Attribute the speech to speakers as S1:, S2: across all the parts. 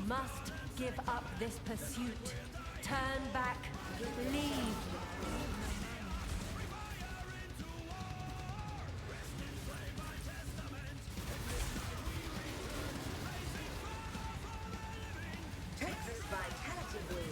S1: must give up this pursuit. Turn back, leave.
S2: Take this vitality wound.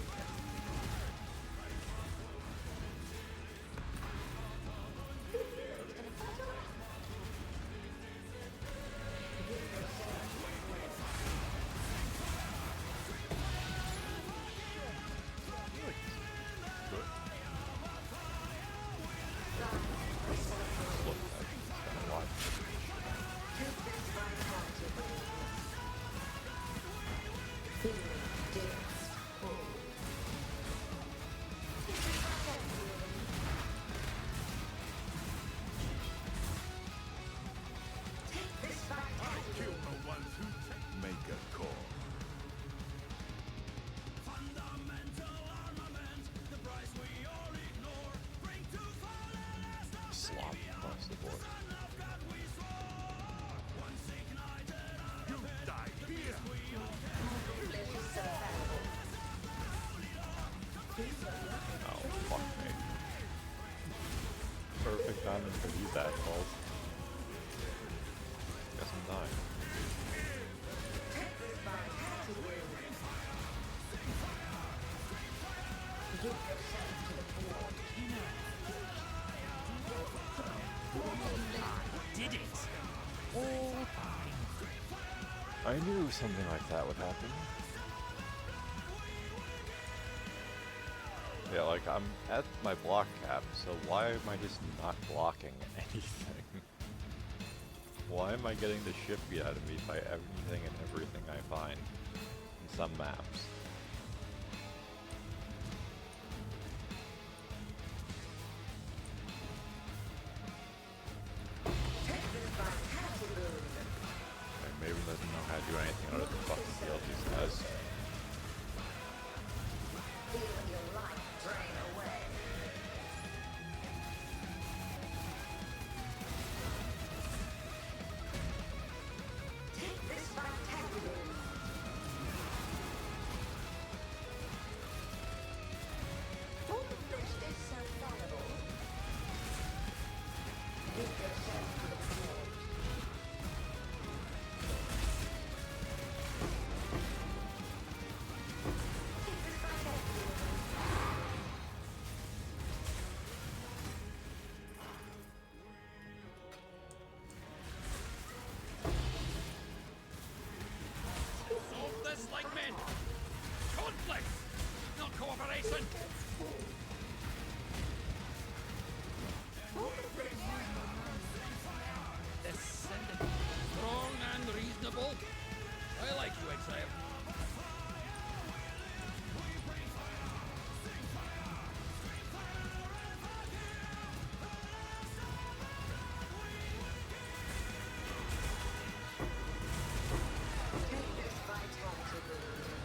S3: Slop across the board. Oh, fuck me. Perfect timing for these assholes. Guess I'm dying.
S4: Did it?
S3: I knew something like that would happen. Yeah, like, I'm at my block cap, so why am I just not blocking anything? Why am I getting the shit beat out of me by everything and everything I find in some maps? Like, Maven doesn't know how to do anything other than fucking deal these guys.
S2: Feel your life drain away. Take this vitality. All the flesh is so fallible. Give yourself to the forge. Take this vitality.
S4: Hold this like men! Conflict! Not cooperation! Descendant. Strong and reasonable. I like you, Exile.
S2: Take this vitality wound.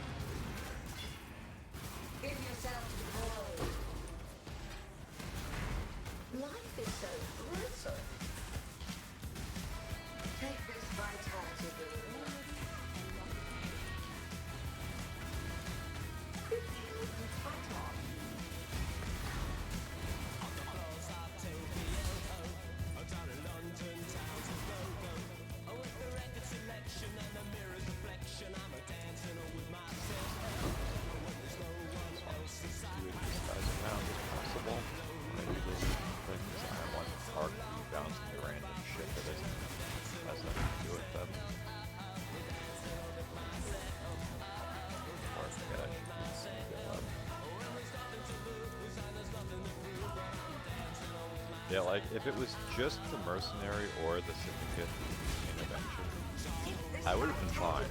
S2: Give yourself to the void. Life is so gruesome. Take this vitality wound. Quickly fight on.
S3: Do these guys around as possible. Maybe those things I want to arc bouncing the random shit that isn't has nothing to do with them. Or I forget I should get up. Yeah, like if it was just the mercenary or the syndicate intervention, I would have been fine.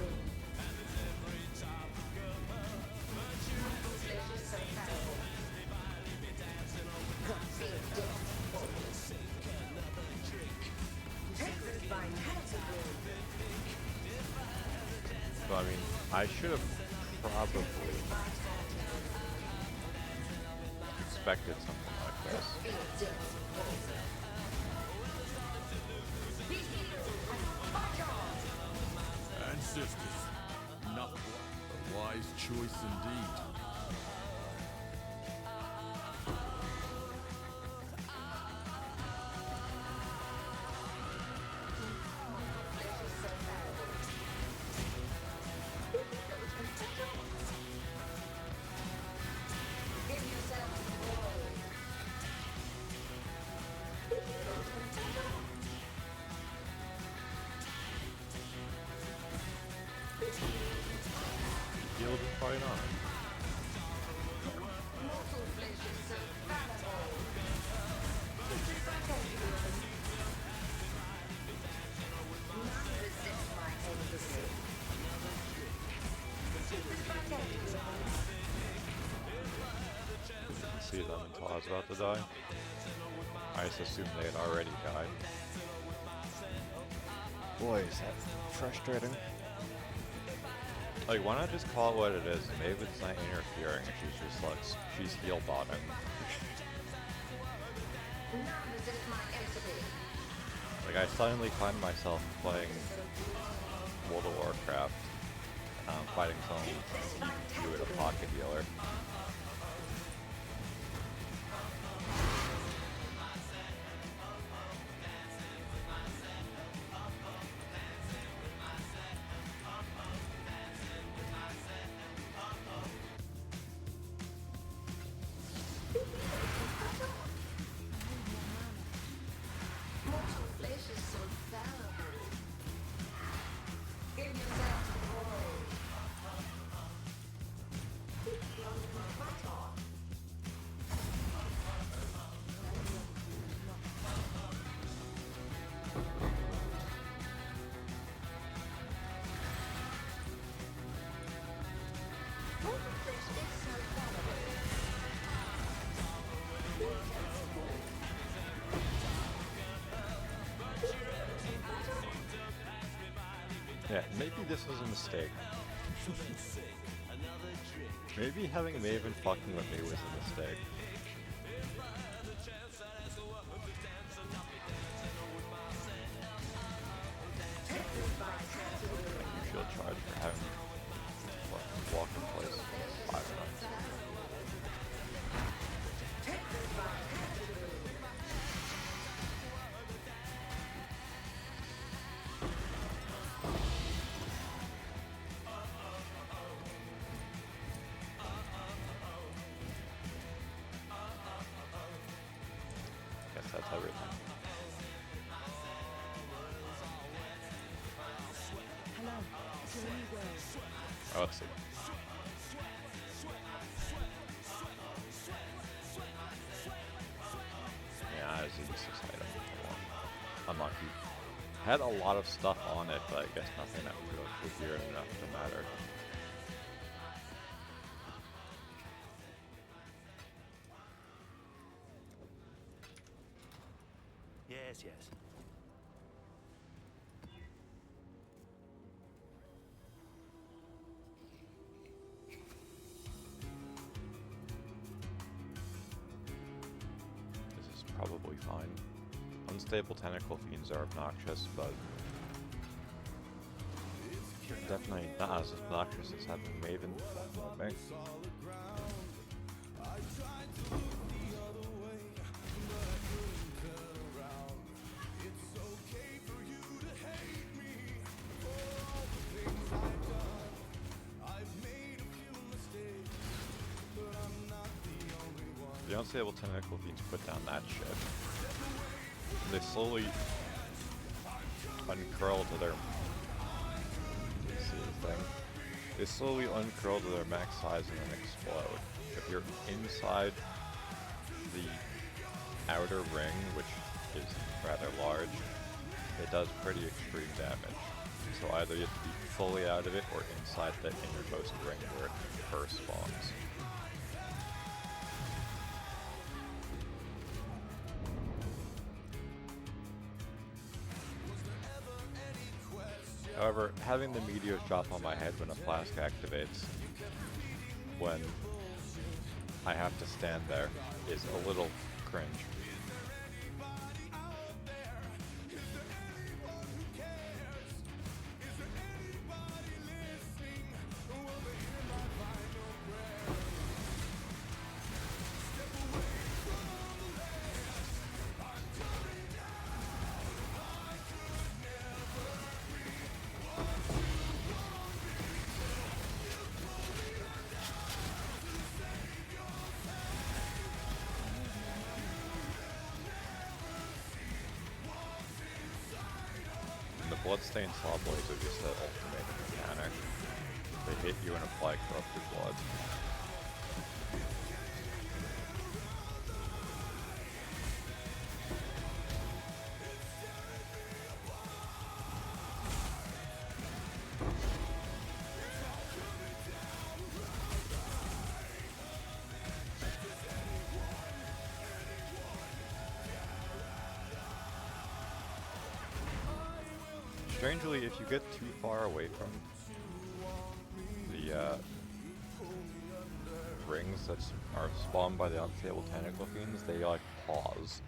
S2: Take this vitality wound.
S3: So I mean, I should have probably expected something like this.
S4: And sisters. Not
S3: But
S5: Wise choice indeed.
S3: Healed and probably not. Didn't see them until I was about to die. I just assumed they had already died.
S6: Boy, is that frustrating.
S3: Like, why not just call it what it is? Maven's not interfering, she's just like, she's heal botting. Like, I suddenly find myself playing World of Warcraft, fighting someone who with a pocket healer. Yeah, maybe this was a mistake. Maybe having Maven fucking with me was a mistake. You shield charge for having walk in place 5 times. Guess that's everything.
S1: Hello. Is there any word?
S3: Oh, let's see. Yeah, it's a useless item. Unlucky. Had a lot of stuff on it, but I guess nothing that would go figure enough to matter.
S7: Yes, yes.
S3: This is probably fine. Unstable tentacle fiends are obnoxious, but definitely not as obnoxious as having Maven with me. The unstable tentacle fiends put down that shit. They slowly uncurl to their They slowly uncurl to their max size and then explode. If you're inside the outer ring, which is rather large, it does pretty extreme damage. So either you have to be fully out of it or inside the innermost ring where it first spawns. However, having the meteors drop on my head when a flask activates, when I have to stand there, is a little cringe. Bloodstained Saw Blades are just the ultimate mechanic. They hit you and apply corrupted blood. Strangely, if you get too far away from the rings that are spawned by the unstable tentacle fiends, they like pause.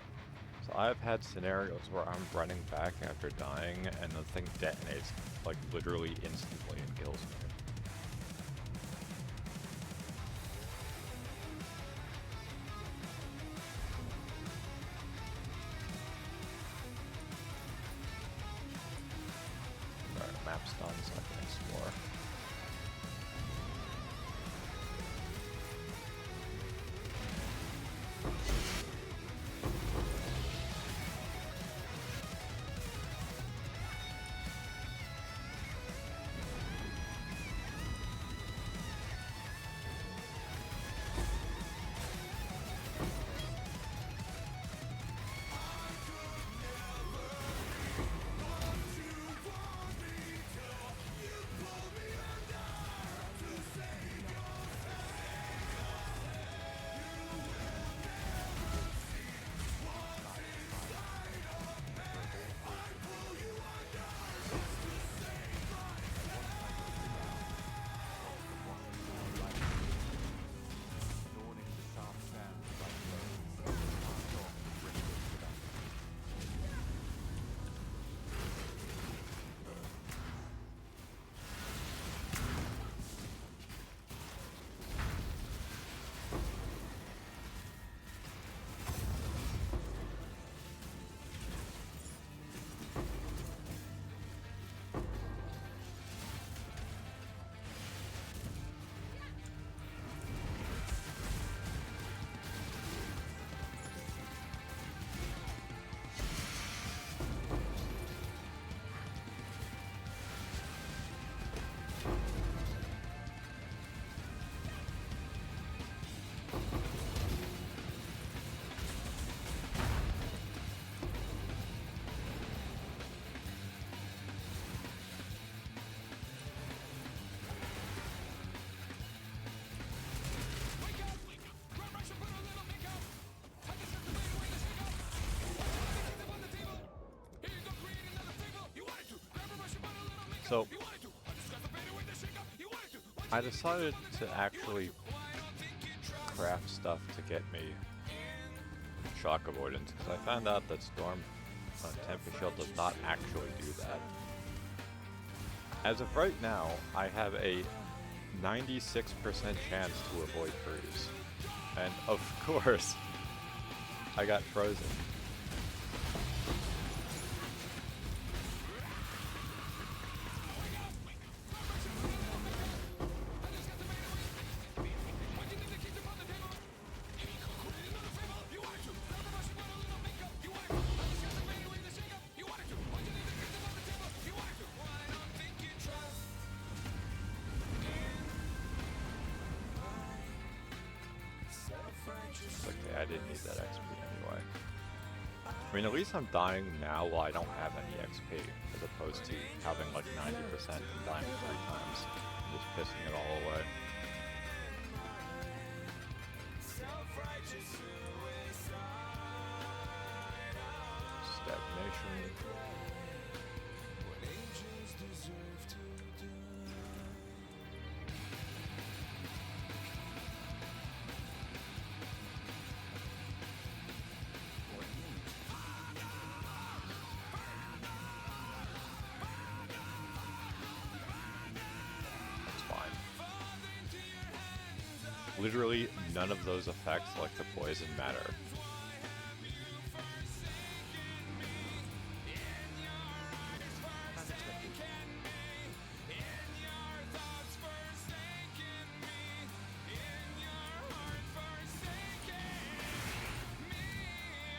S3: So I've had scenarios where I'm running back after dying and the thing detonates like literally instantly and kills me. Alright, map's done so I can explore. So, I decided to actually craft stuff to get me shock avoidance, because I found out that Storm Tempest Shield does not actually do that. As of right now, I have a 96% chance to avoid freeze. And of course, I got frozen. Okay, I didn't need that XP anyway. I mean, at least I'm dying now while I don't have any XP, as opposed to having like 90% and dying 3 times, and just pissing it all away. Stagnation. Literally none of those effects, like the poison, matter.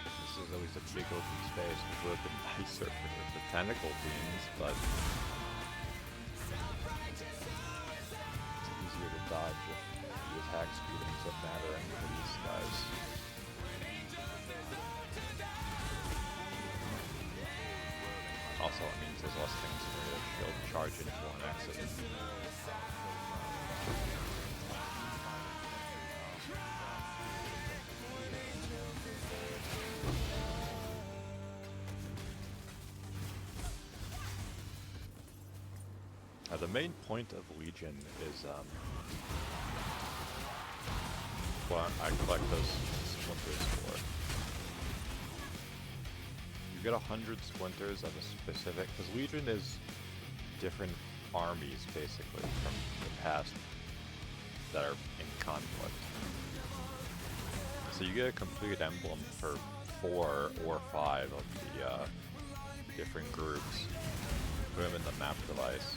S3: This is always a a big open space, which would have been nicer for the tentacle beams, but it's easier to dodge if the attack speed ends up mattering for these guys. Also, it means there's less things for the shield to charge into on accident. The main point of Legion is what I collect those splinters for. You get 100 splinters of a specific, because Legion is different armies basically from the past that are in conflict. So you get a complete emblem for 4 or 5 of the different groups. Put them in the map device.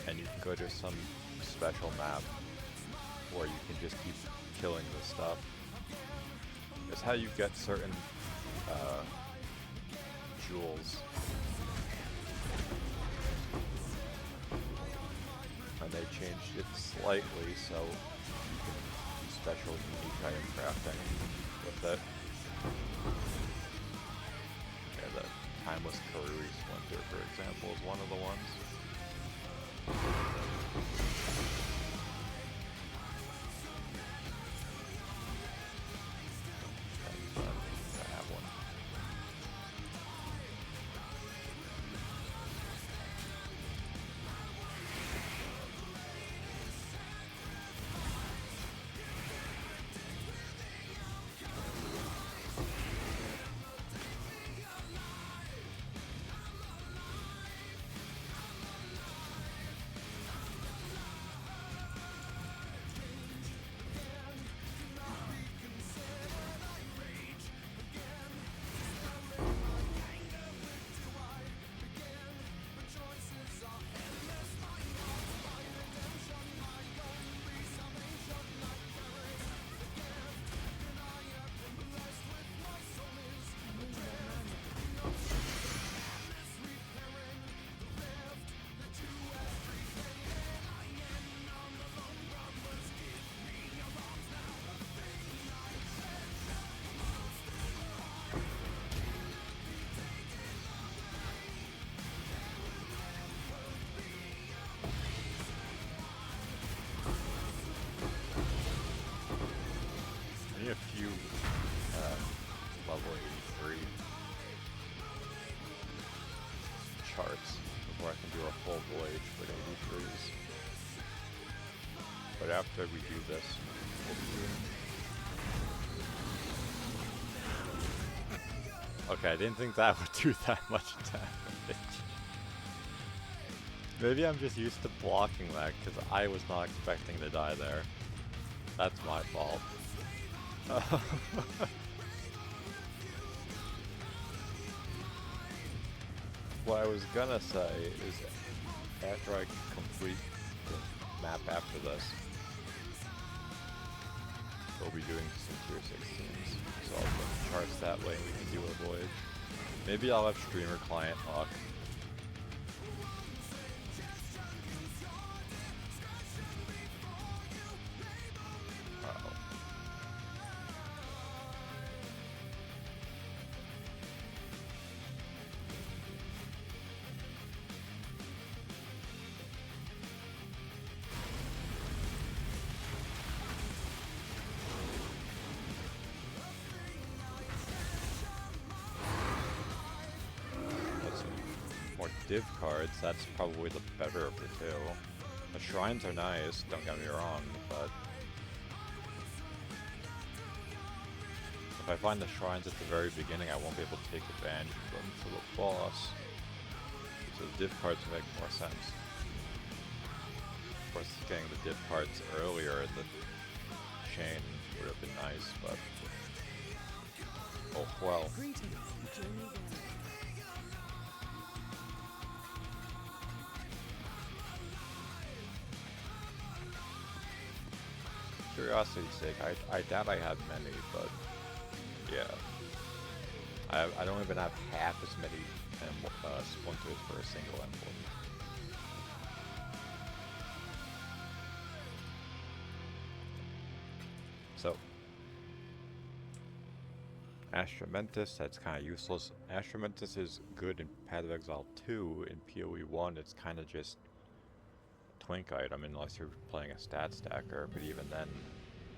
S3: And you can go to some special map where you can just keep killing the stuff. It's how you get certain jewels. And they changed it slightly so you can do special unique item crafting with it. Yeah, the Timeless Karui Splinter, for example, is one of the ones. I have one. A few level 83 charts before I can do a full voyage with 83s. But after we do this, we'll be okay, I didn't think that would do that much damage. Maybe I'm just used to blocking that because I was not expecting to die there. That's my fault. What I was gonna say is after I complete the map after this, we'll be doing some tier 16s. So I'll put charts that way and we can do a voyage. Maybe I'll have streamer client lock. Div cards, that's probably the better of the two. The shrines are nice, don't get me wrong, but if I find the shrines at the very beginning, I won't be able to take advantage of them for the boss. So the div cards make more sense. Of course, getting the div cards earlier in the chain would have been nice, but oh well. Curiosity's sake, I doubt I have many, but yeah. I don't even have half as many splinters for a single emblem. So, Astramentus, that's kind of useless. Astramentus is good in Path of Exile 2. In PoE 1, it's kind of just a twink item unless you're playing a stat stacker, but even then,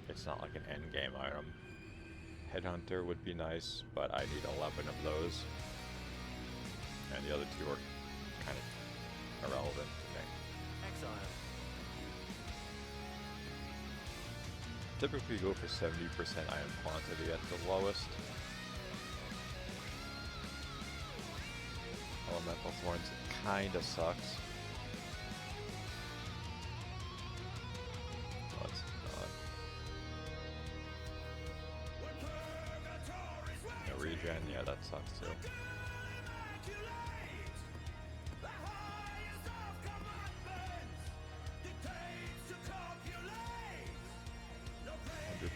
S3: it's not like an endgame item. Headhunter would be nice, but I need 11 of those. And the other two are kind of irrelevant to me.
S7: Exile.
S3: Typically go for 70% item quantity at the lowest. Elemental Thorns kinda sucks. No, it's not. Yeah, regen, yeah, that sucks too. 100%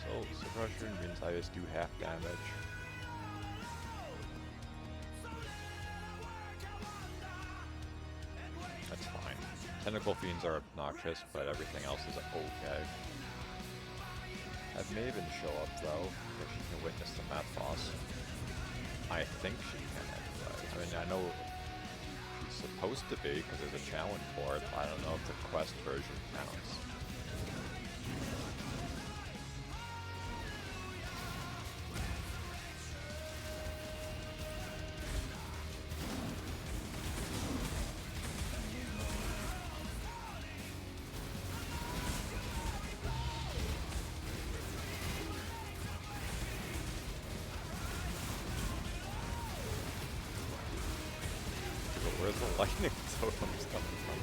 S3: soul suppression means I just do half damage. That's fine. Tentacle Fiends are obnoxious, but everything else is okay. Have Maven show up though, if she can witness the Math Boss. I think she can anyway. I mean, I know she's supposed to be because there's a challenge for it, but I don't know if the quest version counts. Where's the lightning totems coming from?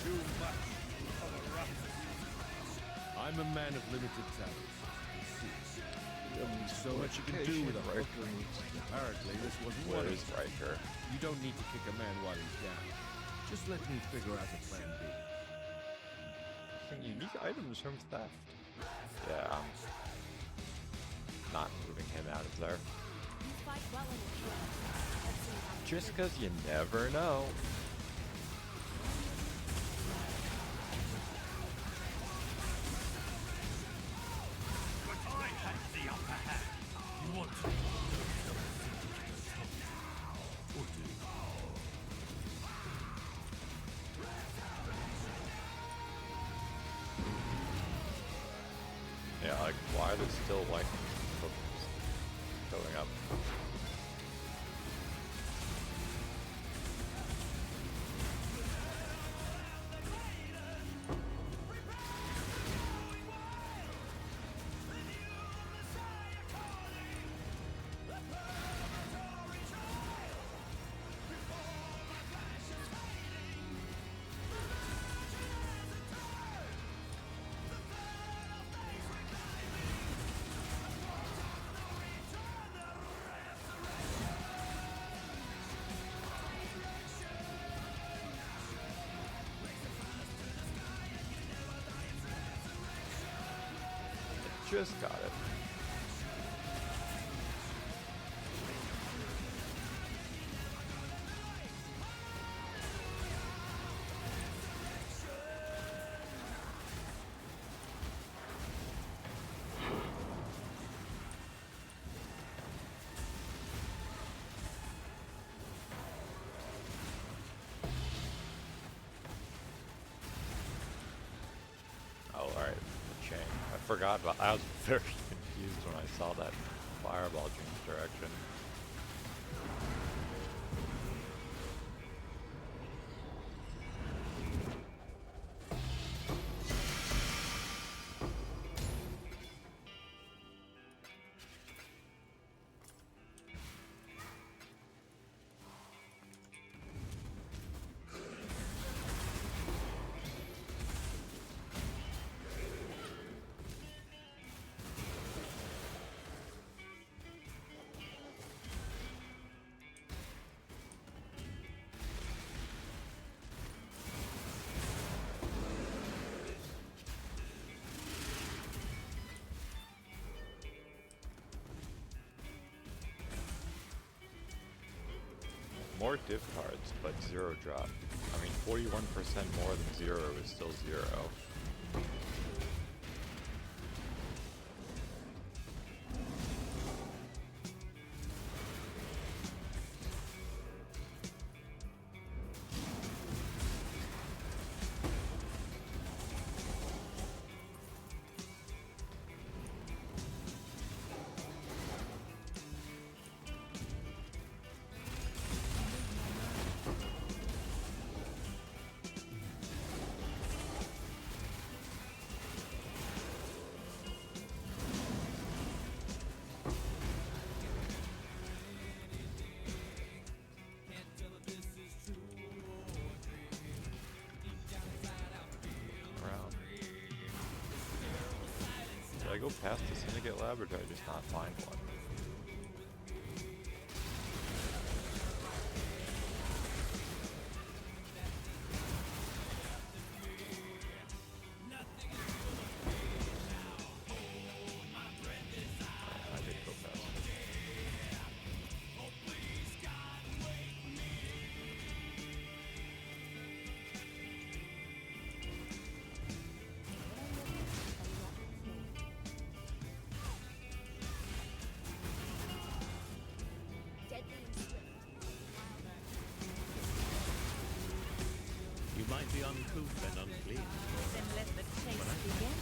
S4: Too much of a rough. I'm a man of limited talents. There's only so much you can do with a hook. Apparently, this wasn't one
S3: Where
S4: of
S3: is Riker?
S4: You don't need to kick a man while he's down. Just let me figure out a plan B.
S3: Unique items from theft. Yeah, I'm not moving him out of there.
S1: You fight well in the field. Let's see how
S3: Just because you never know.
S7: But I had the upper hand. You want to?
S4: Or do.
S3: Yeah, like, why are there still lightning tokens showing up? Just got it. Oh, alright. The chain. I forgot about. I was very confused when I saw that fireball change direction. more div cards, but 0 drop. I mean, 41% more than 0 is still 0. Did I go past the Syndicate Lab, or did I just not find one? I did go past it.
S2: Deadly and swift.
S4: You might be uncouth and unclean.
S1: Then let the chase begin.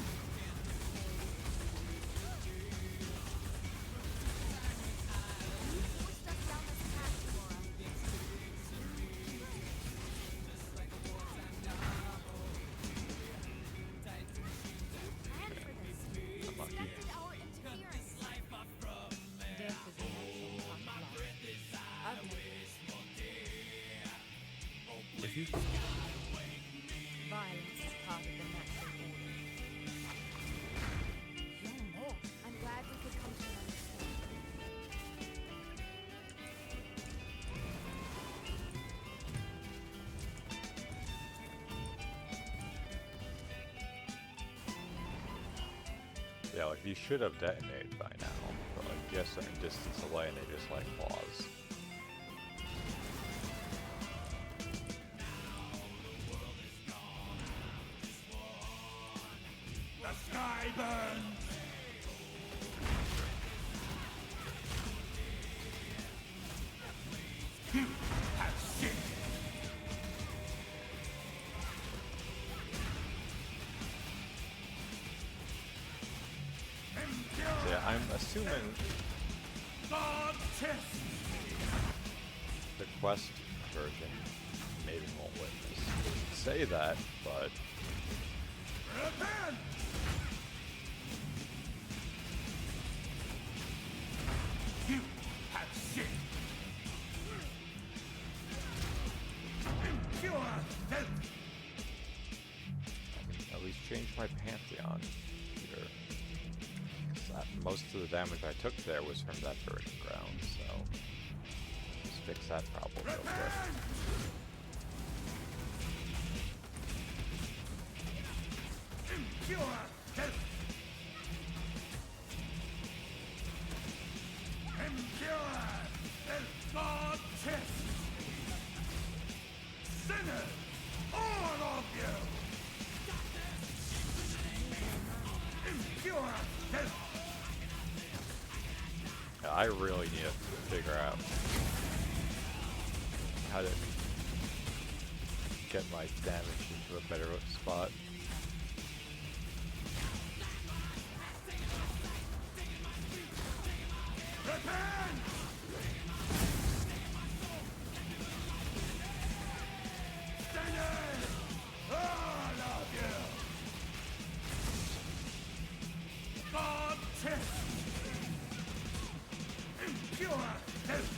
S2: You forced us down this path, Laura. Plan for this.
S3: I'm lucky.
S2: Expected our interference.
S1: Death is a natural part of life. I'll take it.
S4: If you
S1: Violence is part of the natural order.
S2: No more. I'm glad we could come to an understanding.
S3: Yeah, like these should have detonated by now, but like you get a certain distance away and they just like pause.
S7: The sky burns! You have sinned!
S3: So yeah, I'm assuming
S7: God test!
S3: the quest version maybe won't win this. It doesn't say that, but
S7: Repent! You have sinned! Impure filth!
S3: at least change my Pantheon here. 'Cause most of the damage I took there was from that burning ground, so just fix that problem real quick.
S7: Repent! Impure filth! Impure filth! God test! Sinners! All of you! Impure filth!
S3: Yeah, I really need to figure out how to get my damage into a better spot.
S7: Repent! Sinners! All of you! God test! Impure filth!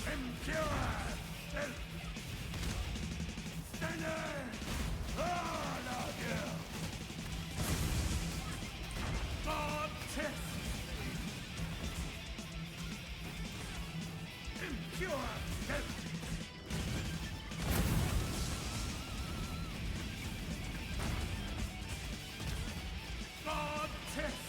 S7: Impure filth! Sinners! All of you! God test! Impure filth! God test!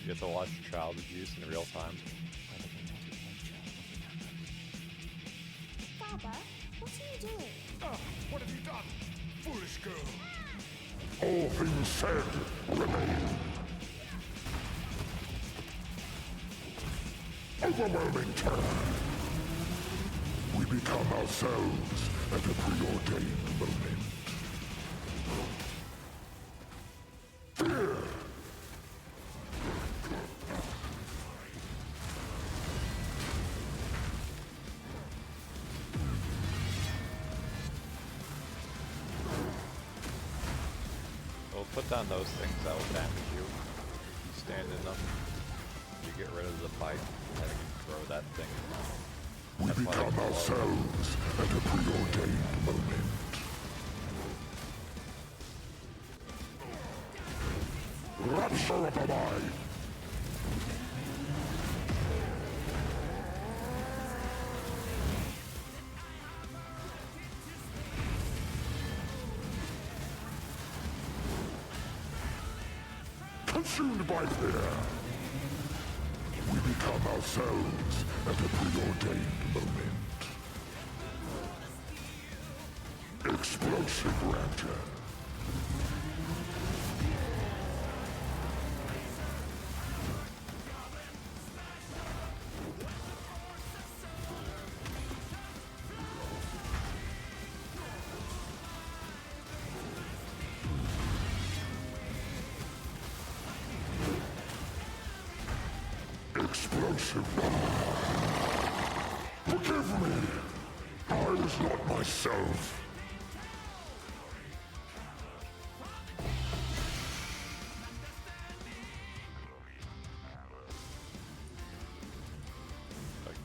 S3: get to watch child abuse in real time.
S2: Father, what are you doing?
S7: What have you done, foolish girl?
S5: All things said remain. Overwhelming terror. We become ourselves at a preordained moment. Fear.
S3: Well, put down those things, that will damage you. You stand in them, you get rid of the bite, and then you throw that thing.
S5: We
S3: That's why
S5: become
S3: they call it-
S5: ourselves at a preordained moment. Rapture of the mind. Consumed by fear. We become ourselves at a preordained moment. Explosive rapture. Explosive. Forgive me. I was not myself.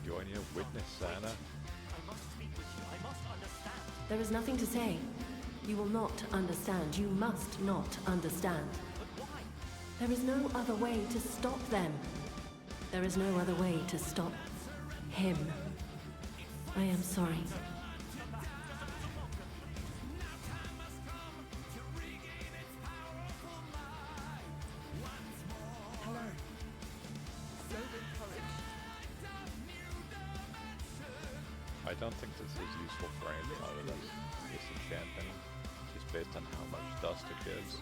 S3: Join your witness, Santa.
S7: I must speak with you. I must understand.
S1: There is nothing to say. You will not understand. You must not understand.
S7: But why?
S1: There is no other way to stop them. There is no other way to stop him. I am sorry.
S3: I don't think this is useful for anything other than disenchanting, just based on how much dust it gives.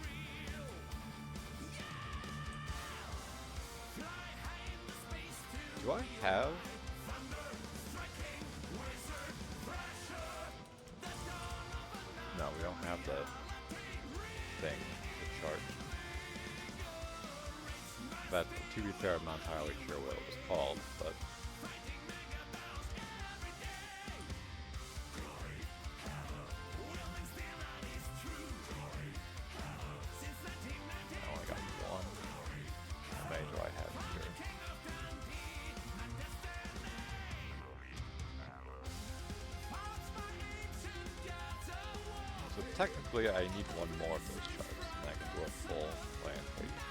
S3: Do I have? No, we don't have the thing, the chart. But to be fair, I'm not entirely sure what it was called, but I only got one. How many do I have here? So technically I need one more of those charts, and I can do a full land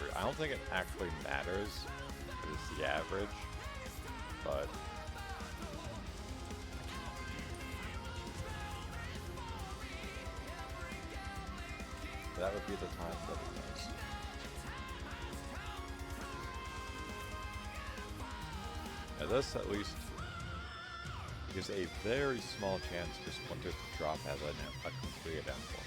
S3: 83. I don't think it actually matters if it's the average, but that would be the time that it knows. Now this at least gives a very small chance for Splinter to drop as a completed emblem.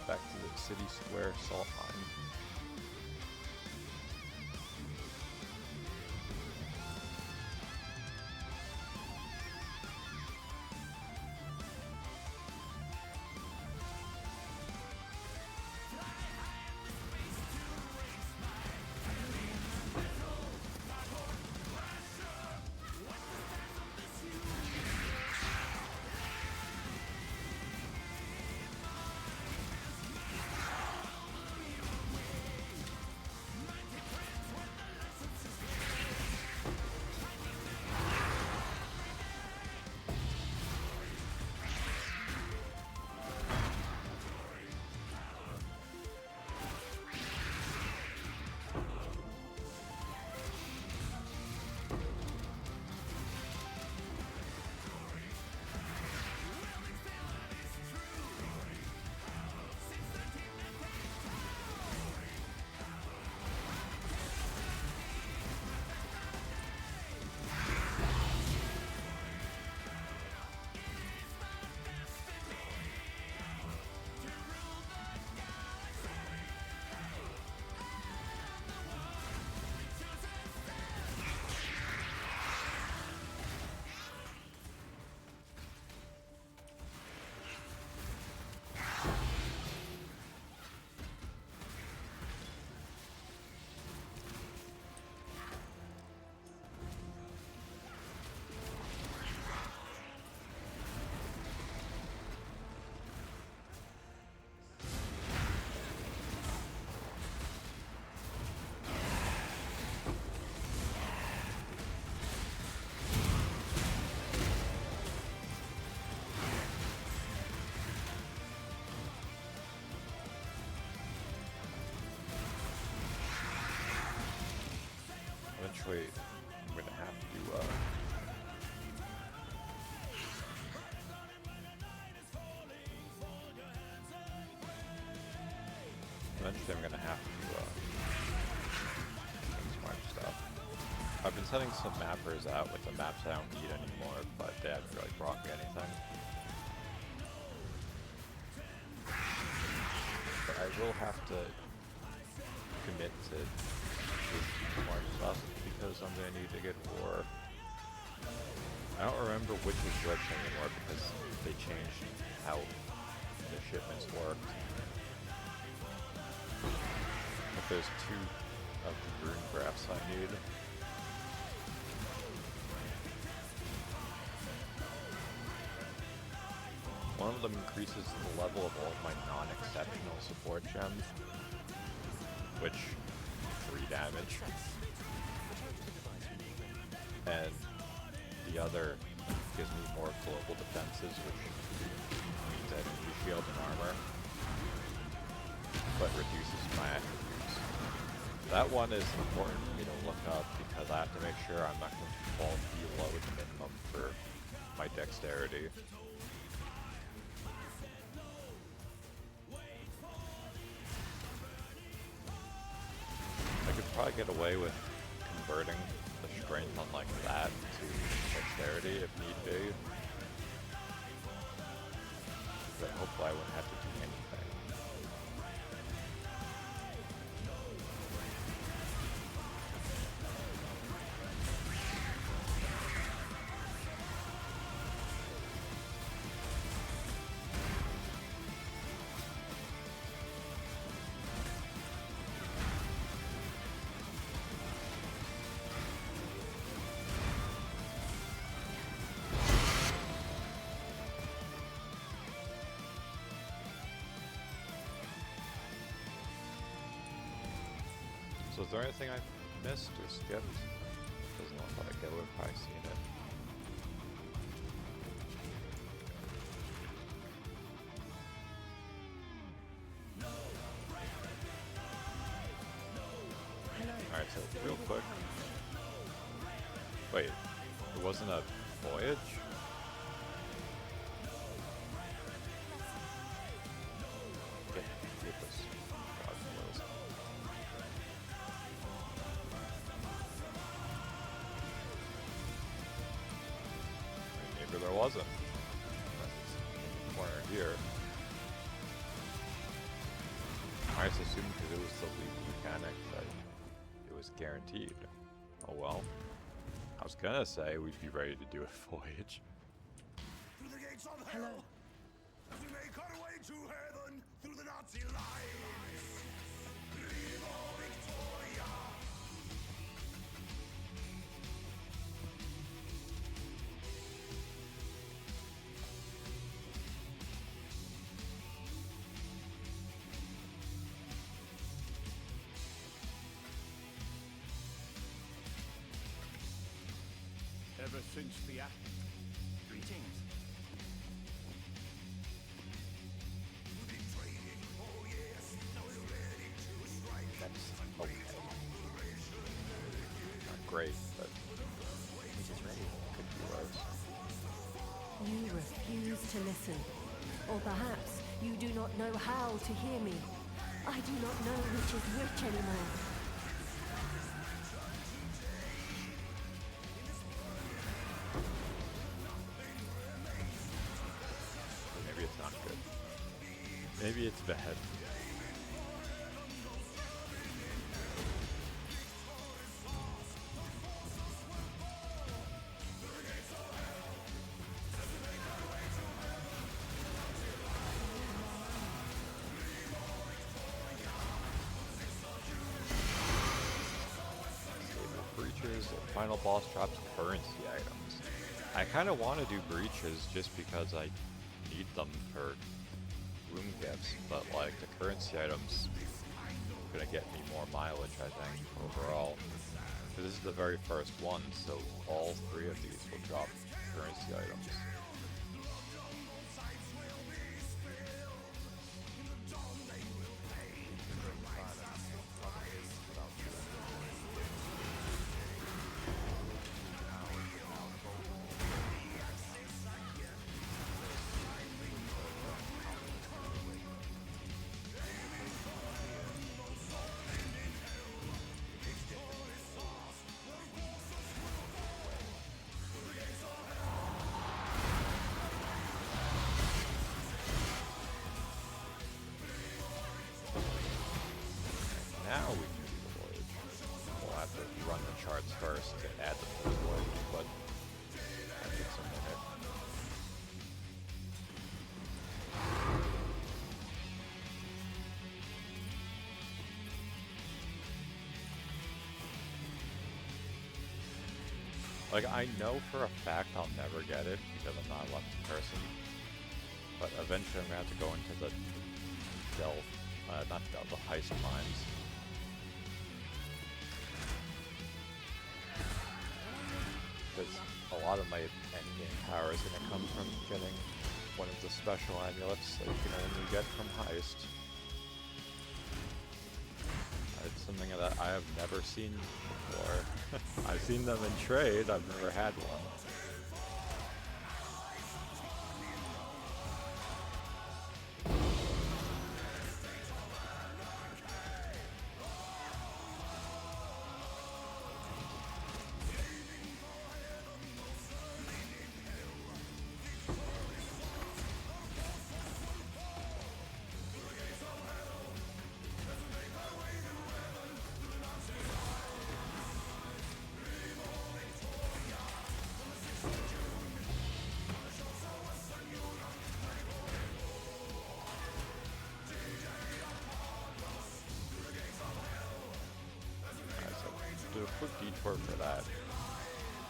S3: Back to the City Square salt mine. eventually I'm gonna have to change my stuff. I've been sending some mappers out with the maps I don't need anymore, but they haven't really brought me anything. But I will have to commit to more stuff because I'm gonna need to get war. I don't remember which is which anymore because they changed how the shipments worked. But there's 2 of the rune graphs I need. One of them increases the level of all of my non-exceptional support gems, which 3 damage. And the other gives me more global defenses, which means I don't use shield and armor, but reduces my attributes. That one is important for me to look up because I have to make sure I'm not going to fall below the minimum for my dexterity. I could probably get away with converting the strength on like that to dexterity if need be. But hopefully I wouldn't have to do anything. So is there anything I missed or skipped? Doesn't look like I would have probably seen it. Alright, so real quick. Wait, it wasn't a voyage? Get this. God, what is it? Maybe there wasn't. Corner here. I just assumed because it was the lead mechanic that it was guaranteed. Oh well. I was gonna say we'd be ready to do a voyage.
S7: Through the gates of hell, as we make our way to heaven through the Nazi lines. Viva Victoria!
S4: Ever since the act. Greetings.
S3: That's okay. Not great, but he's just ready. Could be worse.
S1: You refuse to listen. Or perhaps you do not know how to hear me. I do not know which is which anymore.
S3: Maybe it's not good. Maybe it's bad. Breaches, final boss drops currency items. I kind of want to do breaches just because I need them for room gifts, but like the currency items are gonna get me more mileage, I think, overall. Because this is the very first one, so all 3 of these will drop currency items. Like, I know for a fact I'll never get it because I'm not a lucky person. But eventually I'm gonna have to go into the not Delve, the heist mines. Because a lot of my endgame power is gonna come from getting one of the special amulets that you can only get from heist. It's something that I have never seen before. I've seen them in trade, I've never had one. Do a quick detour for that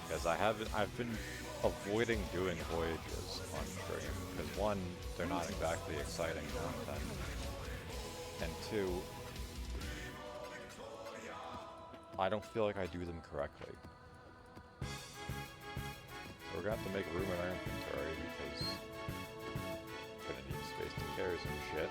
S3: because I've been avoiding doing voyages on stream because one, they're not exactly exciting content, and two, I don't feel like I do them correctly. So we're gonna have to make room in our inventory because we're gonna need space to carry some shit.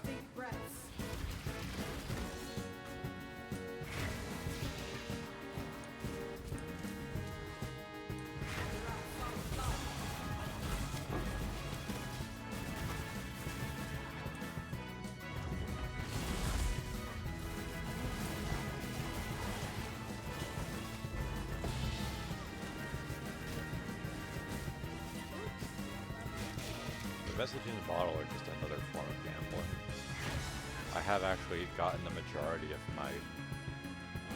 S1: Deep breaths.
S3: The message in the bottle are just another form of gambling. I have actually gotten the majority of my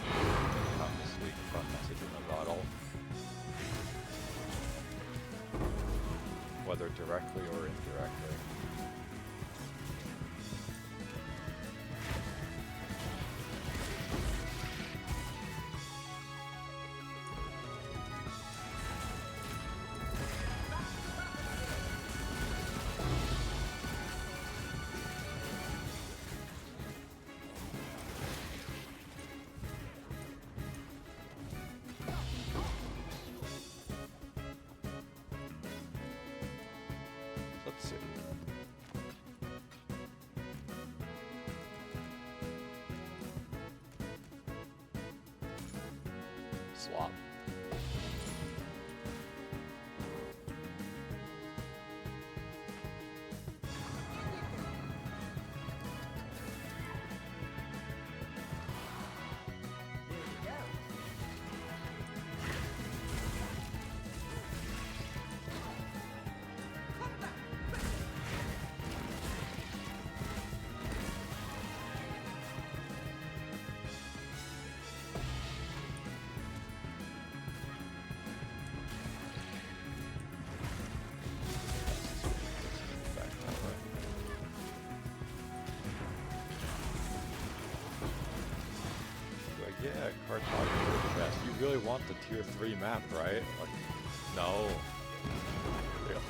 S3: income this week from message in the bottle. Whether directly or indirectly. Let's see. Slop. Back that way. Like, yeah, cartographer chest. You really want the tier 3 map, right? Like, no. Really.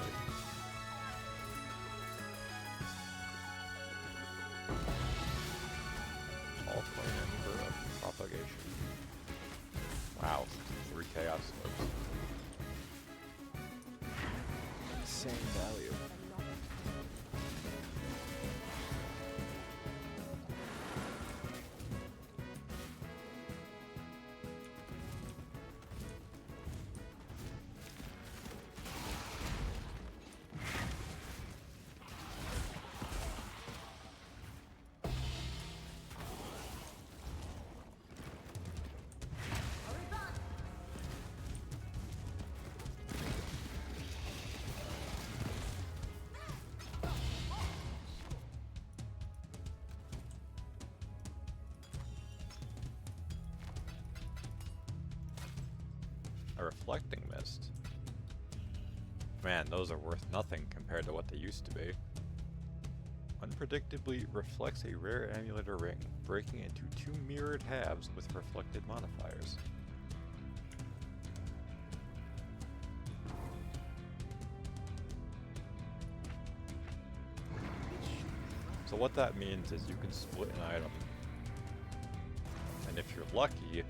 S3: All point in for propagation. Wow, 3 chaos slopes.
S6: Insane value.
S3: A reflecting mist. Man, those are worth nothing compared to what they used to be. Unpredictably reflects a rare amulet or ring, breaking into two mirrored halves with reflected modifiers. So what that means is you can split an item, and if you're lucky,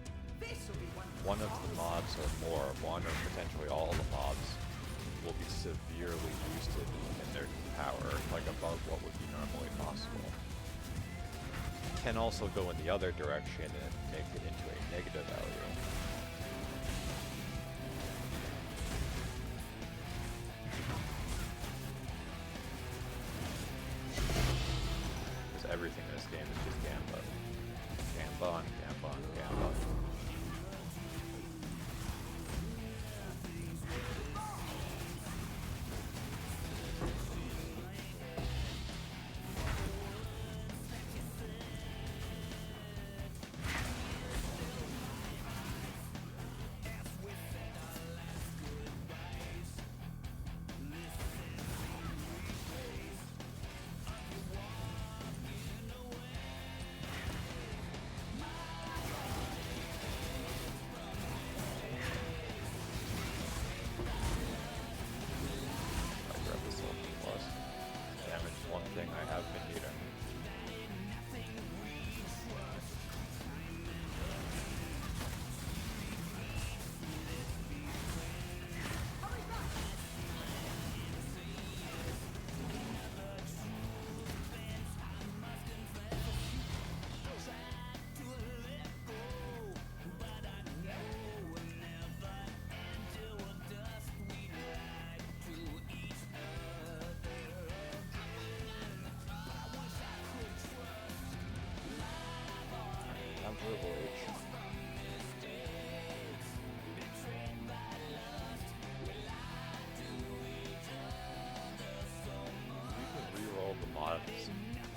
S3: one of the mobs or more, one or potentially all the mobs, will be severely boosted in their power, like above what would be normally possible. Can also go in the other direction and make it into a negative value. Because everything in this game is just Gamba. Gamba on Gamba on Gamba.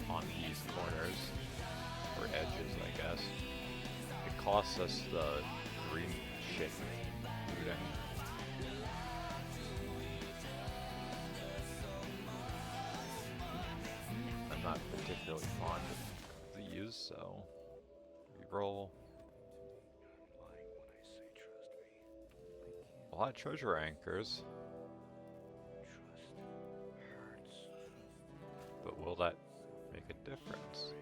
S3: On these corners, or edges, I guess. It costs us the green shit looting. I'm not particularly fond of these, so reroll. A lot of treasure anchors. But will that make a difference?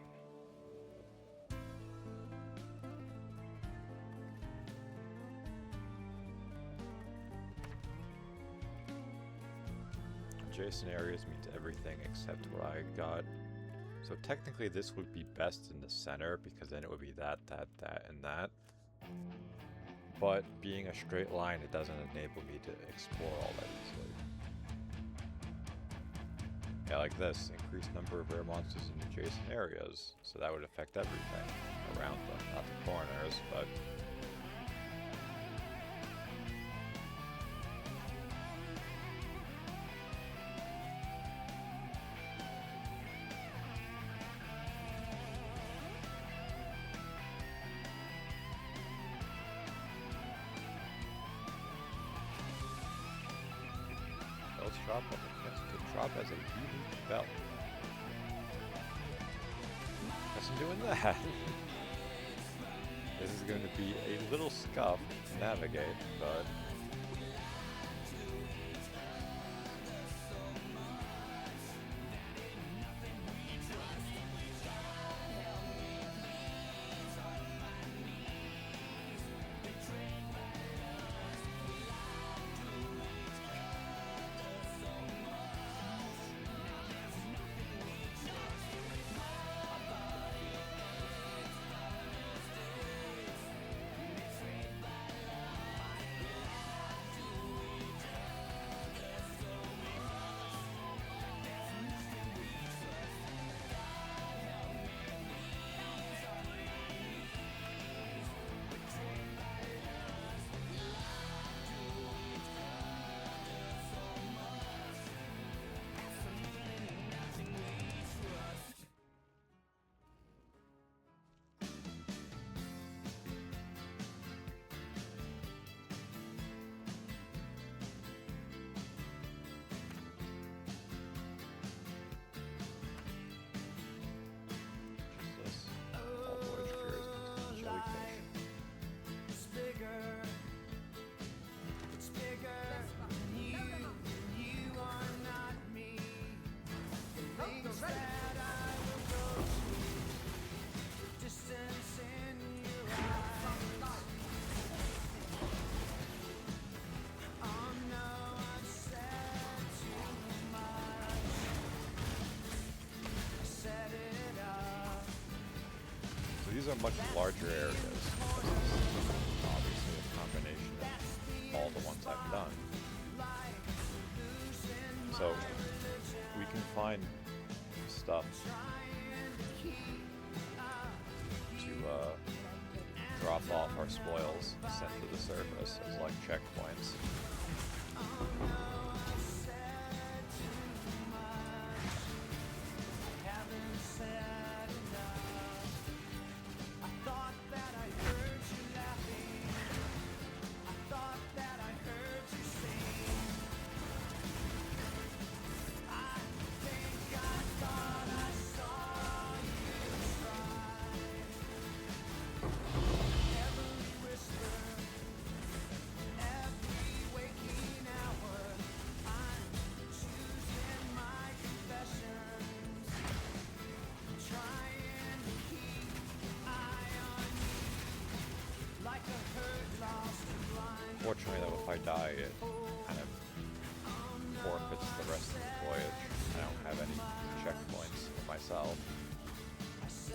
S3: Adjacent areas means everything except what I got. So technically this would be best in the center because then it would be that, and that. But being a straight line, it doesn't enable me to explore all that easily. Yeah, like this. Increased number of rare monsters in adjacent areas. So that would affect everything around them, not the corners, but... Shop on the quest. The shop has a unique belt. Guess I'm doing that. This is going to be a little scuff to navigate, but... these are much larger areas. This is obviously a combination of all the ones I've done. So we can find stuff to drop off our spoils sent to the surface as like checkpoints. Fortunately though, if I die, it kind of forfeits the rest of the voyage. I don't have any checkpoints for myself. I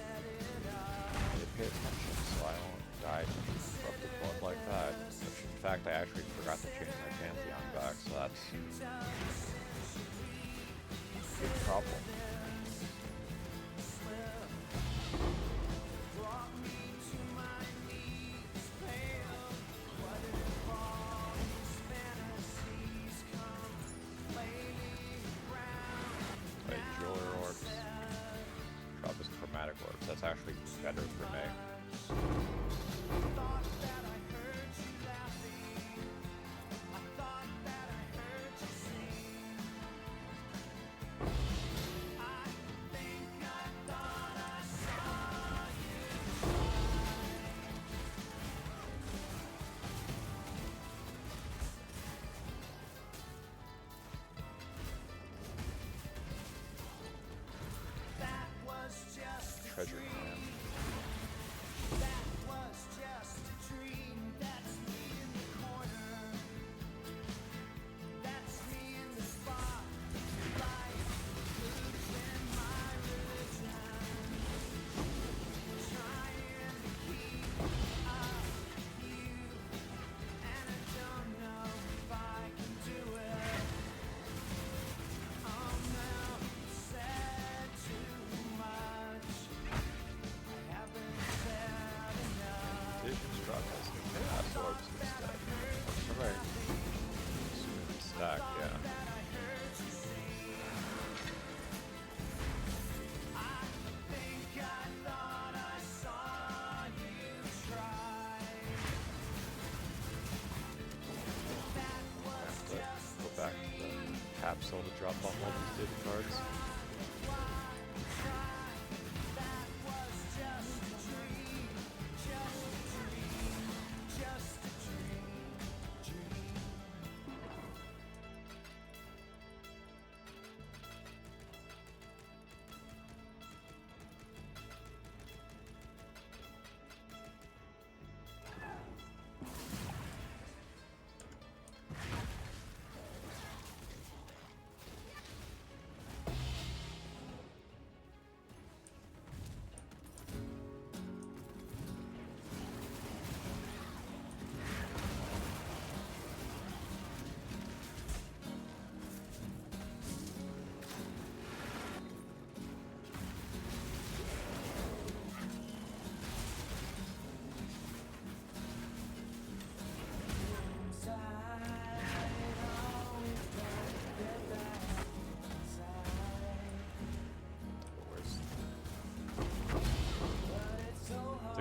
S3: need to pay attention so I don't die from corrupted blood like that. Which in fact I actually forgot to change my Pantheon back, so that's a big problem. That's actually better for me. Treasure map. Capsule to drop off all these data cards.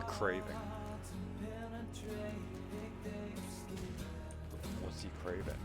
S3: Craving. What's he craving?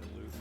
S3: for loot.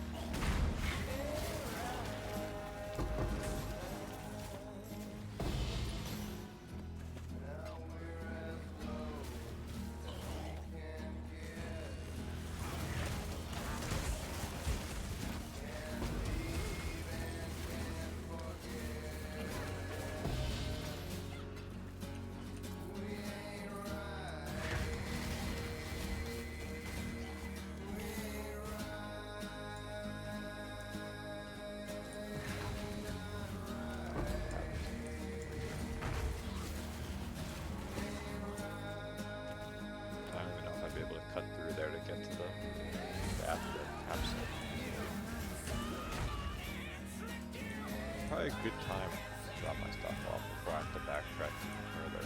S3: I don't even know if I'd be able to cut through there to get to the capsule. Probably a good time to drop my stuff off before I have to backtrack further.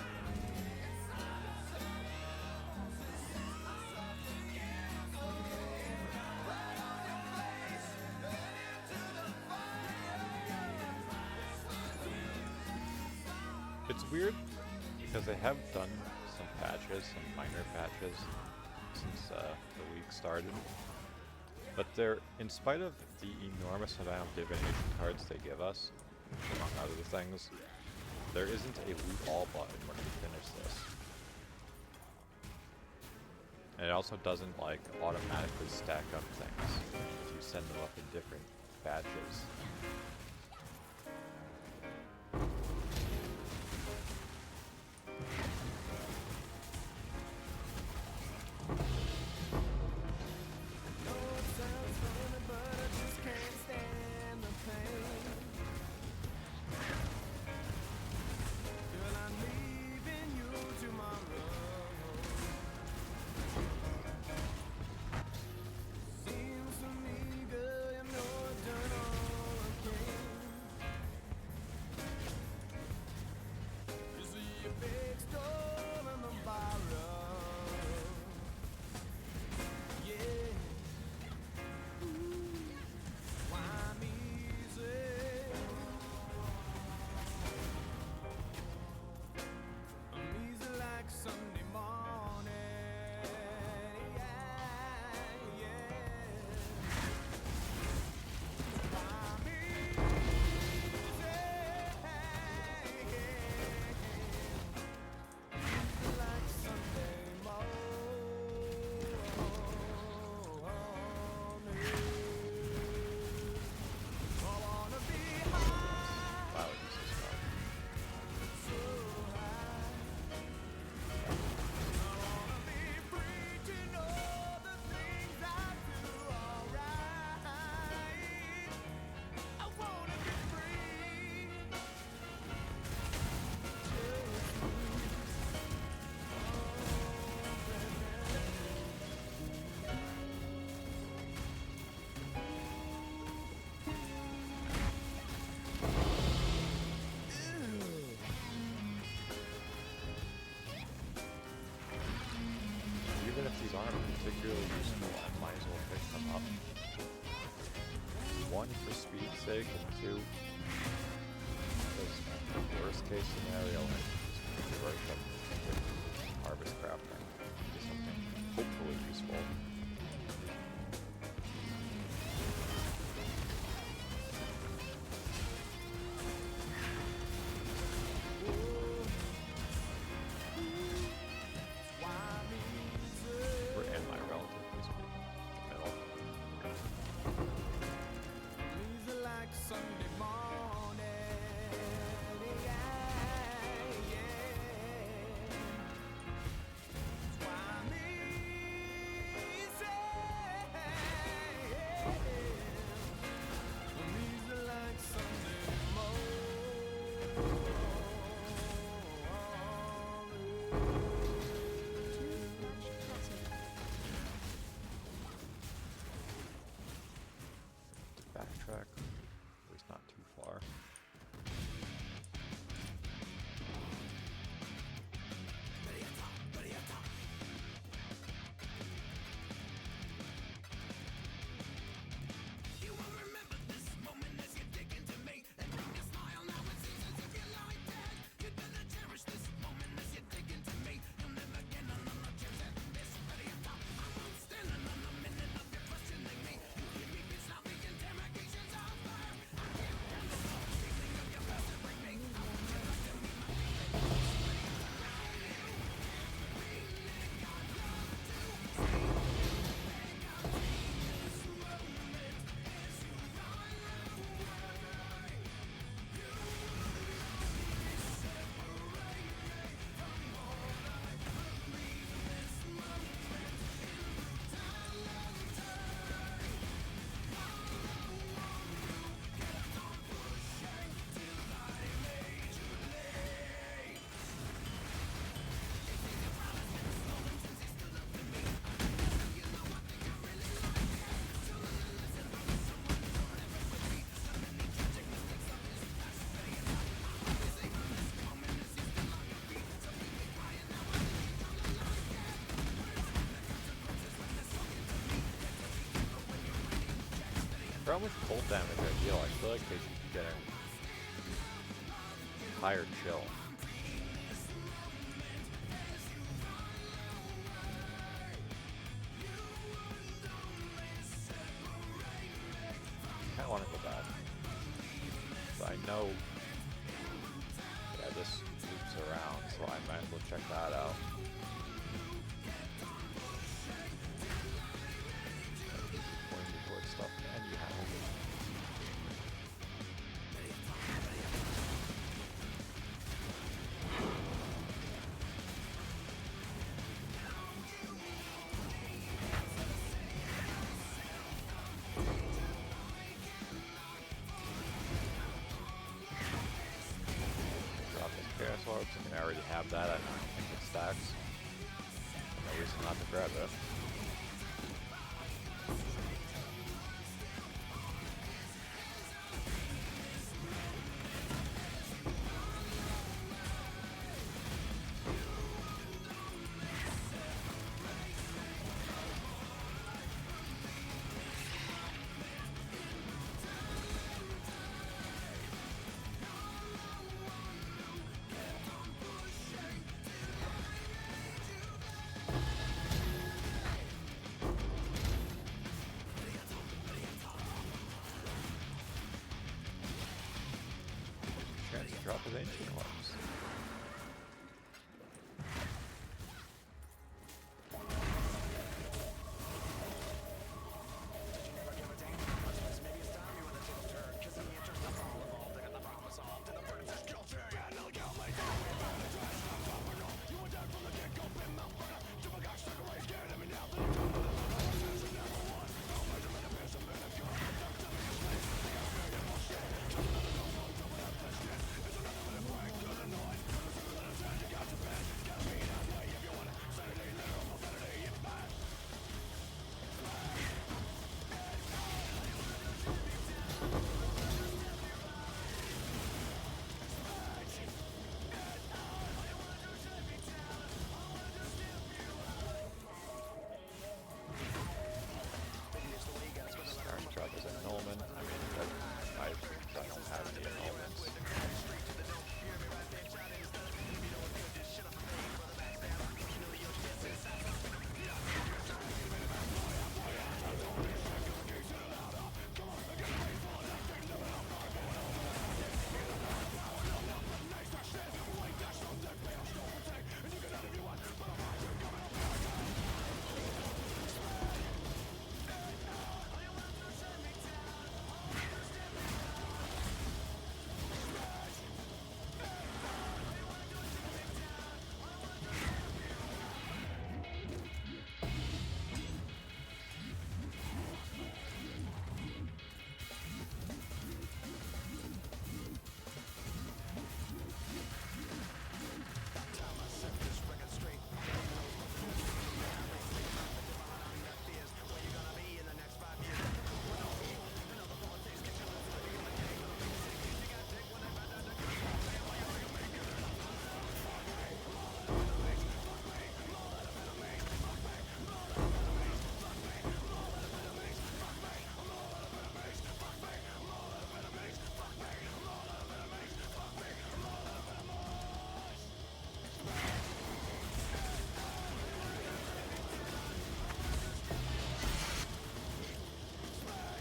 S3: It's weird because they have done some patches, some minor patches since the week started. But they're, in spite of the enormous amount of divination cards they give us, among other things, there isn't a loot all button when we finish this. And it also doesn't like automatically stack up things if you send them up in different batches. Even if these aren't particularly useful, I might as well pick them up. One, for speed's sake, and two, because worst case scenario, I just convert them into harvest crafting into something hopefully useful. For how much cold damage I deal, I feel like they should be getting higher chill. I kinda wanna go back. But I know, yeah, this loops around, so I might as well check that out. Pointing towards stuff, and you have it. Drop this chaos orbs. I mean, I already have that. I don't think it stacks. No reason not to grab it. Chance to drop his ancient orbs. Starting to drop his annulment. I mean, I don't have any annulments.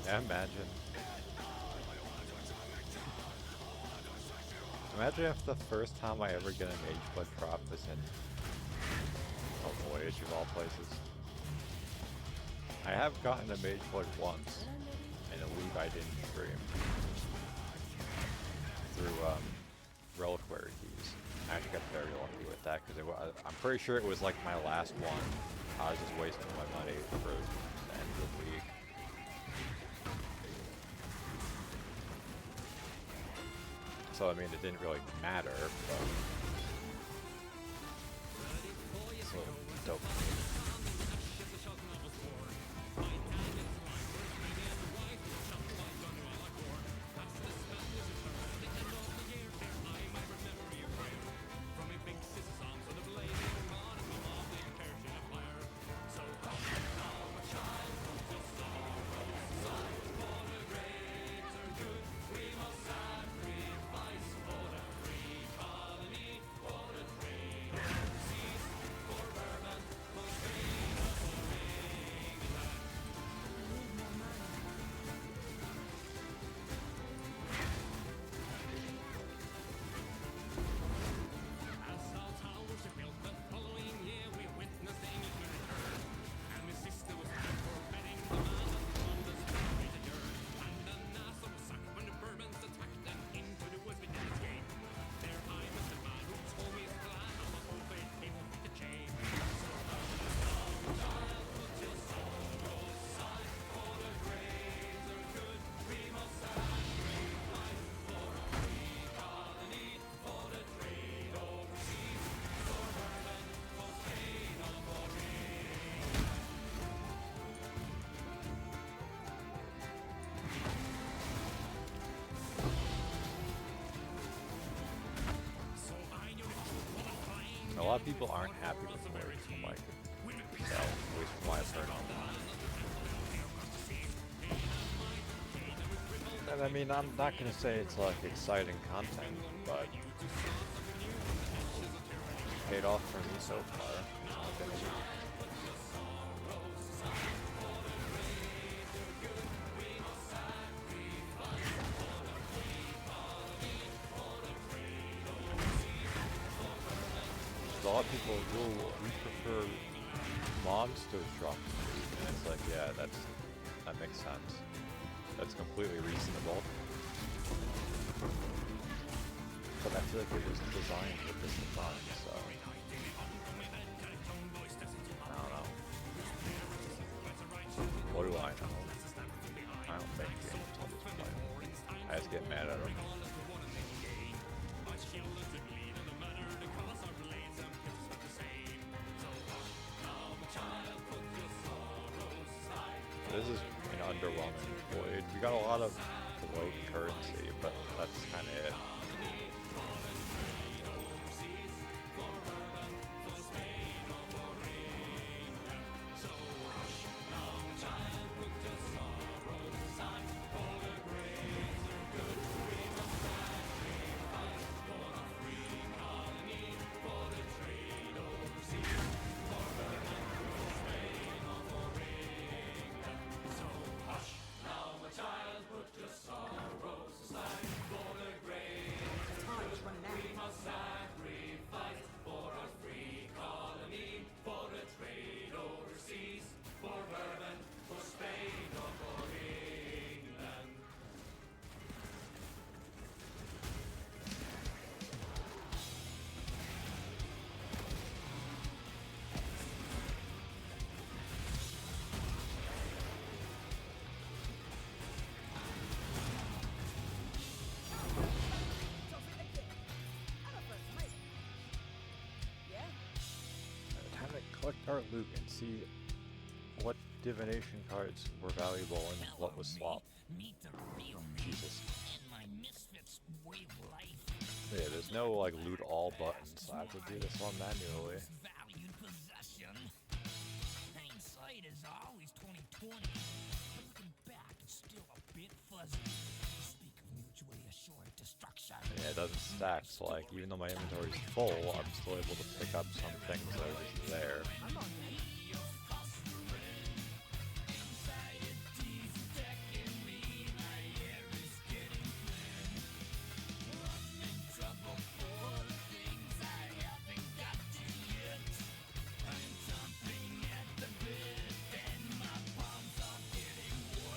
S3: Yeah, imagine. Imagine if the first time I ever get an Mage Blood drop is in a Voyage of all places. I have gotten a Mage Blood once in a league I didn't stream through reliquary keys. I actually got very lucky with that because I'm pretty sure it was like my last one. I was just wasting my money for the end of the league. So I mean, it didn't really matter, but so dope. lot of people aren't happy with words, from what I could tell, at least from what I've heard online. And I mean, I'm not gonna say it's like exciting content, but it's paid off for me so far. I've been able a lot of people we prefer monster trucks, and it's like, yeah, that makes sense. That's completely reasonable. But I feel like it was designed with this in mind, so I don't know. What do I know? I don't make games, I just play them. I just get mad at them. This is an underwhelming void. We got a lot of float currency, but that's kind of it. Collect our loot and see what divination cards were valuable and what was swap. Jesus. Yeah, there's no like loot all buttons. I have to do this one manually.
S8: Hindsight is always 20/20. Looking back, it's still a bit fuzzy. Speak of mutually assured destruction.
S3: Yeah, it doesn't stack, so like even though my inventory's full, I'm still able to pick up some things that are just there.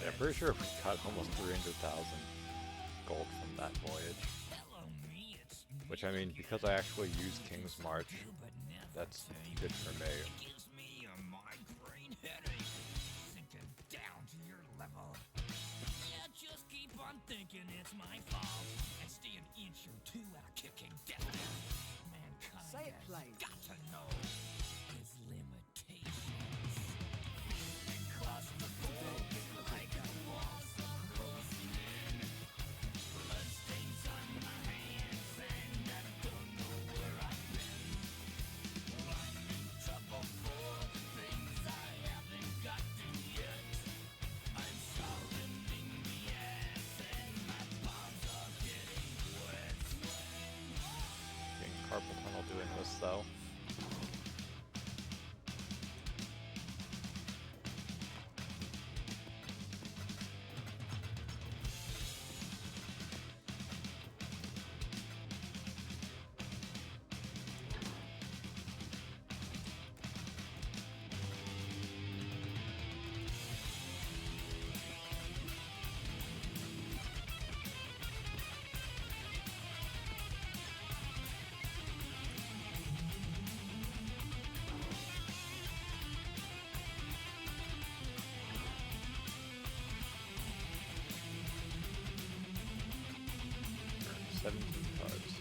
S3: Yeah, I'm pretty sure we got almost 300,000 gold from that voyage. Which, I mean, because I actually use King's March, that's good for me.
S8: Gives me a migraine headache, sinking down to your level. Yeah, just keep on thinking it's my fault, and stay an inch or two out of kicking death. Mankind
S6: Say it plain.
S8: has got to know his limitations. Across the board, like a waltz closing in. Bloodstains on my hands, and I don't know where I've been. I'm in trouble for the things I haven't got to yet. I'm solid in the ass, and my palms are getting wet.
S3: Getting carpal tunnel doing this though. Cards.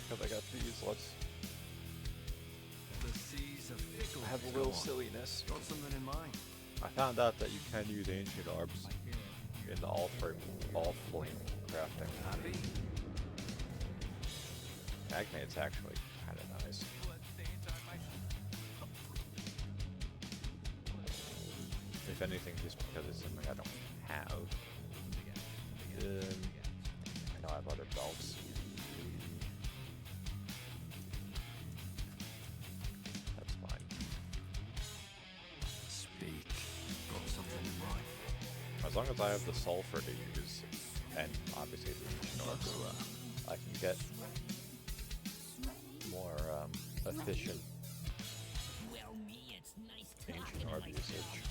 S3: Because I got these, let's...
S9: The seas of
S6: I have a little silliness.
S4: Got something in mind?
S3: I found out that you can use ancient orbs in all flame crafting. Magnate's actually kind of nice. If anything, just because it's something I don't have. I know I have other belts. That's fine.
S4: Speak. Got something in mind?
S3: As long as I have the sulfur to use, and obviously the ancient orbs, I can get more efficient ancient orb usage.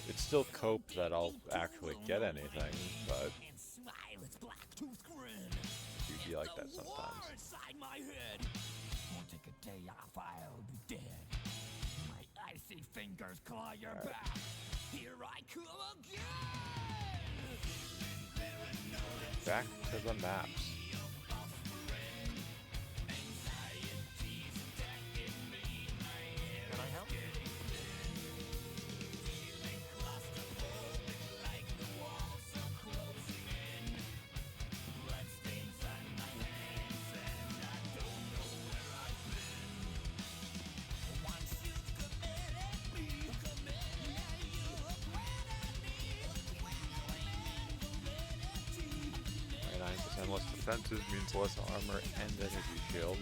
S3: It's still cope that I'll actually get anything, but you'd be like that sometimes.
S8: Won't take a day off, I'll be dead. My icy fingers claw your back. Here I come again.
S3: Back to the maps.
S8: Can I help?
S3: Less defensive means less armor and energy shield.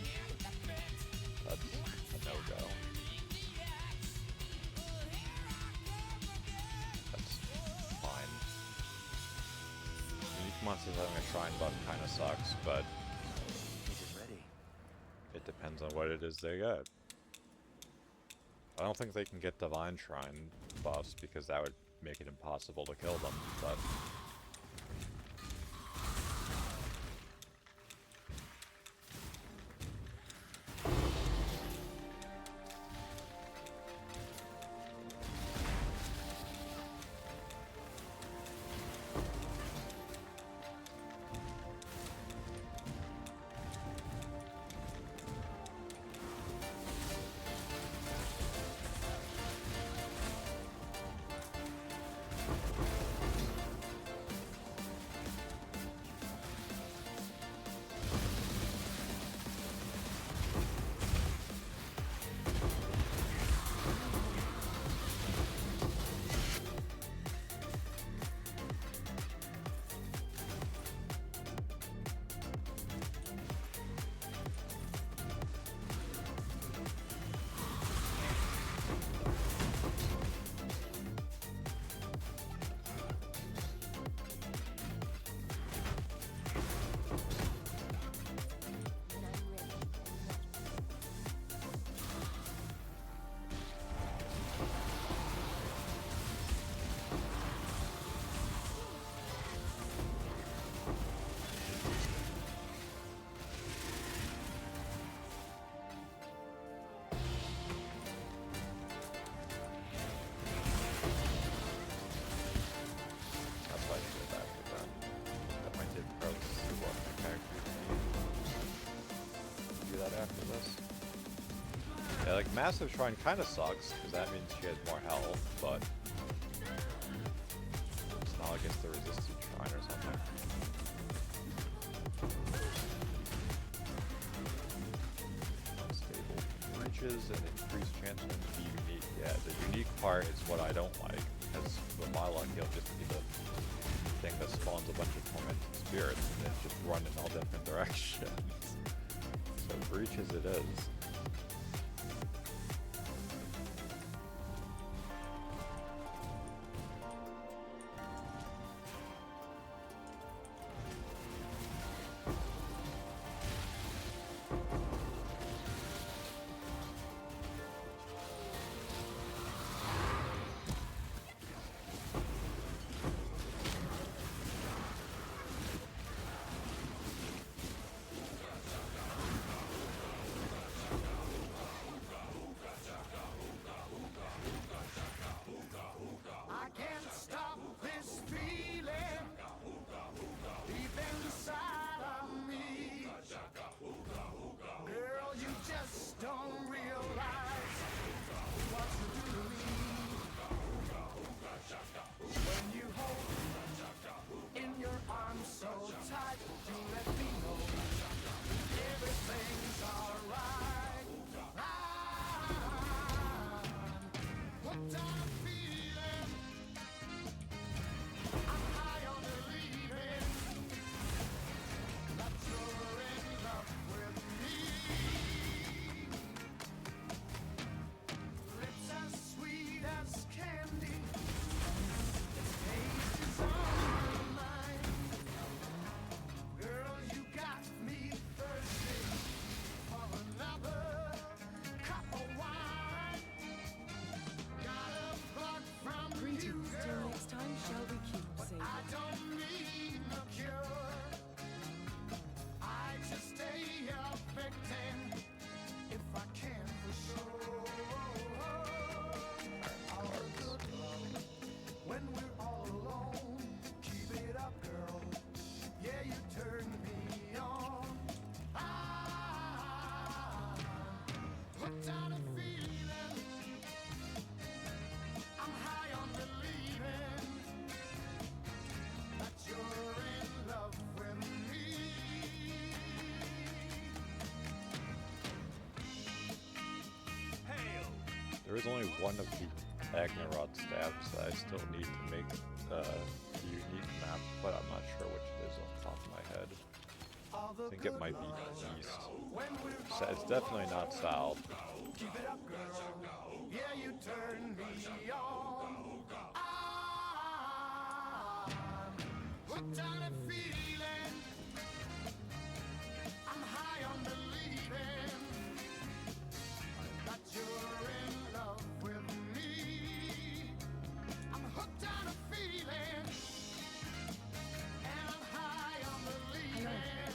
S3: That's a no-go. That's fine. Unique monsters having a shrine buff kind of sucks, but it depends on what it is they get. I don't think they can get divine shrine buffs because that would make it impossible to kill them, but yeah, like Massive Shrine kind of sucks, because that means she has more health, but it's not like it's the Resisted Shrine or something. Unstable breaches and increased chance to be unique. Yeah, the unique part is what I don't like, because with my luck, it'll just be the thing that spawns a bunch of tormented spirits, and then just run in all different directions. So breaches it is. There is only one of the Agnerod staves that I still need to make the unique map, but I'm not sure which it is off the top of my head. I think it might be east. So it's definitely not south.
S7: Keep it up, girl. Yeah, you turn me on. Hooked on a feeling. I'm high on believing that you're in love with me. I'm hooked on a feeling, and I'm high on believing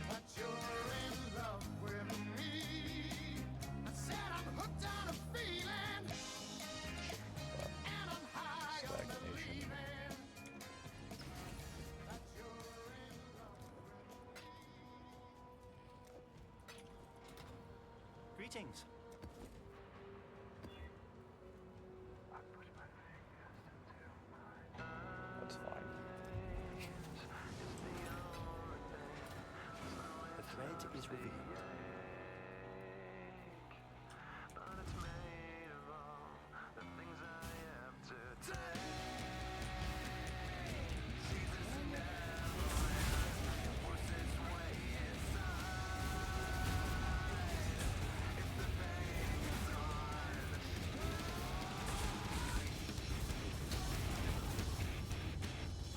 S7: that you're in love with me. I said I'm hooked on a feeling, and I'm high on believing that you're in love with me.
S9: Greetings.
S3: That's fine.
S9: The thread is revealed.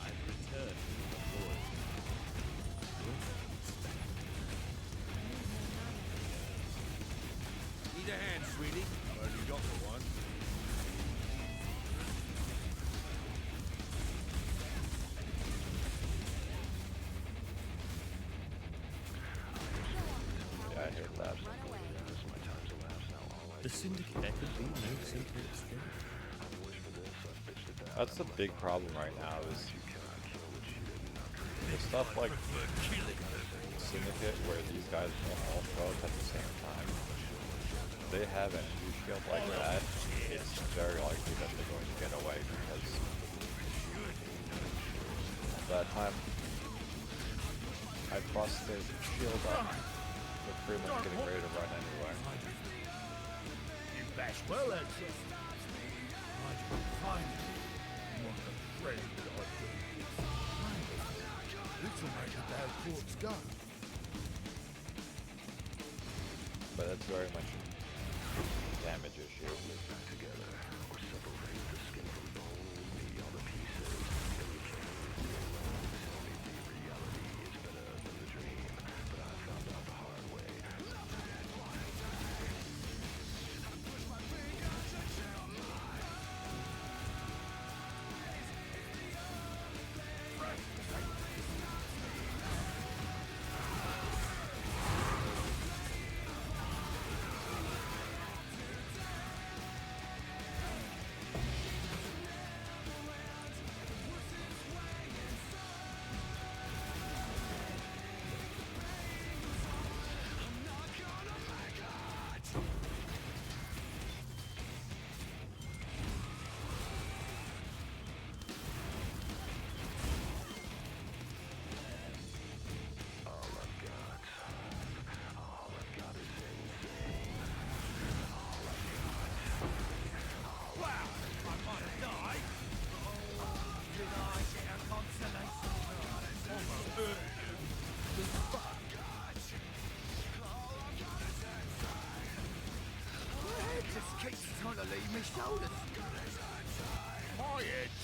S9: I've returned to the void.
S4: Need a hand, sweetie? I've only got the one.
S3: Yeah, I hate that.
S8: The Syndicate, there could be no simpler escape.
S3: That's the big problem right now is the stuff like Syndicate where these guys can all show up at the same time. If they have an energy shield like that, it's very likely that they're going to get away because at that time I bust their shield up. They're pretty much getting ready to run anyway.
S4: You bash well, Exile. I didn't find you. What a friend I do. This'll make a bad corpse go.
S3: But that's very much a damage issue.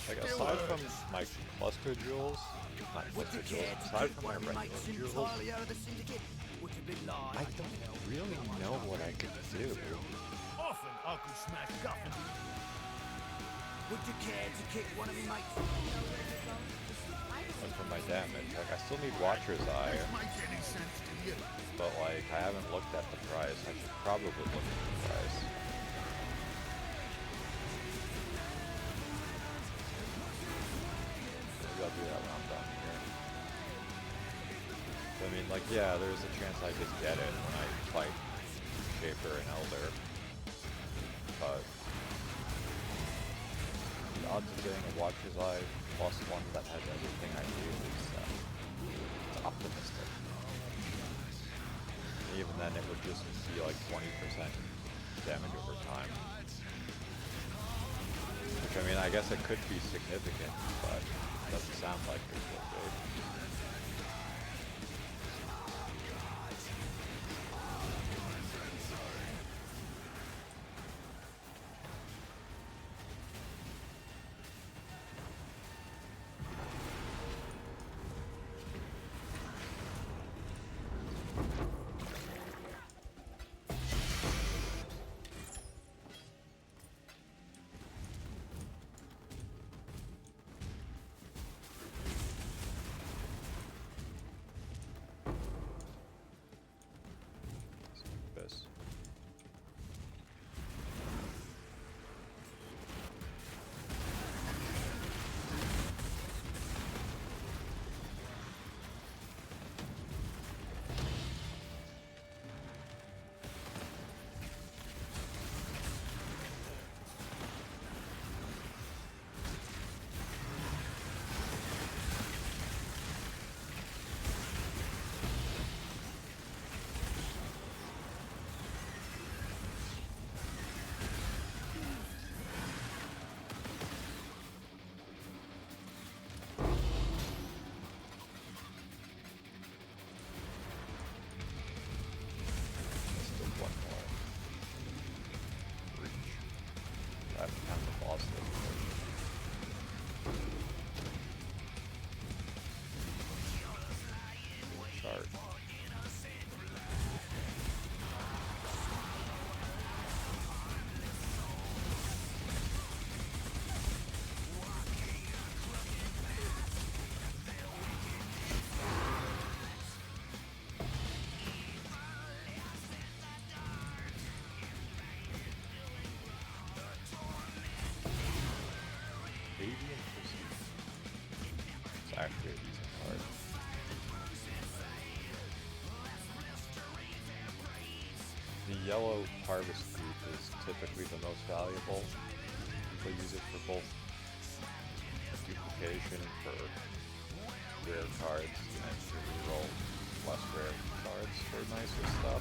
S3: Like aside from my cluster jewels, not cluster jewels, aside from my regular jewels, I don't really know what I could do.
S4: Often I could smash guffin.
S9: Would you care to kick one of your mates?
S3: And for my damage, like I still need Watcher's Eye,
S4: Make any sense to you?
S3: but like I haven't looked at the price. I should probably look at the price. Maybe I'll do that when I'm done here. I mean, like, yeah, there's a chance I could get it when I fight Shaper and Elder, but the odds of getting a Watcher's Eye plus one that has everything I need is it's optimistic. And even then, it would just be like 20% damage over time. Which, I mean, I guess it could be significant, but it doesn't sound like it will be. This. Still one more. Reach. That's kind of the boss level. Chart. Radiant Pursuit. It's actually a decent card. The yellow harvest group is typically the most valuable. People use it for both duplication for rare cards and to reroll less rare cards for nicer stuff.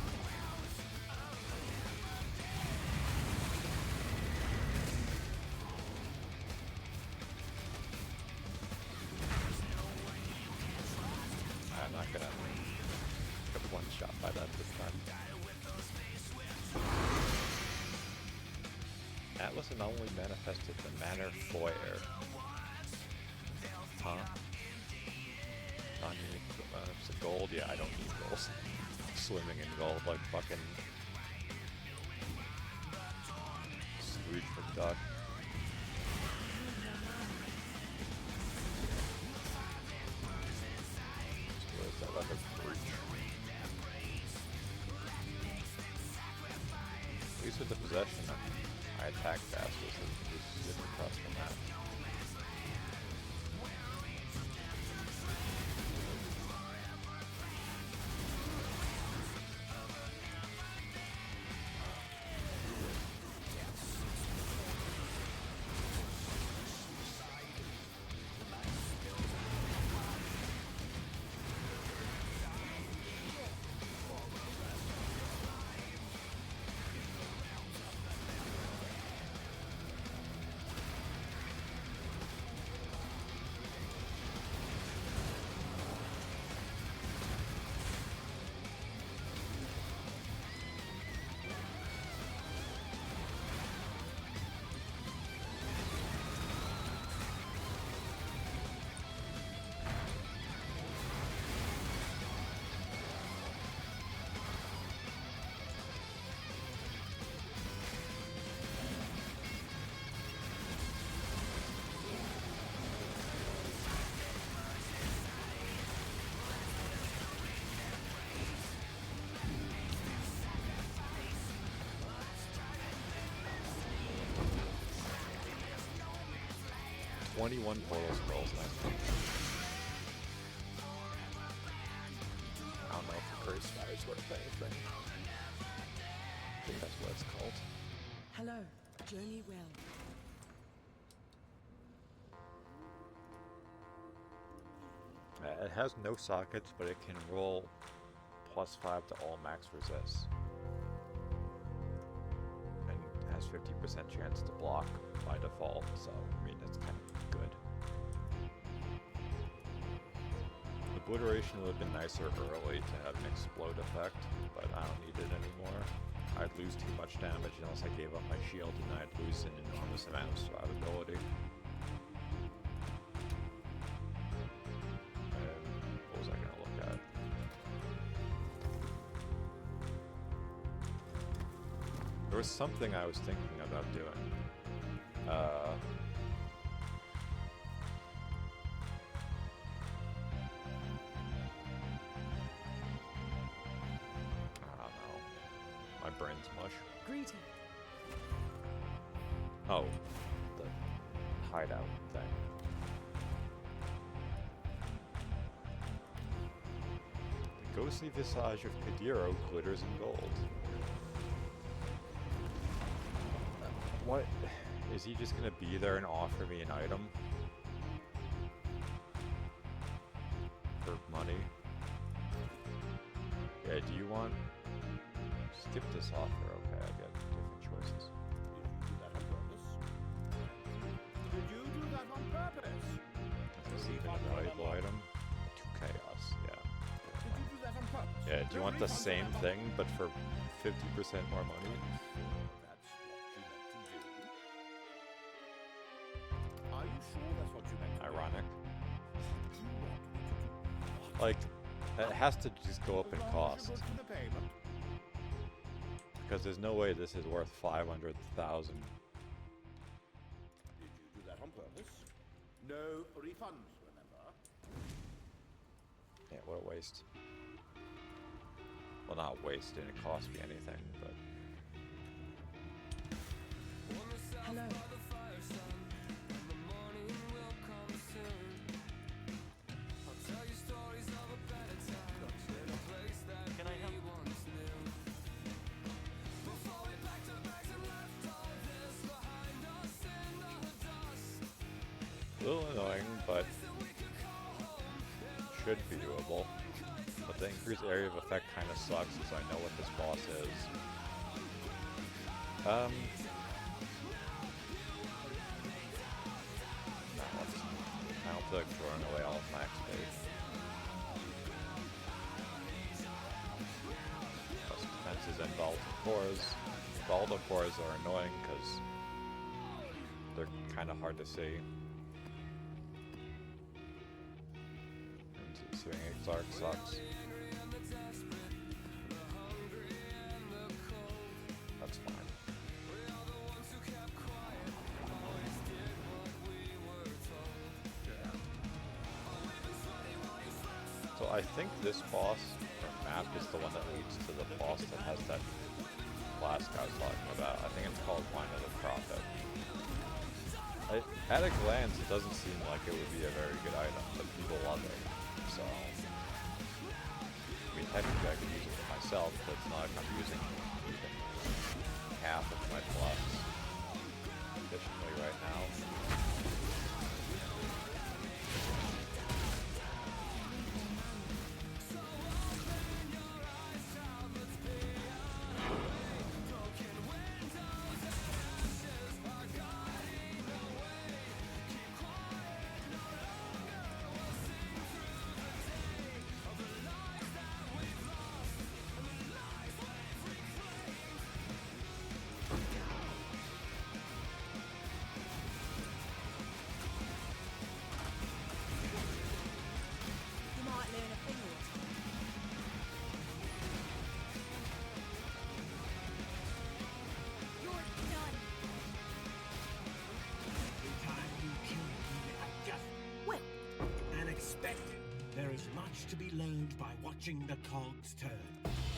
S3: I'm not gonna get one shot by that this time. Atlas anomaly manifested the Manor Foyer. Huh? Non-unique, it's a gold? Yeah, I don't need gold. Swimming in gold like fucking Scrooge McDuck. What is that other breach? At least with the possession, I attack faster, so you can just zip across the map. "21 portal scrolls, nice. I don't know if the Curse Fire is worth anything. I think that's what it's called.
S10: Hello, journey well.
S3: It has no sockets, but it can roll +5 to all max resists. 50% chance to block by default, so I mean it's kind of good. Obliteration would have been nicer early to have an explode effect, but I don't need it anymore. I'd lose too much damage unless I gave up my shield, and I'd lose an enormous amount of survivability. What was I gonna look at? There was something I was thinking about doing. I don't know. My brain's mush.
S10: Greeting.
S3: Oh, the hideout thing. The ghostly visage of Kadiro glitters in gold. What? Is he just gonna be there and offer me an item? For money? Yeah, do you want... Skip this offer, okay, I get different choices.
S9: Did you do that on purpose?
S3: Is this even a valuable item? 2 chaos, yeah.
S9: Did you do that on purpose?
S3: Yeah, do you want the same thing, but for 50% more money?
S9: That's what you meant to do. Are you sure that's what you meant to
S3: Ironic.
S9: do? You want me to do?
S3: Like, it has to just go up in
S9: As long as
S3: cost.
S9: you're good for the payment.
S3: Because there's no way this is worth 500,000.
S9: Did you do that on purpose? No refunds, remember?
S3: Yeah, what a waste. Well, not waste, didn't cost me anything, but...
S10: Hello.
S6: Can I help?
S3: A little annoying, but should be doable. But the increased area of effect kind of sucks, as I know what this boss is. No, I don't feel like throwing away all of my XP. Plus defenses and Baldapores. Baldapores are annoying because they're kind of hard to see. And seeing Exile sucks. That's fine. So I think this boss or map is the one that leads to the boss that has that flask I was talking about. I think it's called Wine of the Prophet. At a glance, it doesn't seem like it would be a very good item, but people love it. So, I mean, technically I could use it for myself, but it's not like I'm using even half of my plus efficiently right now.
S10: You might learn a thing or two.
S2: You're done.
S8: Every time you kill me, I just
S10: Well,
S8: unexpected. There is much to be learned by watching the cogs turn.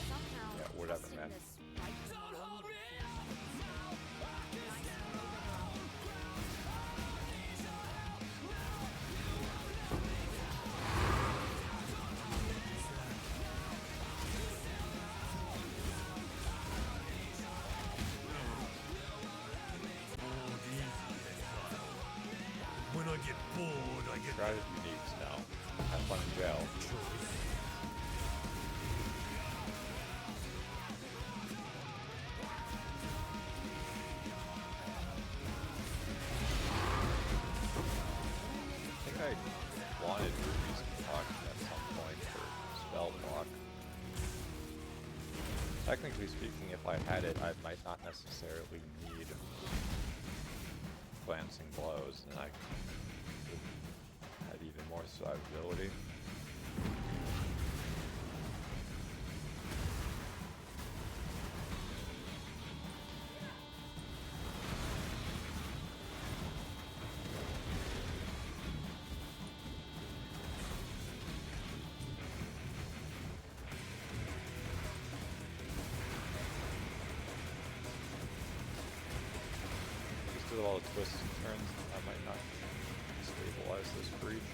S2: Somehow,
S3: Yeah, whatever,
S2: trusting
S3: man.
S2: this right from wrong
S8: When I get bored, I get
S3: Try it uniques now. Have fun in jail. Technically speaking, if I had it, I might not necessarily need glancing blows, and I could have even more survivability. Just with all the twists and turns, I might not stabilize this breach.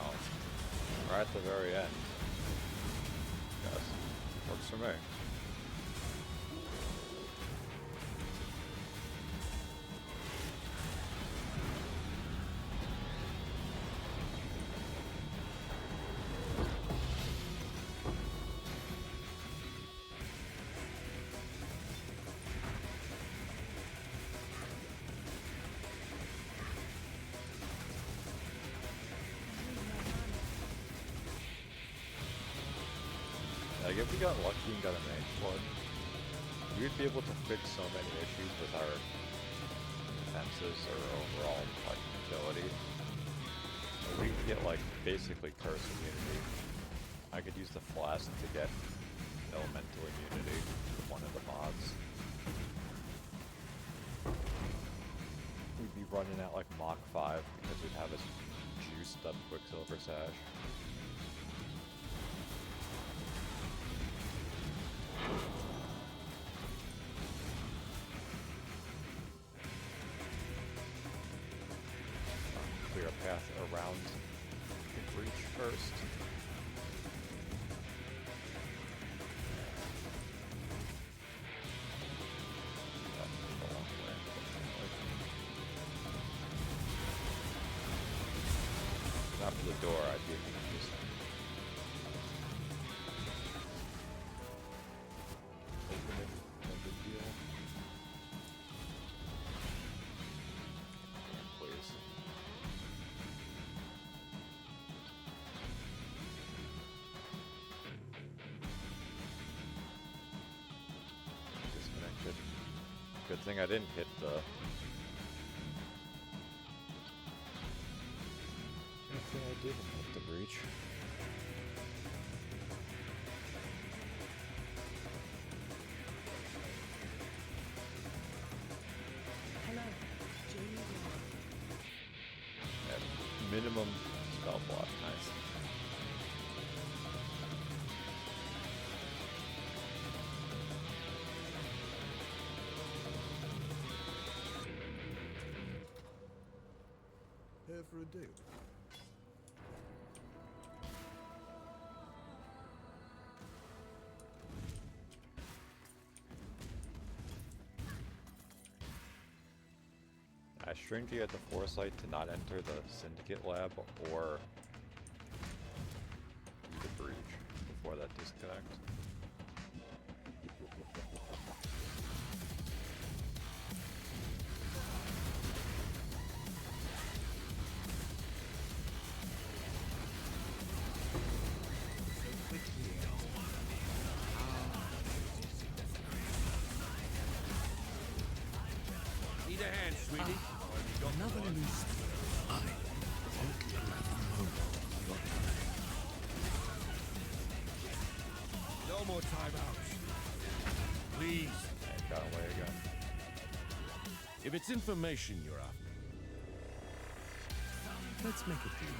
S3: Oh, right at the very end. Yes, works for me. Like, if we got lucky and got a mage flood, we'd be able to fix so many issues with our defenses or overall, like, utility. We could get, like, basically curse immunity. I could use the flask to get elemental immunity with one of the mods. We'd be running at, like, Mach 5 because we'd have a juiced up Quicksilver Sash. Clear a path around the breach first. That's a long way, unfortunately. Not for the door, I'd be just open it, no big deal. Please. Disconnected. Good thing I didn't hit the... Good thing I didn't hit the breach.
S10: Hello. Jamie.
S3: At minimum spell block, nice.
S4: Here for a deal.
S3: I strangely had the foresight to not enter the Syndicate lab or the breach before that disconnect.
S4: Need a hand, sweetie.
S5: Another loose. I won't let them home.
S4: No more timeouts. Please.
S3: And got away again.
S4: If it's information you're after.
S5: Let's make a deal.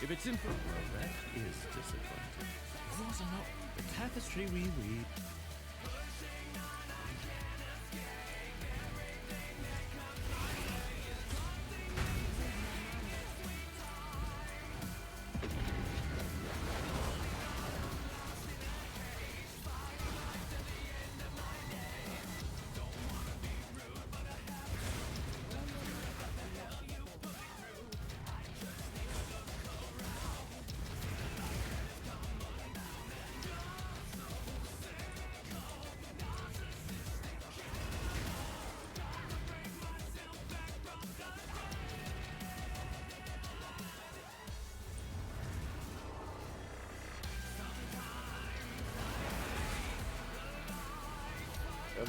S4: If it's info...
S5: Well, that is disappointing. These are not the tapestry we weave.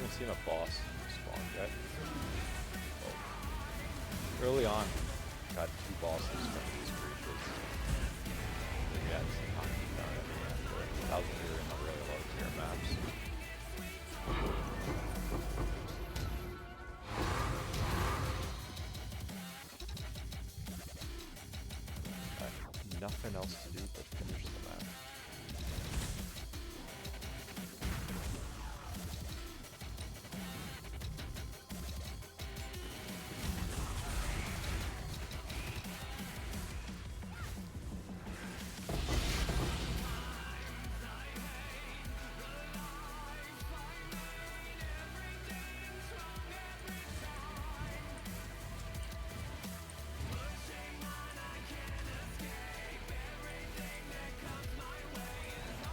S3: even seen a boss spawn yet. Oh. Early on, got 2 bosses from these creatures. Then yeah, it's not done at the end. That was when we were in the really low tier maps. Nothing else to do but finish the map.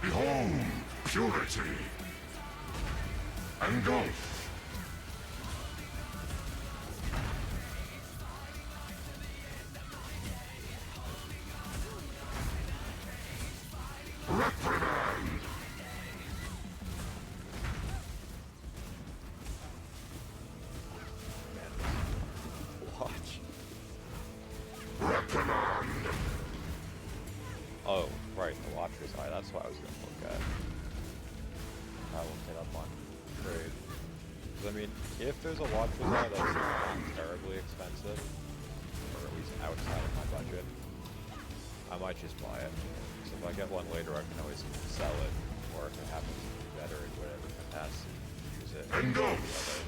S5: Behold, purity, engulf. Reprimand.
S3: Watch.
S5: Reprimand.
S3: Oh, right, the Watcher's Eye, that's what I was going to look at. I looked it up on trade. 'Cause, I mean, if there's a Watcher's Eye that's not terribly expensive, or at least outside of my budget, I might just buy it. So if I get one later, I can always sell it, or if it happens to be better in whatever capacity, use it.
S5: Engulf.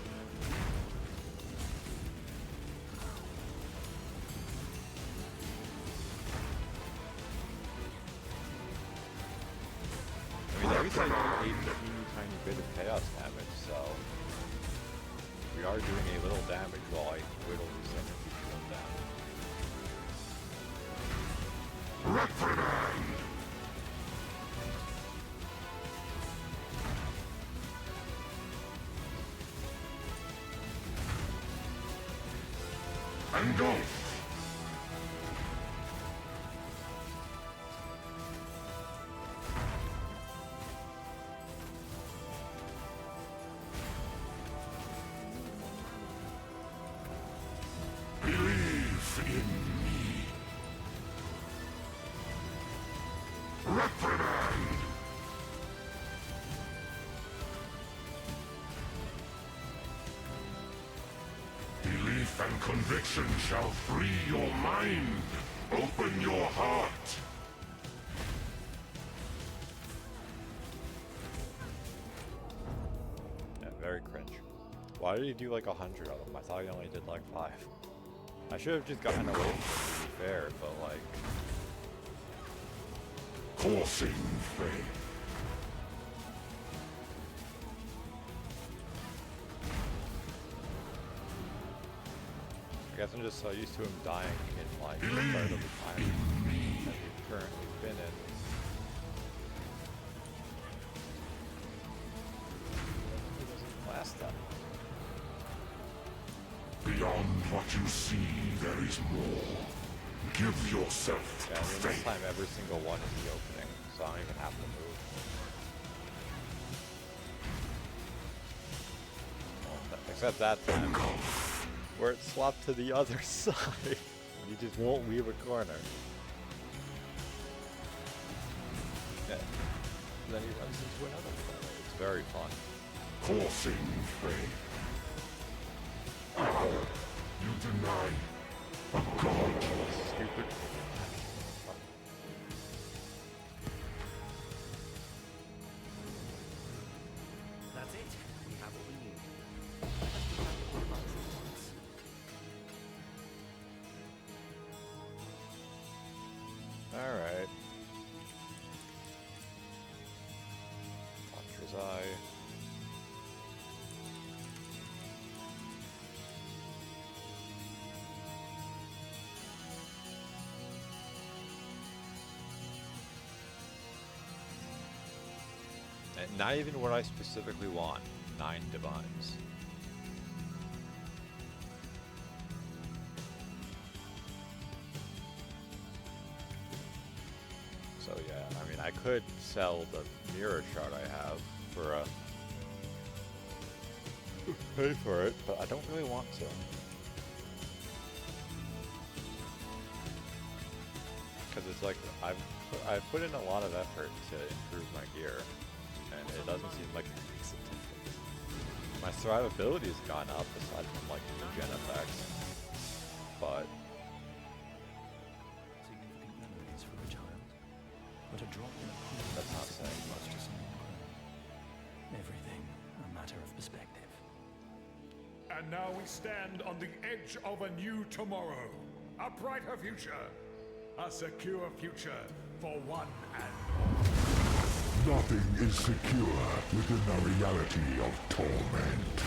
S3: I mean, at least I do a teeny tiny bit of chaos damage, so we are doing a little damage while I whittle this energy shield down.
S5: Reprimand. Engulf. Believe in me. Reprimand. Belief and conviction shall free your mind. Open your heart.
S3: Yeah, very cringe. Why did he do like 100 of them? I thought he only did like 5. I should have just gotten away from it, to be fair, but like...
S5: Coursing fate.
S3: I guess I'm just so used to him dying in like part of the time that we've currently been in. He doesn't last that long.
S5: Beyond what you see, there is more. Give yourself
S3: Yeah,
S5: to
S3: I mean, this
S5: faith.
S3: time every single one is the opening, so I don't even have to move. Well, except that time, where it swapped to the other side. You just won't leave a corner. Yeah. Then he runs into another corner. It's very fun.
S5: Coursing fate. You deny a god.
S3: Stupid.
S8: That's it. We have what we need.
S3: Alright. Watcher's Eye. And not even what I specifically want. 9 divines. So yeah, I mean, I could sell the mirror shard I have for a pay for it, but I don't really want to. Because it's like, I've put in a lot of effort to improve my gear, and it doesn't seem like it makes a difference. My survivability has gone up, aside from like the gen effects, but
S8: Significant memories for a child, but a drop in a pool
S3: that's not saying
S8: much
S3: much.
S8: to someone grown. Everything a matter of perspective.
S5: And now we stand on the edge of a new tomorrow. A brighter future. A secure future for one and all. Nothing is secure within the reality of torment.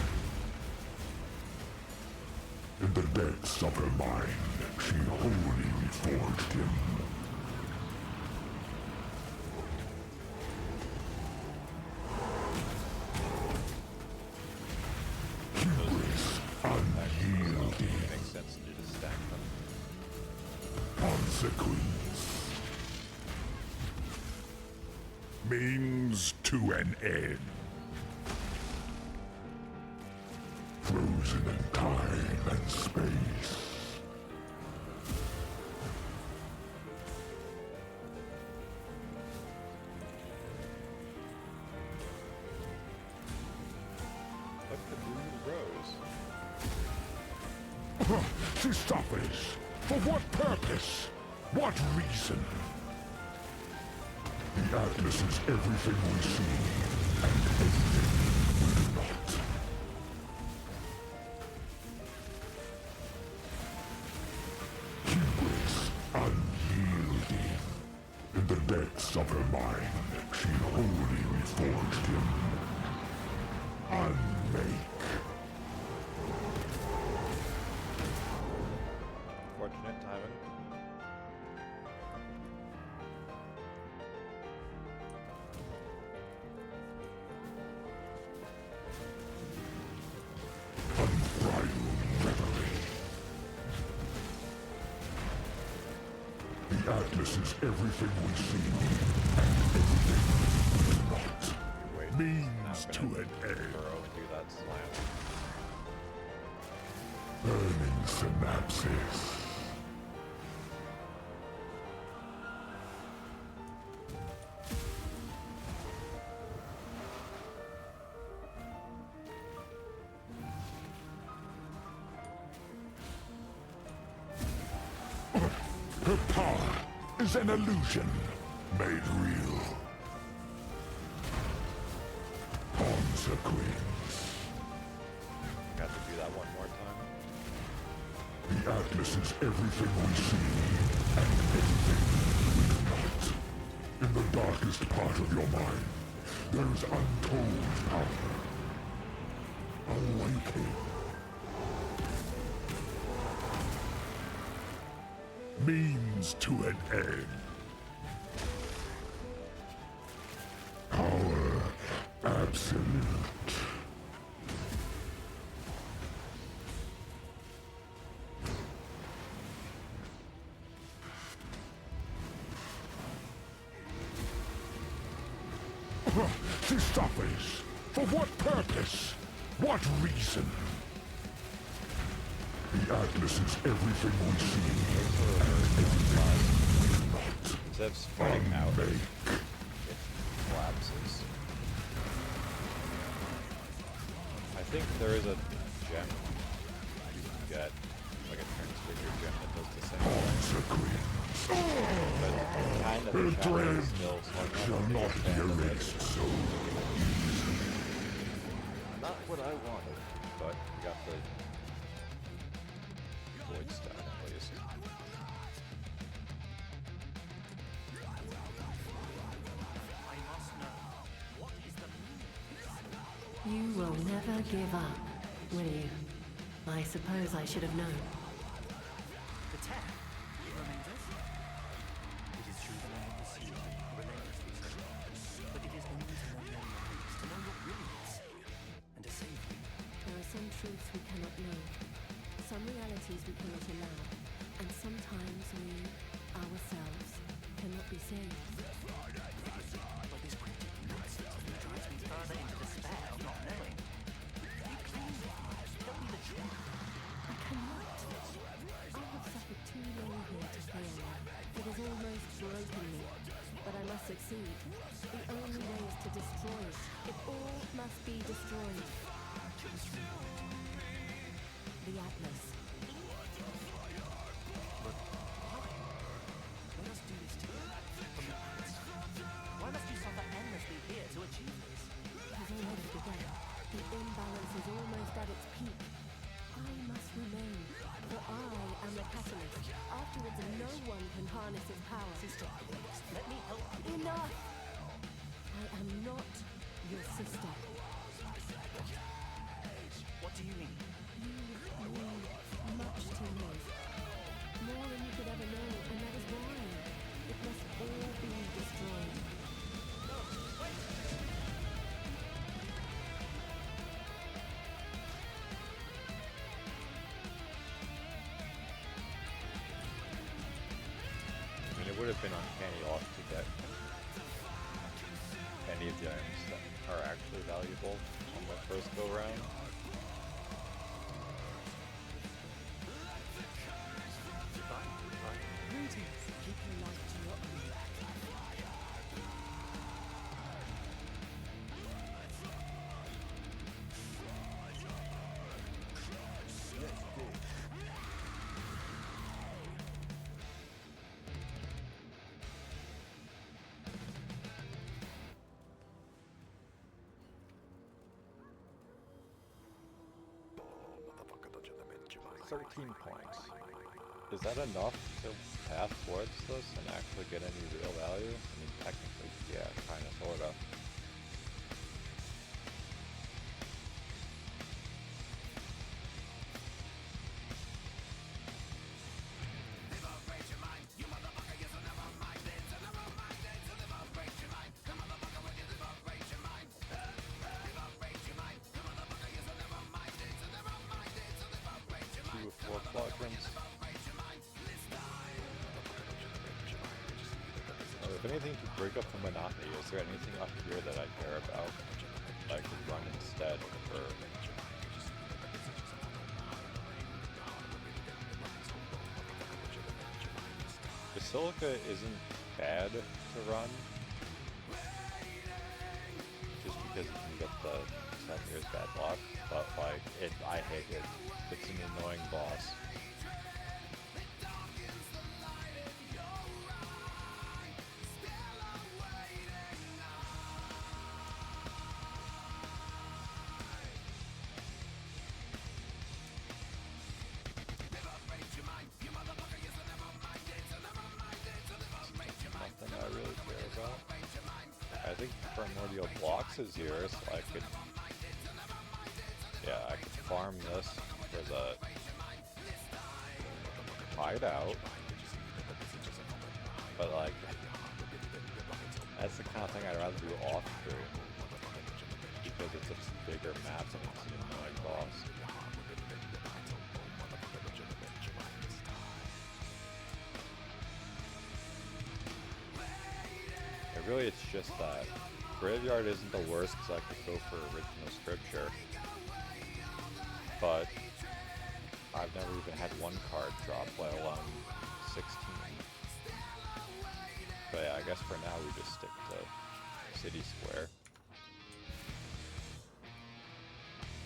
S5: In the depths of her mind, she wholly forged him. Hubris unyielding.
S3: It makes sense to just stack them.
S5: Consequence means to an end. Frozen in time and space.
S3: Look, the Boon rose.
S5: She suffers. For what purpose? What reason? The Atlas is everything we see, and everything we not. Hubris unyielding. In the depths of her mind, she wholly reforged him. Unmake.
S3: Fortunate timing.
S5: Unbridled reverie. The Atlas is everything we see, and everything we not.
S3: Wait,
S5: Means to
S3: now I'm
S5: an
S3: gonna
S5: end.
S3: burrow and do that slam.
S5: Burning synapses. Her power is an illusion made real. Consequence.
S3: Got to do that one more time.
S5: The Atlas is everything we see, and everything we not. In the darkest part of your mind, there is untold power. Awaken. Means to an end. Power absolute. She suffers. For what purpose? What reason? The Atlas is everything we see, and everything we not.
S3: Instead of spreading out,
S5: Unmake.
S3: it collapses. I think there is a gem you can get, like a transfigure gem that does the same thing.
S5: Consequence.
S3: But kind of
S5: Her
S3: the shadow
S5: dread
S3: is still, so I'm
S5: shall
S3: not a
S5: not
S3: big
S5: be
S3: fan of it.
S5: erased so
S3: Not what I wanted, but we got the void stone at least.
S1: You will never give up, will you? I suppose I should have known.
S8: The tech, it remains us. It is true that I am pursued relentlessly, but it is only to know your lives, to know your brilliance, and to save you.
S1: There are some truths we cannot know, some realities we cannot allow, and sometimes we, ourselves, cannot be saved.
S8: But this cryptic nonsense only drives me further into despair of not knowing. You claim
S10: sister. Let me help you.
S1: Enough! I am not your sister.
S10: What do you mean?
S1: You mean much to me. More than you could ever know, and that is why it must all be destroyed.
S10: No, wait!
S3: I mean, it would have been uncanny off to get any of the items that are actually valuable on my first go round.
S10: Greetings. Keep your life to your own.
S4: Let's dig.
S3: 13 points. Is that enough to pass towards this and actually get any real value? I mean, technically, yeah, kinda, sorta. Two of four quadrants. If anything to break up the monotony, is there anything up here that I care about that I could run instead? Or Basilica isn't bad to run, just because you can get the 7 years bad luck, but like, I hate it. It's an annoying boss. Nothing I really care about. I think Primordial Blocks is yours, so I could... Yeah, I could farm this for the hideout. But like, that's the kind of thing I'd rather do off stream, because it's a bigger map and it's an annoying boss. Really, it's just that Graveyard isn't the worst because I could go for original scripture, but I've never even had one card drop, let alone 16. But yeah, I guess for now we just stick to City Square.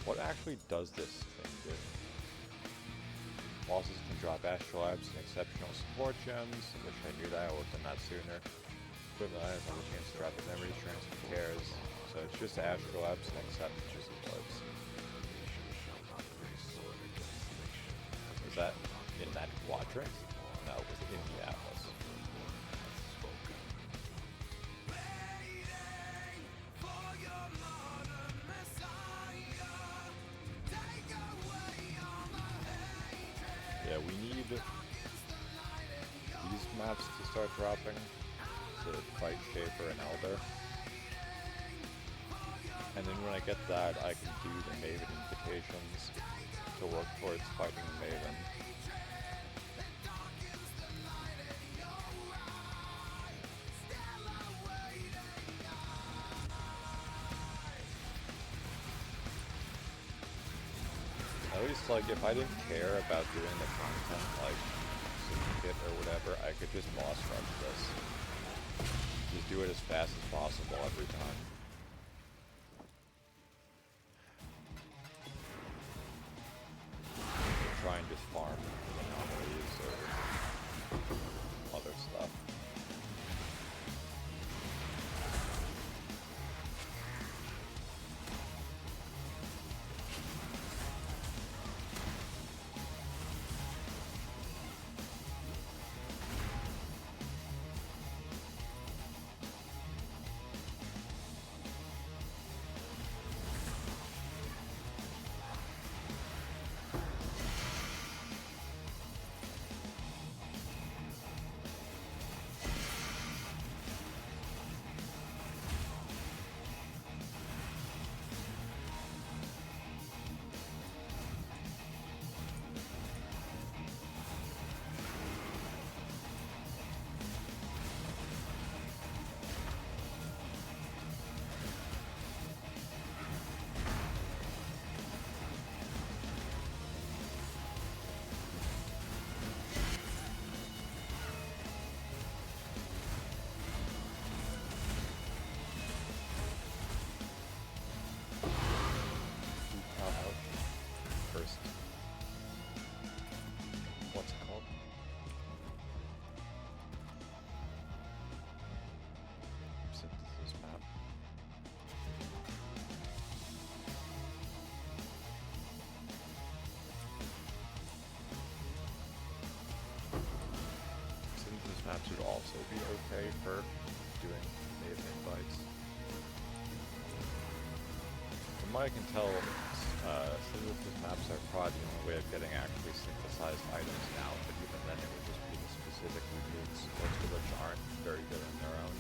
S3: What actually does this thing do? Bosses can drop Astrolabs and exceptional support gems. I wish I knew that, I would have done that sooner. Equipment items have a chance to drop the memories, transfer cares. So it's just Astrolabs and exceptional supports. Is that in that quadrant? No, it was in the Atlas. Yeah, we need these maps to start dropping to fight Shaper and Elder. And then when I get that, I can do the Maven invitations to work towards fighting the Maven. At least, like, if I didn't care about doing the content, like, Syndicate or whatever, I could just boss rush this. Just do it as fast as possible every time. Try and just farm anomalies or other stuff. pay for doing native invites. From what I can tell, synthesis maps are probably the only way of getting actually synthesized items now, but even then it would just be the specific units, most of which aren't very good on their own.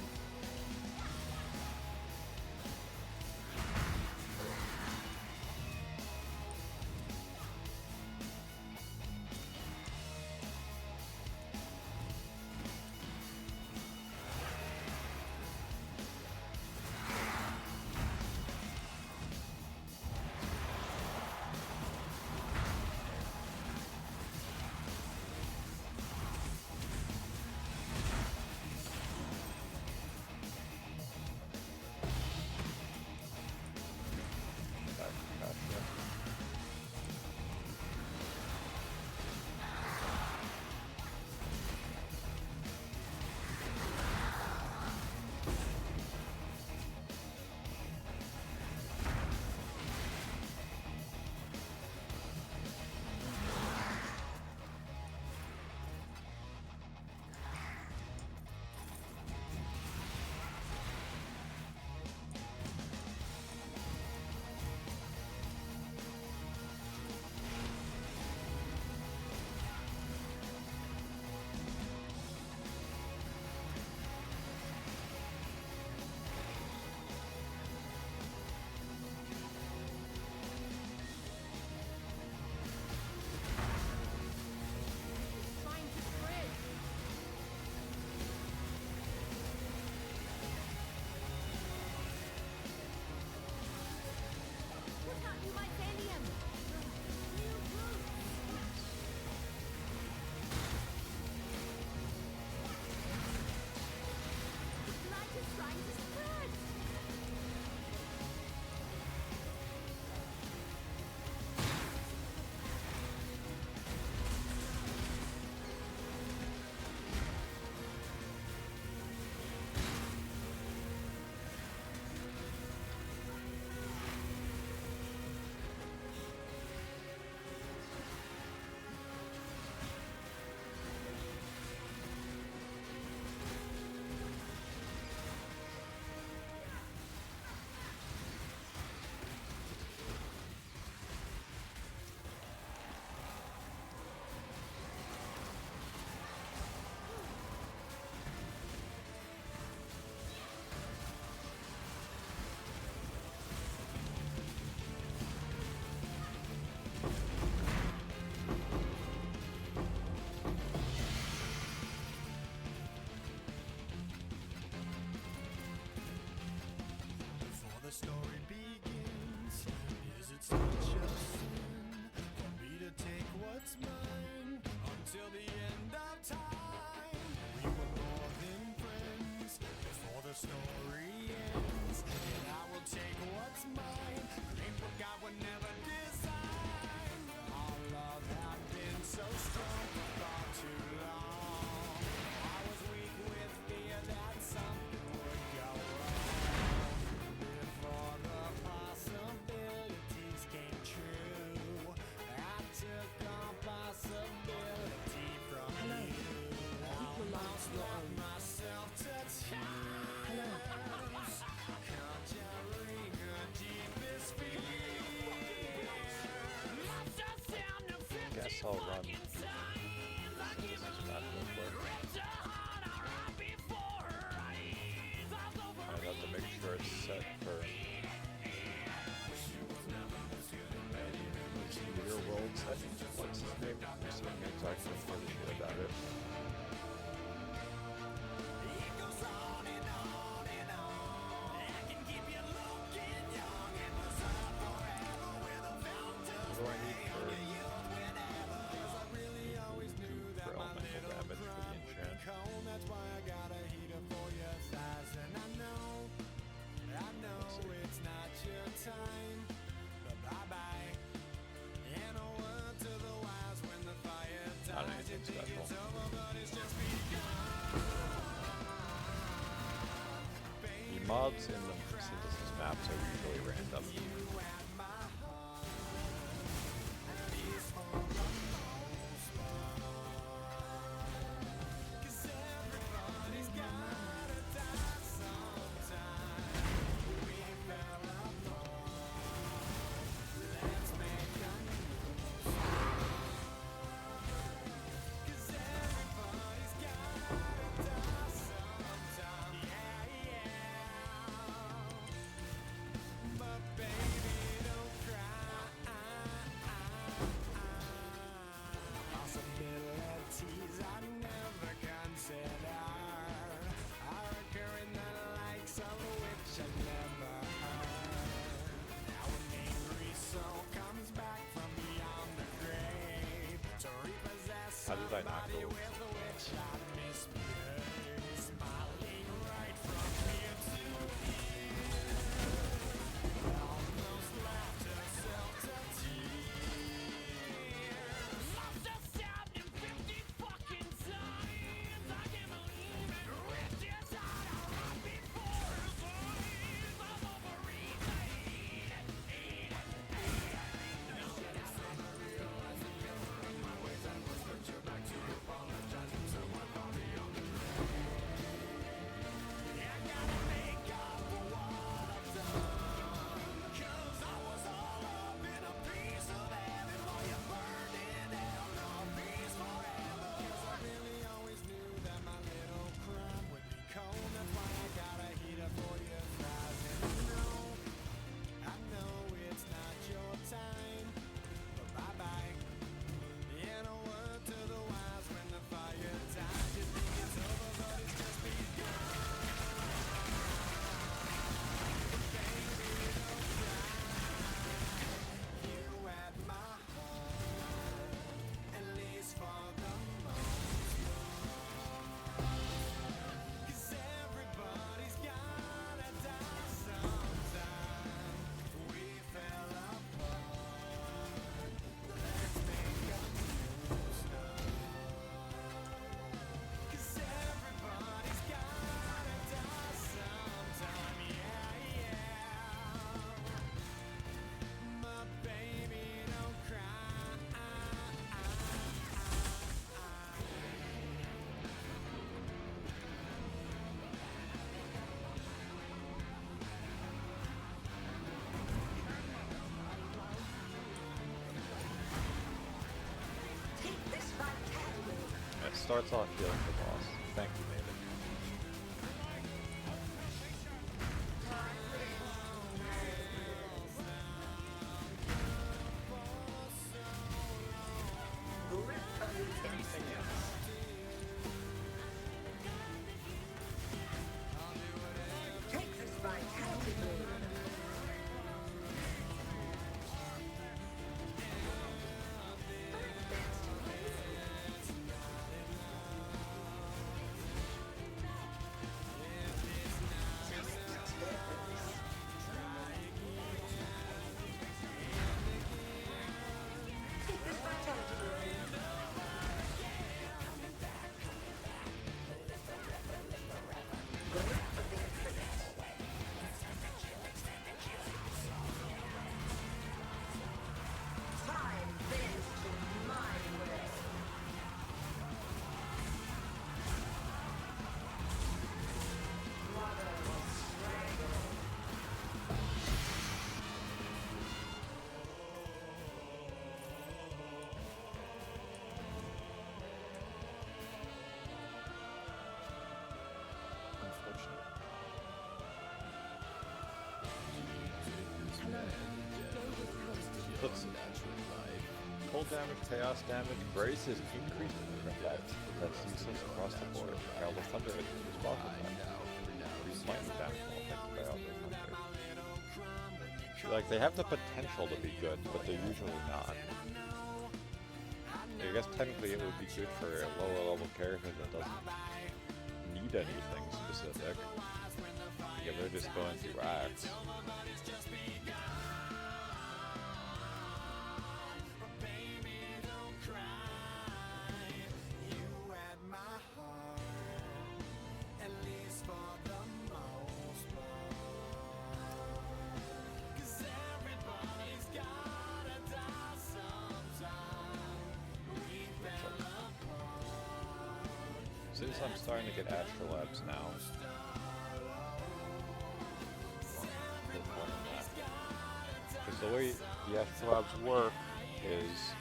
S2: Trying to spread. Look out, you mycelium! New roots! The light is trying to spread!
S8: Before the story begins, is it such a sin for me to take what's mine until the end of time? We were more than friends before the story ends, and I will take what's mine. Claim what God would never design. Our love had been so strong for far too long. I was weak with fear that something would go wrong. Before the possibilities came true, I took all possibility from
S10: Hello.
S8: you.
S10: Equal lives not owned.
S8: Myself to time.
S10: Hello.
S8: Conjuring a deepest fear.
S3: Guess I'll run synthesis map real quick. I have to make sure it's set for real world settings. What's his name? I'm saying exactly for the shit about it. What do I need for elemental damage for the enchant?
S8: That's why I got a heater for your thighs. And I know it's not your time. But bye-bye. And a word to the wise when the fire
S3: Not
S8: dies. You
S3: anything
S8: think
S3: special.
S8: it's over, but it's just begun.
S3: The mobs in the synthesis maps are usually random.
S8: Cause everybody's got
S3: How did I not go? It starts off healing the boss. Thank you, David. Let's see. Cold damage, chaos damage, grace is increased in effect. That's useless across the board. Herald of Thunder is responsive effect. Increased lightning damage will affect by Herald of Thunder. Like, they have the potential to be good, but they're usually not. I guess technically it would be good for a lower level character that doesn't need anything specific. Yeah, they're just going through acts. Since I'm starting to get astrolabs now, because the way the astrolabs work is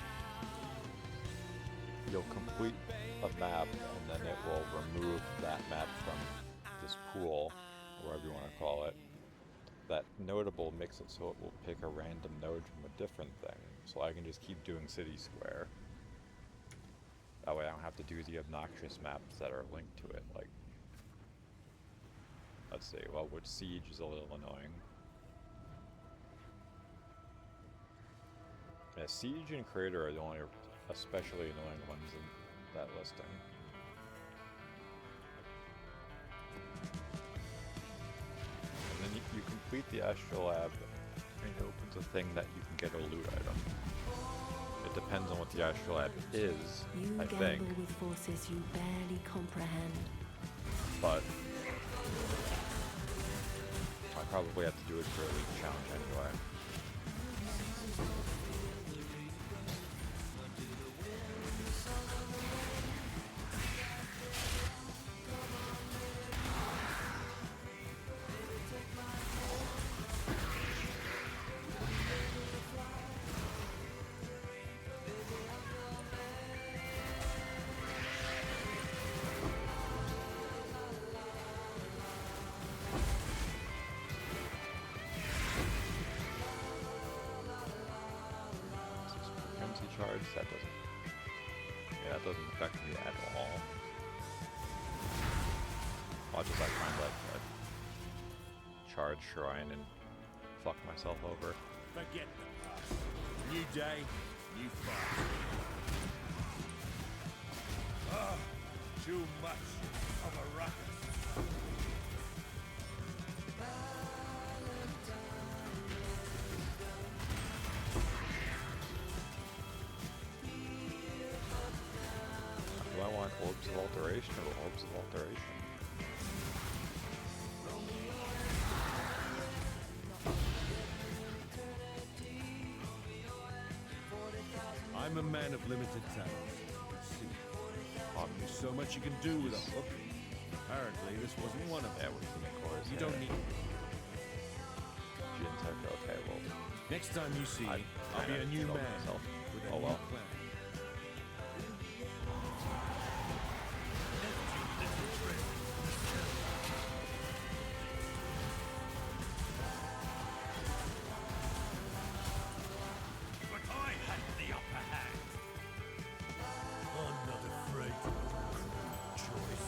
S3: you'll complete a map and then it will remove that map from this pool, or whatever you want to call it. That notable makes it so it will pick a random node from a different thing, so I can just keep doing City Square. That way I don't have to do the obnoxious maps that are linked to it, like, let's see, well, with Siege is a little annoying. Yeah, Siege and Crater are the only especially annoying ones, and that listing. And then you complete the astrolabe, and it opens a thing that you can get a loot item. It depends on what the astrolabe is,
S1: You
S3: I
S1: gamble
S3: think,
S1: with forces you barely comprehend.
S3: but I probably have to do it for a league challenge anyway. Frenzy charge, that doesn't, yeah, that doesn't affect me at all. I'll just like find a charge shrine and fuck myself over.
S4: Forget the past. New day, new fight.
S5: Ah, too much of a ruckus.
S3: Do I want orbs of alteration or orbs of alteration?
S4: I'm a man of limited talent. See, there's so much you can do with a hook. Apparently, this wasn't one of them.
S3: Yeah, with the cores.
S4: You don't need.
S3: Okay, well,
S4: Next time you see me, I'll be
S3: kinda
S4: a new
S3: killed
S4: man
S3: myself.
S4: with a
S3: Oh
S4: new
S3: well.
S4: plan.
S8: But I had the upper hand. I'm not afraid to make a choice.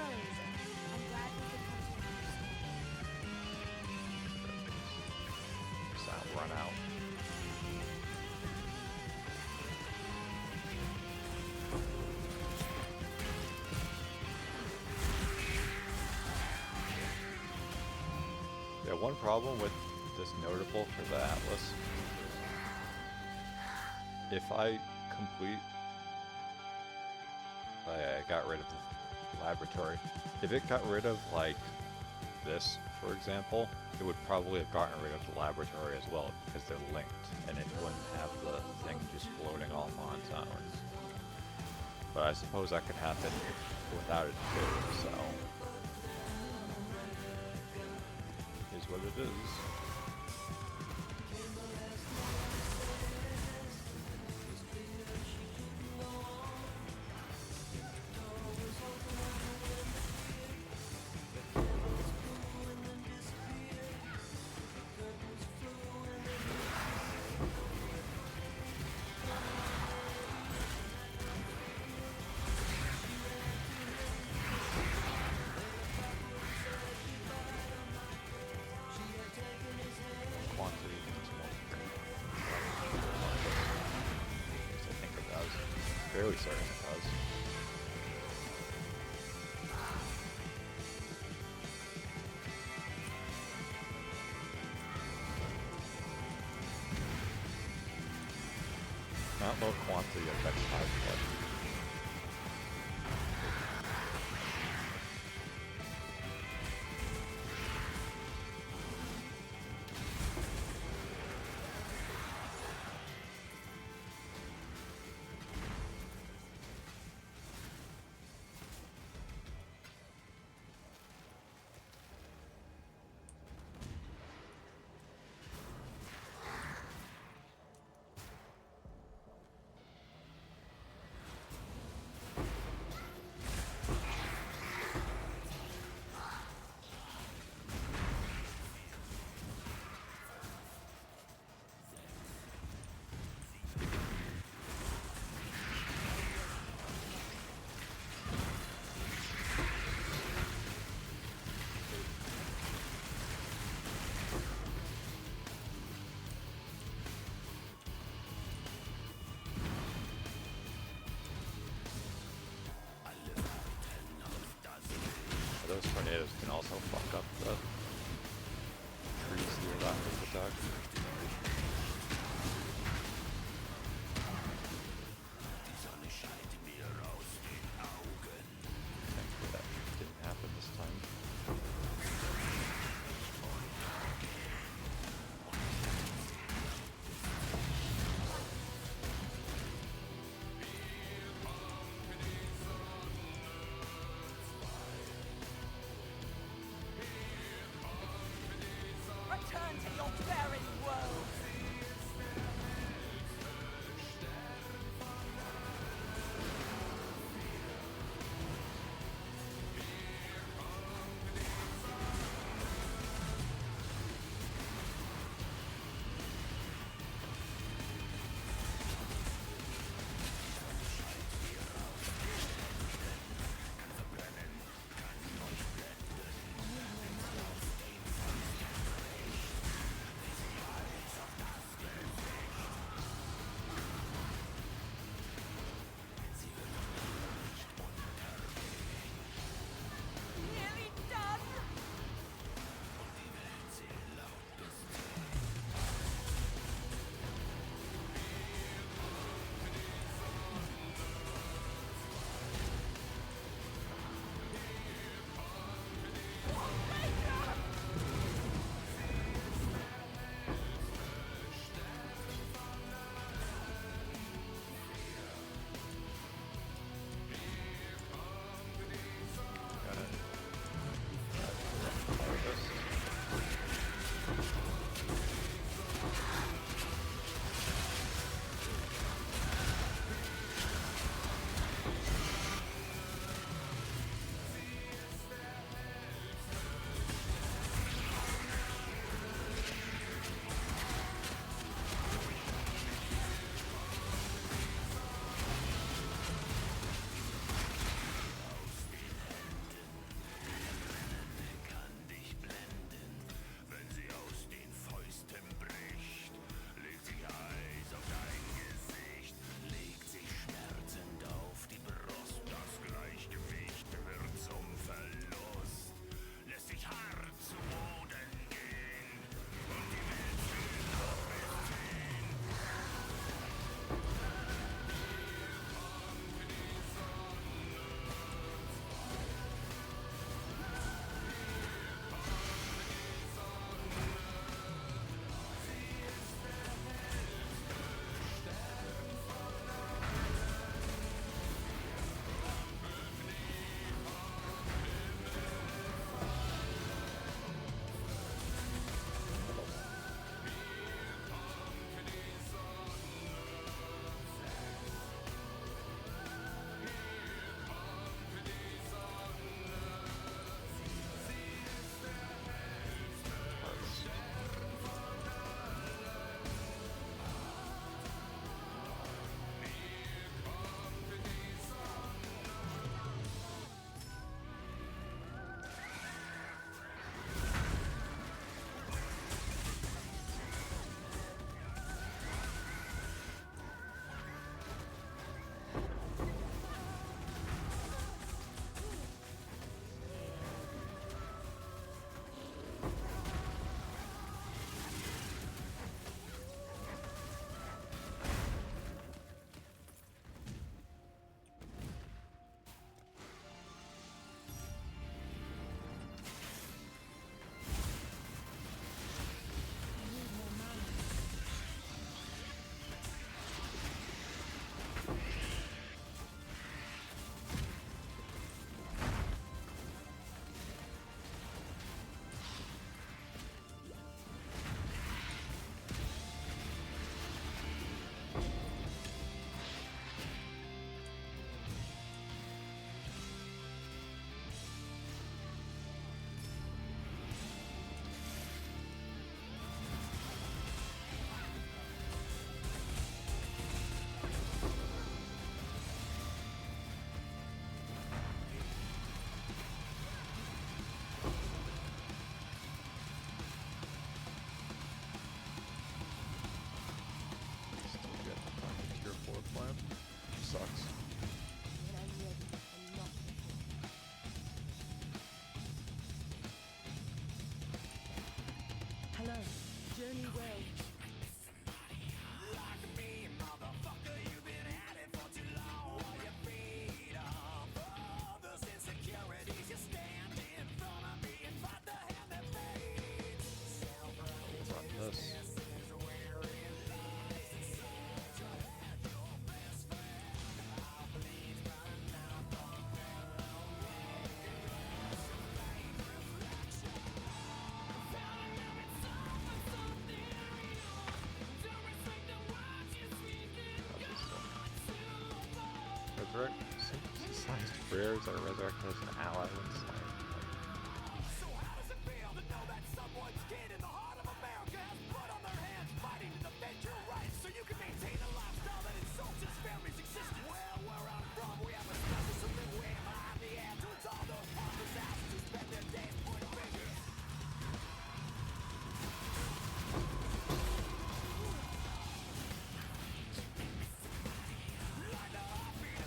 S2: I'm glad we could come to an understanding.
S3: Sound run out. Yeah, one problem with this notable for the Atlas, if I complete, I got rid of the laboratory. If it got rid of like this, for example, it would probably have gotten rid of the laboratory as well because they're linked, and it wouldn't have the thing just floating off on its own. But I suppose that could happen without it too, so is what it is. Quantity is more. I think it does. Fairly certain it does. Not low quantity affects high blood. those tornadoes can also fuck up the trees you will have to protect. Thankfully that didn't happen this time.
S8: Return to your very worst.
S2: We will.
S3: Run this. Resurrect synthesized rares are resurrected as an ally when slain.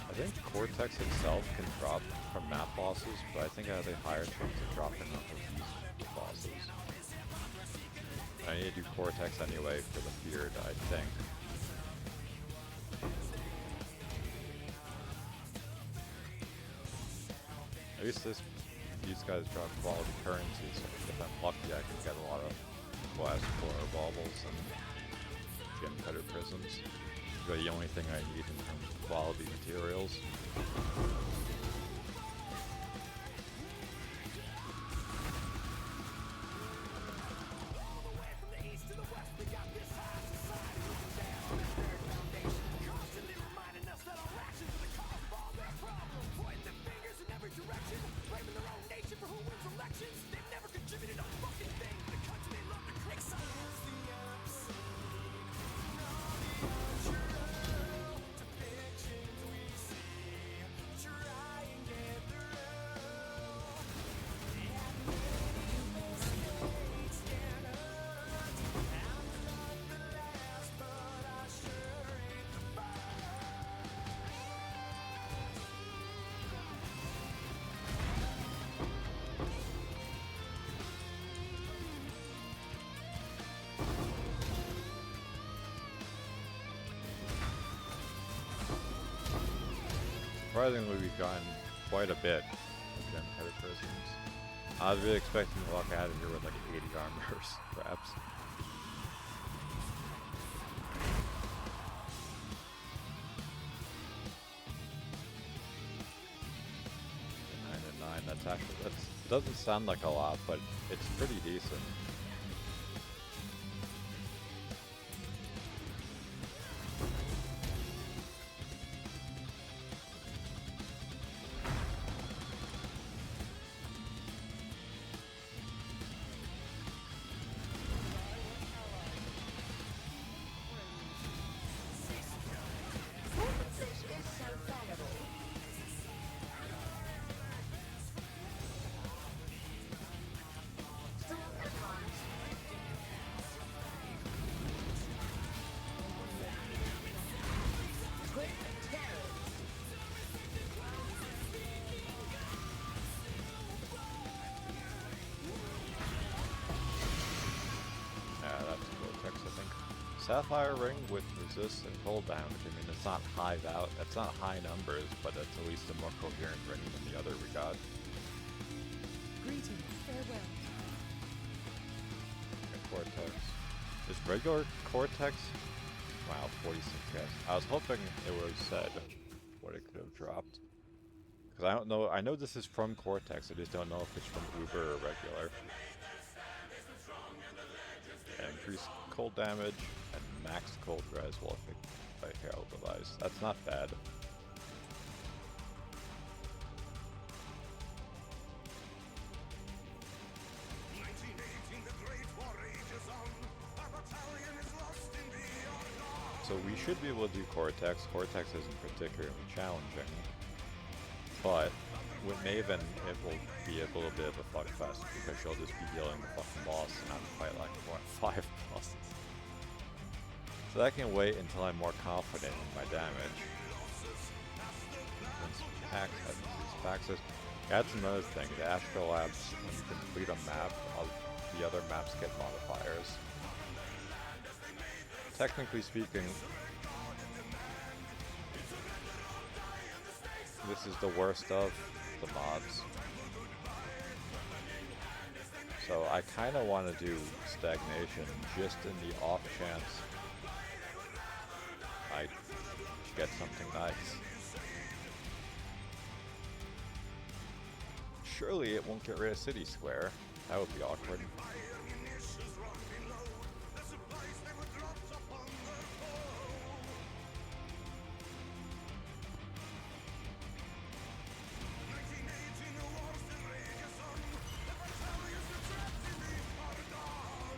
S3: I think Cortex itself can drop from map bosses, but I think I have a higher chance of dropping off of these bosses. I need to do Cortex anyway for the beard, I think. At least these guys drop quality currency, so if I'm lucky I can get a lot of glass floor baubles and gem cutter prisms. The only thing I need in terms of quality materials. Surprisingly, we've gotten quite a bit of gem cutter prisms. I was really expecting to walk out of here with like 80 armors, perhaps. $9 and $9. That's actually doesn't sound like a lot, but it's pretty decent. Sapphire ring with resist and cold damage. I mean, it's not high it's not high numbers, but it's at least a more coherent ring than the other we got.
S2: Greetings, farewell.
S3: And Cortex. Is regular Cortex? Wow, 46 guys. I was hoping it was said what it could have dropped. Because I don't know, I know this is from Cortex, I just don't know if it's from Uber or regular. And increased cold damage and max cold res while affected by Herald device. That's not bad. So we should be able to do Cortex. Cortex isn't particularly challenging, but with Maven it will be a little bit of a fuck fest because she'll just be healing the fucking boss and have to fight like what, 5 bosses. So that can wait until I'm more confident in my damage. Paxis. That's another thing. The Astro Labs, when you complete a map, the other maps get modifiers. technically speaking, this is the worst of the mobs. So I kind of want to do stagnation just in the off chance I get something nice. Surely it won't get rid of City Square. That would be awkward.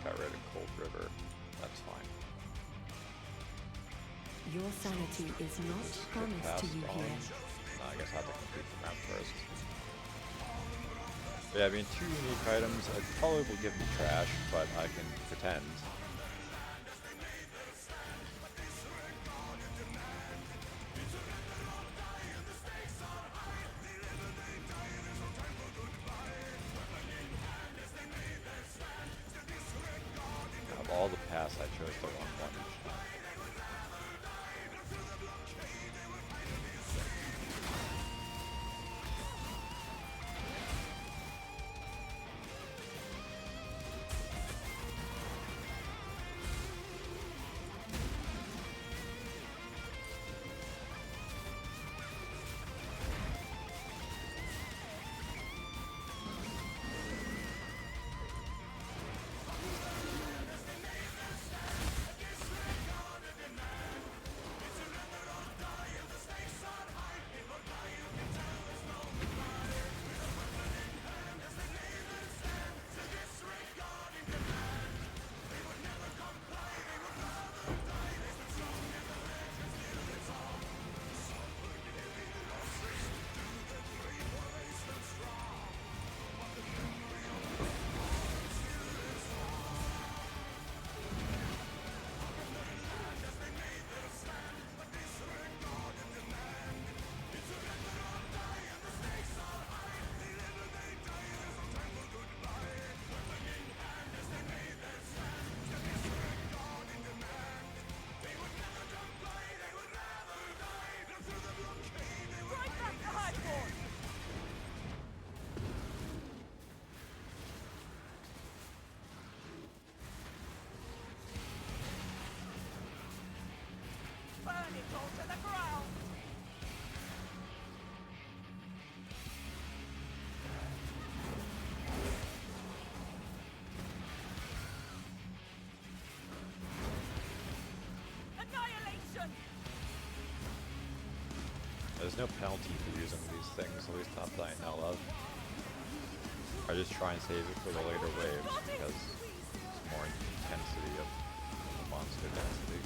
S3: Got rid of Cold River. That's fine.
S1: Your sanity is not promised to you
S3: Pass
S1: here.
S3: on. I guess I have to complete the map first. Yeah, I mean, 2 unique items, it probably will give me trash, but I can pretend. Of all the paths, I chose the one each time. There's no penalty for using these things, at least not that I know of. I just try and save it for the later waves because it's more intensity of the monster density.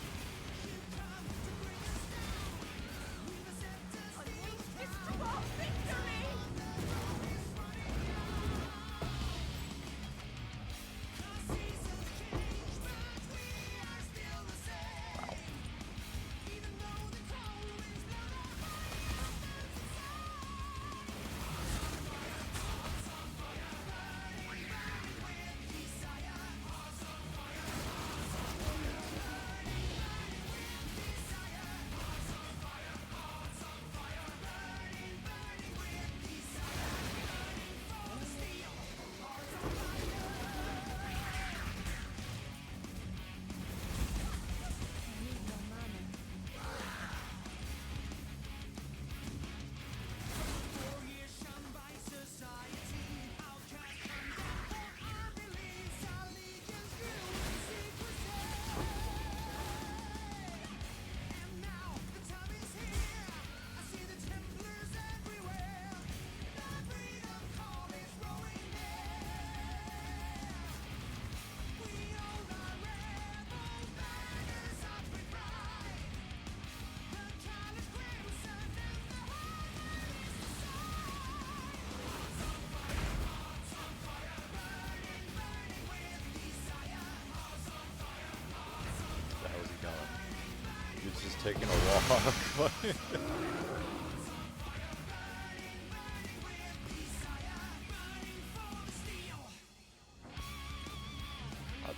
S3: Just taking a walk. Let's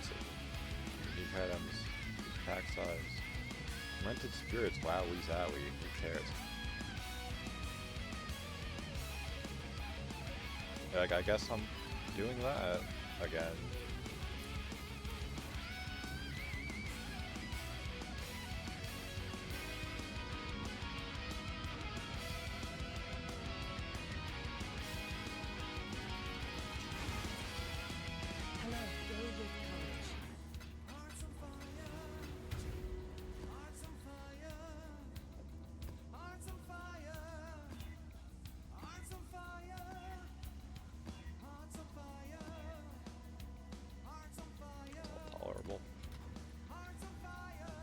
S3: see. Unique items, pack size. Tainted spirits, wowie zowie, who cares? Like, I guess I'm doing that again.
S1: Hello, go with courage.
S8: Hearts on fire. Hearts on fire. Hearts on fire. Hearts on fire. Hearts on fire. Hearts on fire.
S3: Tolerable.
S8: Hearts on fire.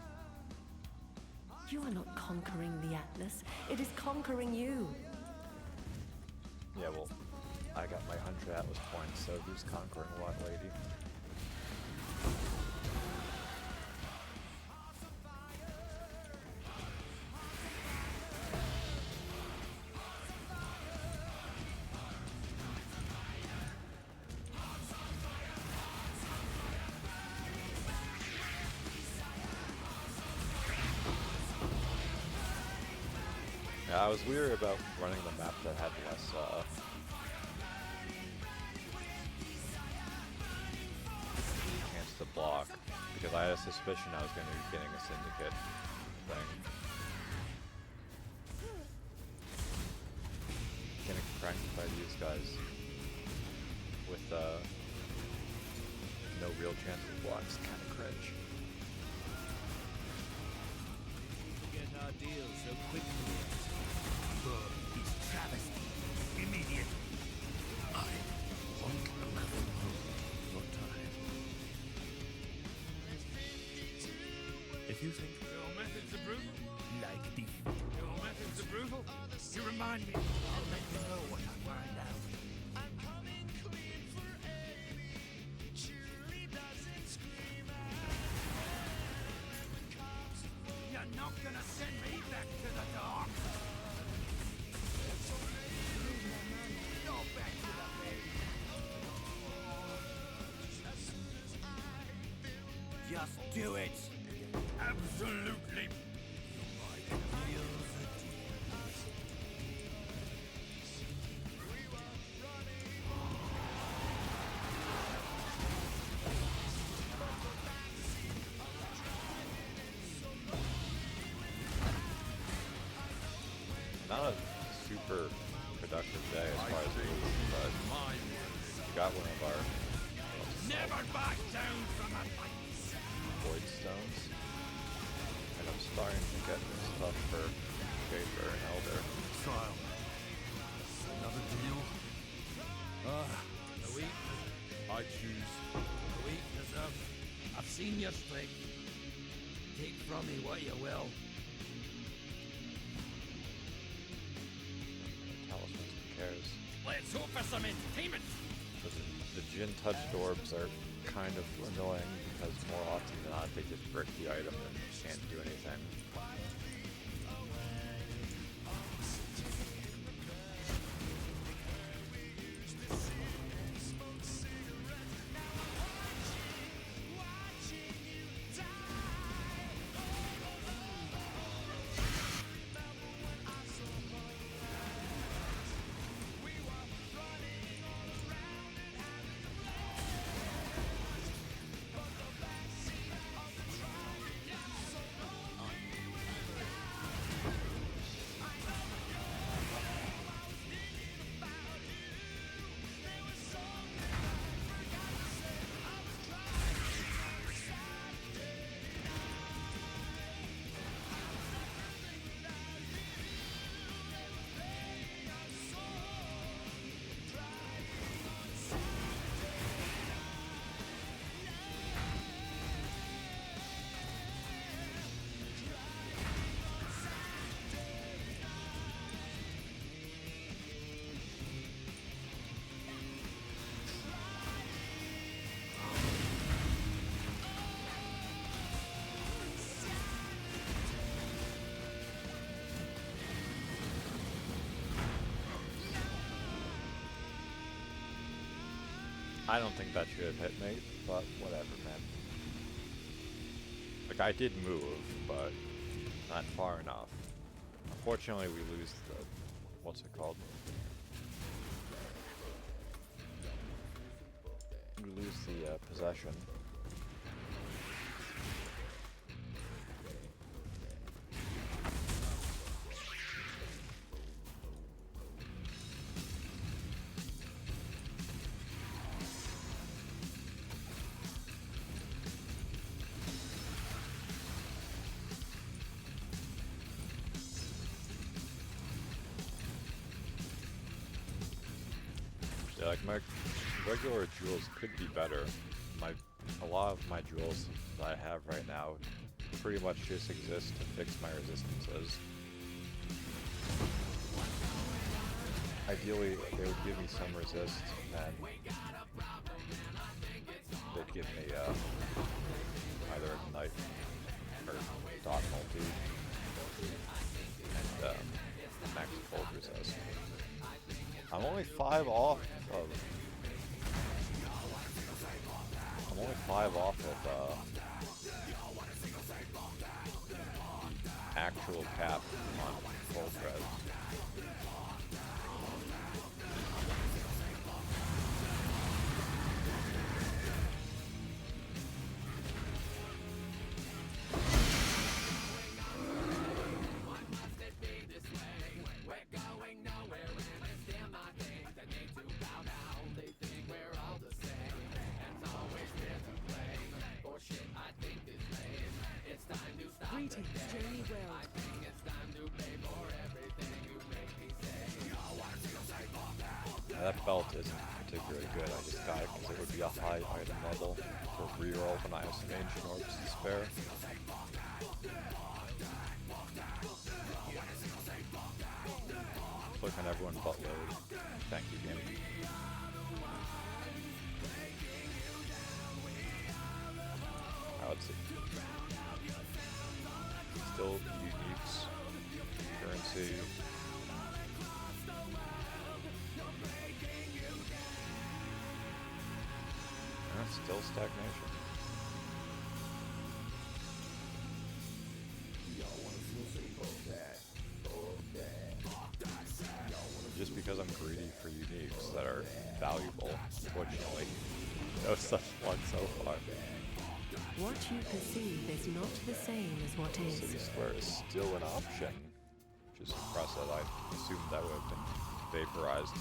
S1: You are not conquering the Atlas. It is conquering you.
S3: Yeah, well, I got my 100 Atlas points, so who's conquering what, lady? Yeah, I was weary about running the map that had less, chance to block, because I had a suspicion I was going to be getting a syndicate thing. Getting pranked by these guys with, no real chance of blocks, kind of cringe.
S4: Get our deal so quickly.
S8: His travesty. Immediate.
S4: I won't allow your time. If you think
S5: Your methods are brutal.
S8: Like the
S5: Your methods are brutal. You remind me.
S8: I'll let you know what I find out. I'm coming clean for Amy. Surely doesn't scream You're not gonna send me back to the dark. Go back to the bed. Just do it.
S5: Absolutely.
S3: Not a super productive day as far as loot, but we got one of our
S8: Never back down from a fight.
S3: void stones, and I'm starting to get stuff for Shaper and Elder.
S4: trial. Another deal? A week. I choose.
S8: A weakness of. I've seen your strength. Take from me what you will.
S3: Talismans, who cares?
S8: Let's hope for some entertainment.
S3: The Jin touched orbs are kind of annoying because more often than not they just break the item and can't do anything. I don't think that should have hit me, but whatever, man. Like, I did move, but Not far enough. Unfortunately, we lose the... what's it called? We lose the possession. Yeah, like my regular jewels could be better. A lot of my jewels that I have right now pretty much just exist to fix my resistances. Ideally, they would give me some resist, and they'd give me either Ignite or Dot Multi and Max Cold Resist. I'm only 5 off of... I'm only 5 off of actual cap on full res.
S10: Greetings, journey well.
S3: That belt isn't particularly good. I just got it because it would be a high item level for reroll when I have some Ancient Orbs to spare. Click on everyone but load. Thank you, game. Let's see. Still uniques, currency. Still stagnation. Just because I'm greedy for uniques that are valuable, fortunately. No such one so far.
S1: What you perceive is not the same as what is.
S3: City Square is still an option, which is impressive. I assumed that would have been vaporized.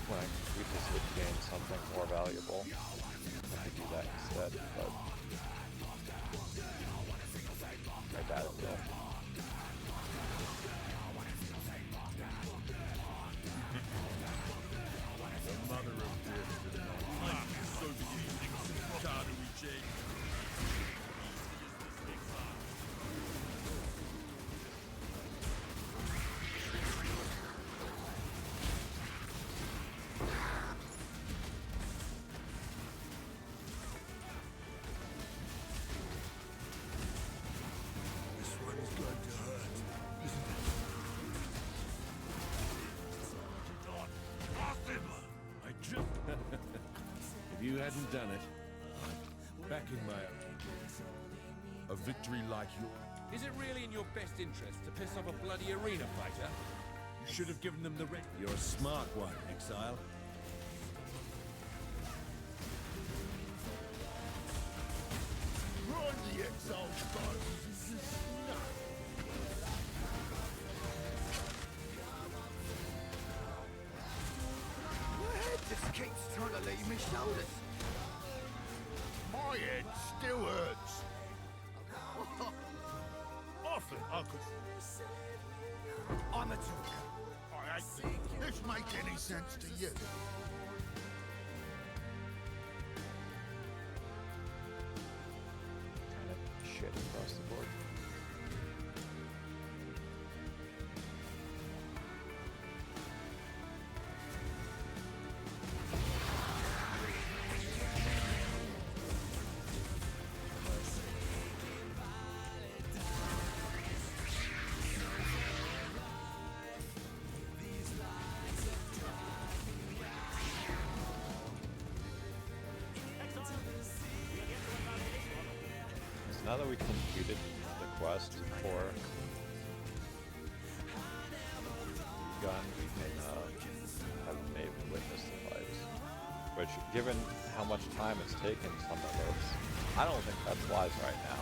S3: When I complete this, would gain something more valuable. I could do that instead, but I doubt it will.
S4: The mother of wisdom. I'm so beginning to change. If you hadn't done it, backing my own. A victory like yours.
S11: Is it really in your best interest to piss off a bloody arena fighter?
S4: You should have given them the red. You're a smart one, Exile. Run the Exile
S7: My head just keeps trying to leave my shoulders. My head still hurts. Often I could... I'm a talker. I hate this make any sense to you?
S3: Kind of shit across the board. now that we completed the quest for gun, we can have Maven witness the fights. Which, given how much time it's taken some of those, I don't think that's wise right now.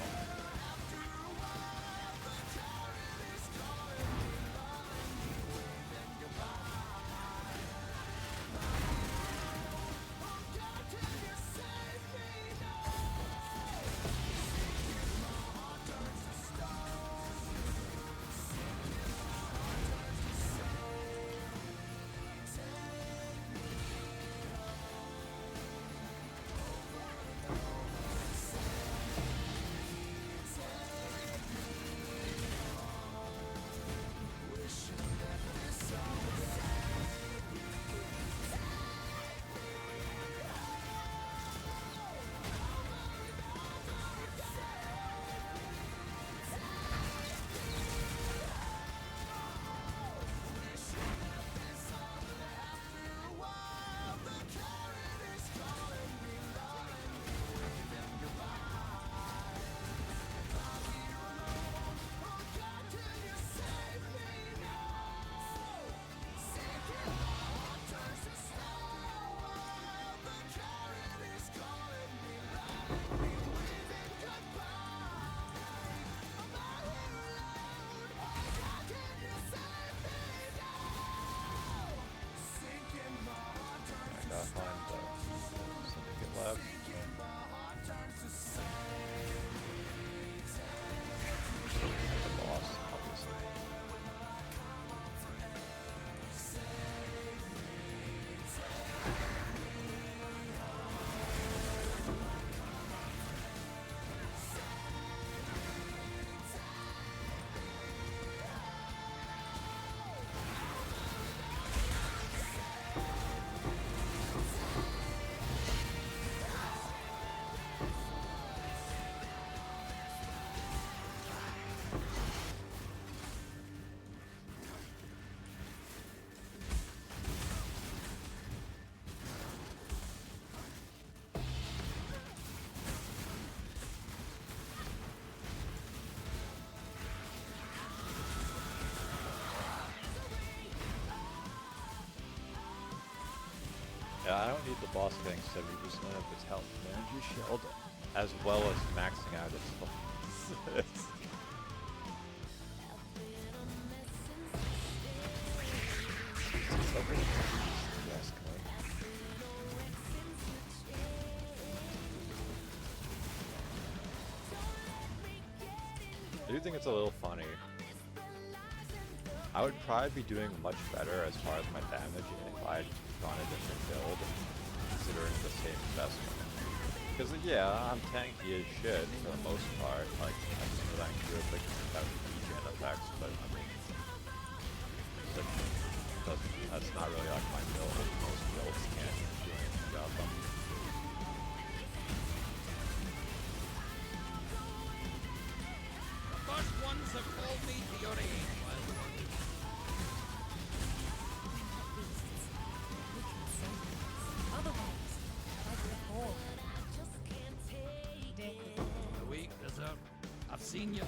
S3: Yeah, I don't need the boss getting 70% of its health energy shield, as well as maxing out its bullets. I do think it's a little funny. I would probably be doing much better as far as my damage if I had gone a different build, considering the same investment. Because yeah, I'm tanky as shit for the most part. Like, I can do that good, like, have regen effects, but I mean, that's not really like my build. Most builds can't do anything about them.
S11: First ones have called me to your aid. The weak desert. I've seen you.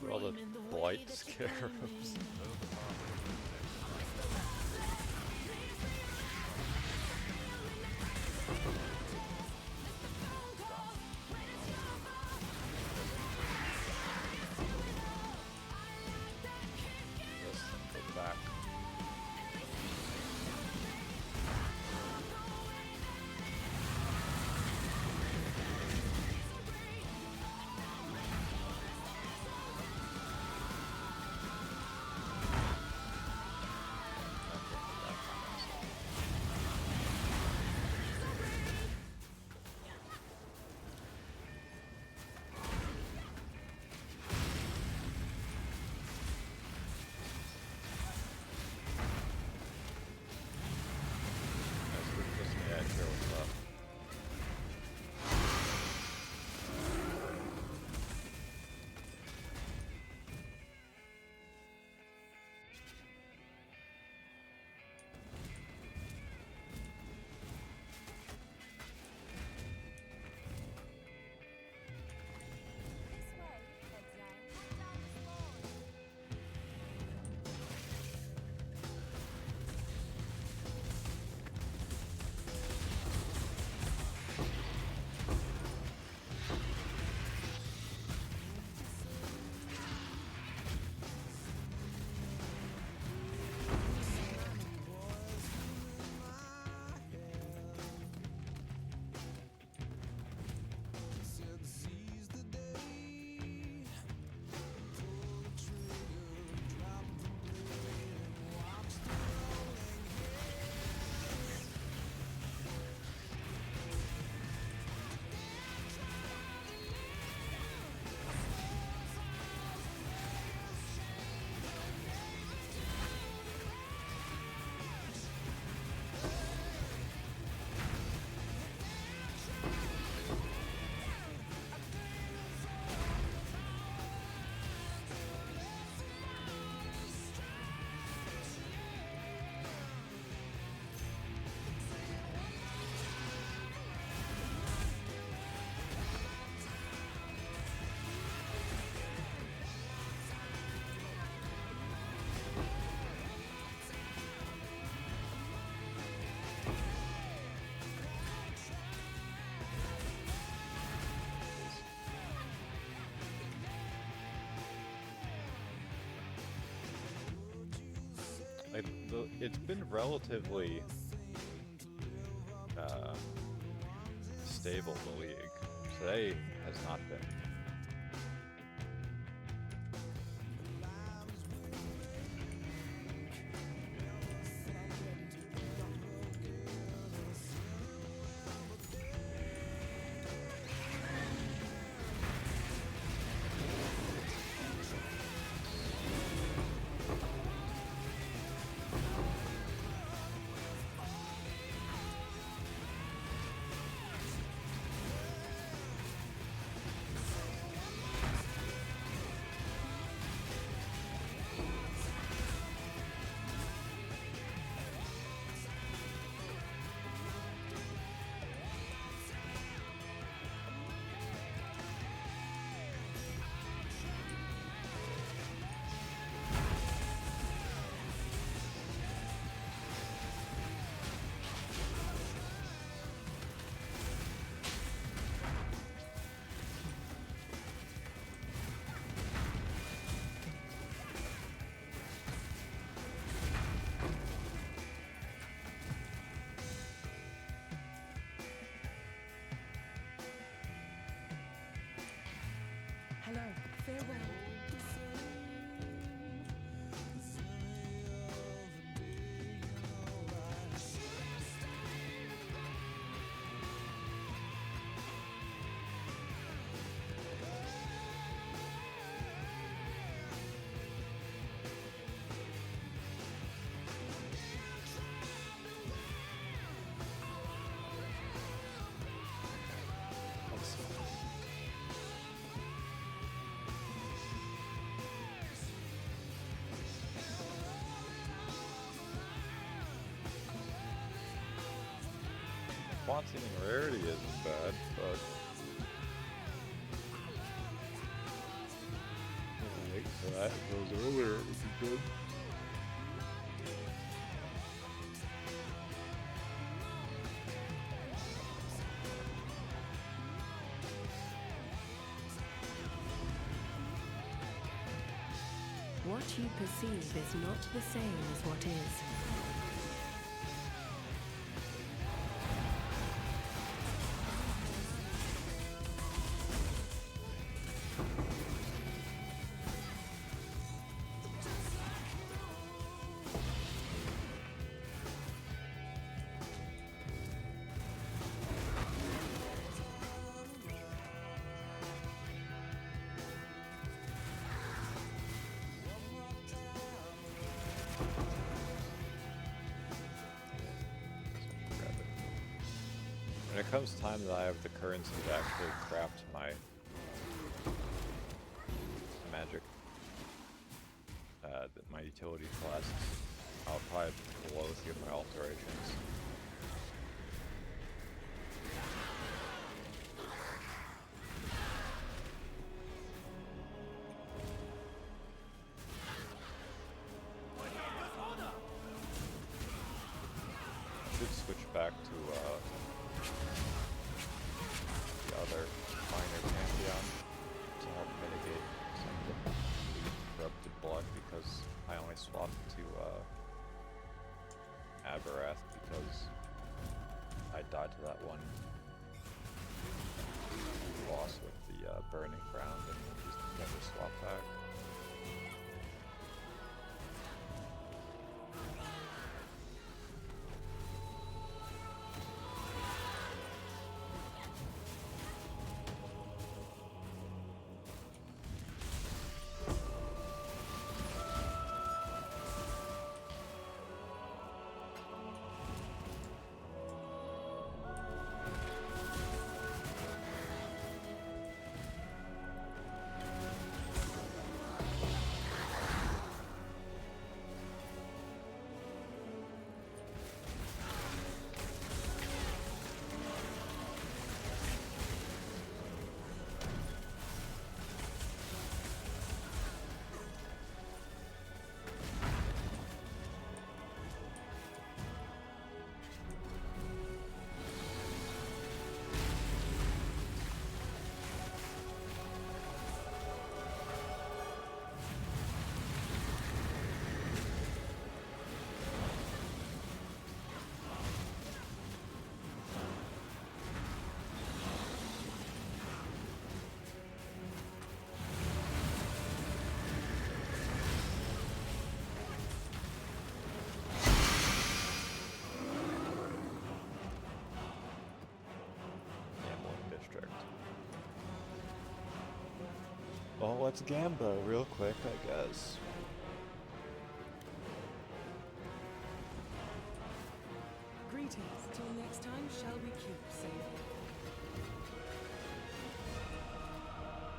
S3: All the blight scarabs. it's been relatively stable, the league. Today has not been.
S10: Hello, farewell.
S3: Quantity and rarity isn't bad, but wait for that goes earlier, it would be good.
S1: What you perceive is not the same as what is.
S3: When it comes time that I have the currency to actually craft my magic, my utility classes, I'll probably blow through my alterations. I should switch back to the other minor pantheon to help mitigate some of the corrupted blood, because I only swapped to Avarath because I died to that one boss with the burning ground and just never swapped back. let's gamble real quick, I guess.
S10: Greetings. Till next time, shall we keep safe?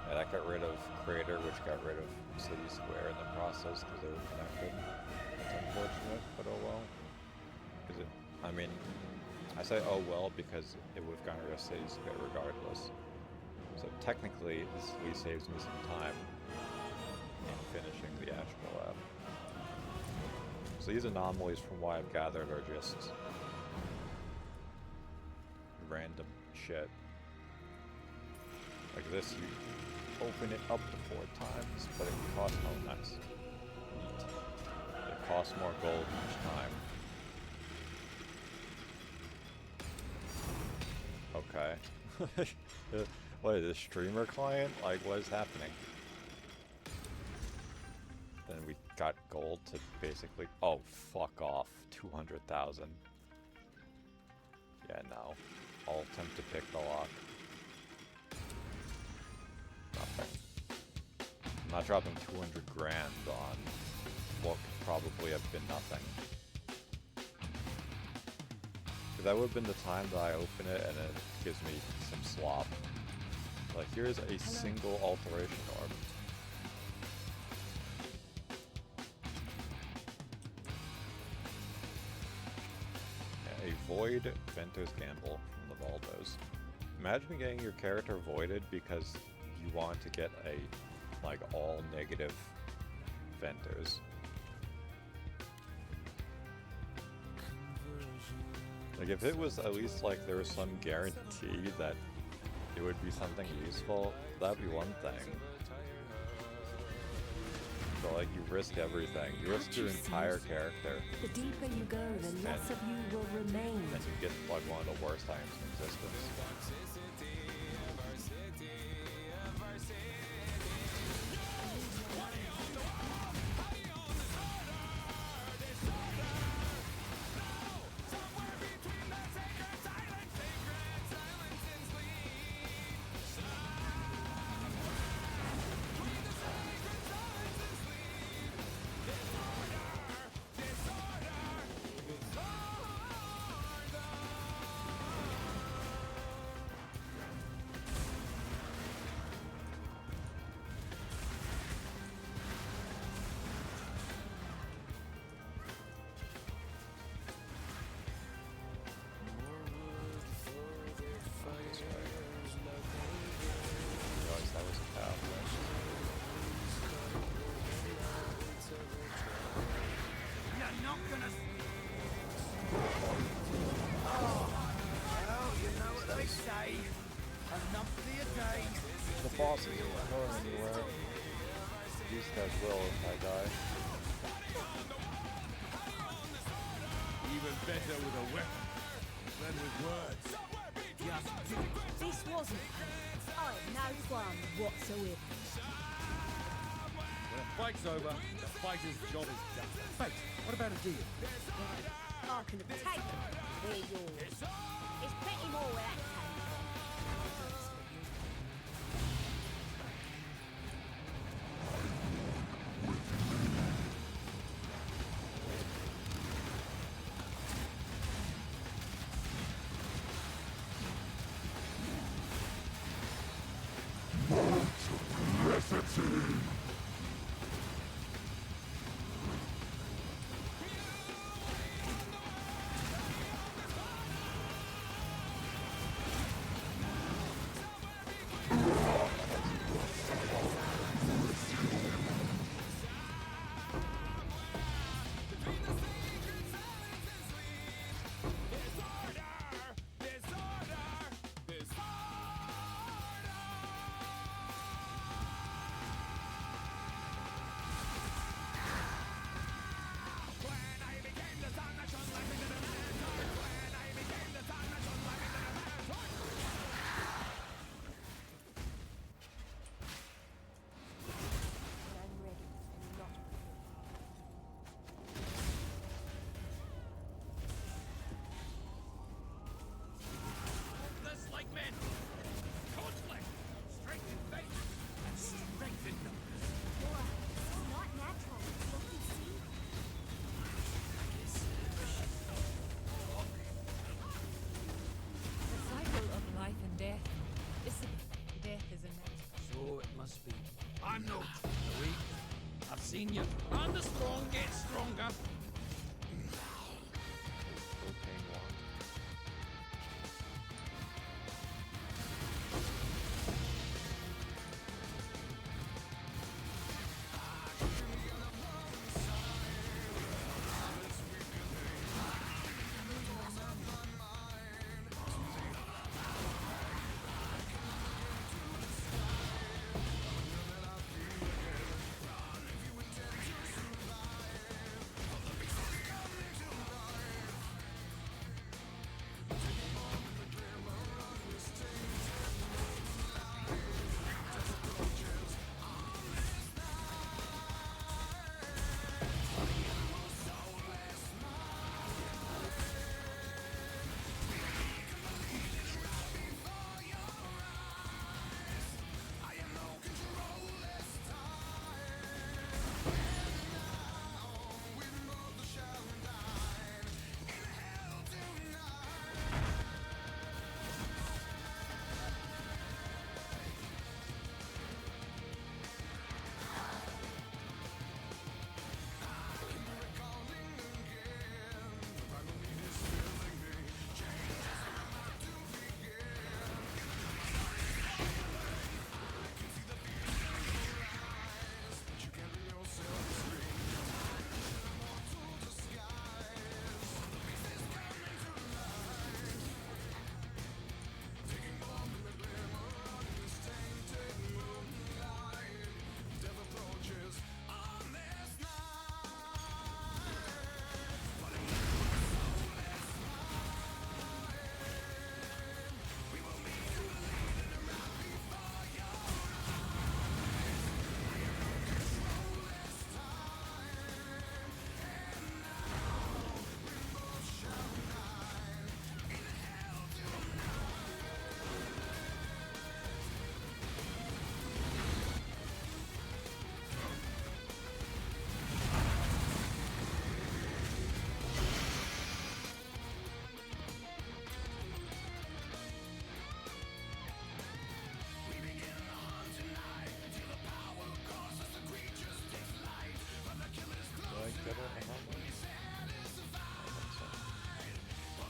S3: Yeah, that got rid of Crater, which got rid of City Square in the process because they were connected. It's unfortunate, but oh well. Because I mean, I say oh well because it would have gotten rid of City Square regardless. So technically, this at least saves me some time in finishing the actual lab. So these anomalies, from what I've gathered, are just random shit. Like this, you open it up to 4 times, but it costs nice. Neat. It costs more gold each time. Okay. What is this, streamer client? Like, what is happening? Then we got gold to basically... Oh, fuck off. 200,000. Yeah, no. I'll attempt to pick the lock. Nothing. I'm not dropping 200 grand on what could probably have been nothing. That would have been the time that I open it and it gives me some slop. Like, here's a single alteration orb. Yeah, a void Venter's Gamble from the Valdos. Imagine getting your character voided because you want to get a, like, all negative Venters. Like, if it was at least like there was some guarantee that it would be something useful, that'd be one thing. But like, you risk everything. You risk your entire character.
S1: The deeper you go, the less of you will remain.
S3: And you get like one of the worst items in existence. The boss isn't going anywhere. These guys will if I die.
S4: Even better with a weapon than with words.
S2: This wasn't pain. I had no fun whatsoever.
S4: When a fight's over, the fighter's job is done. Wait, what about a deal?
S2: I can take them. They're yours. There's plenty more where that came from.
S11: seen you. And the strong get stronger.
S3: Propane one.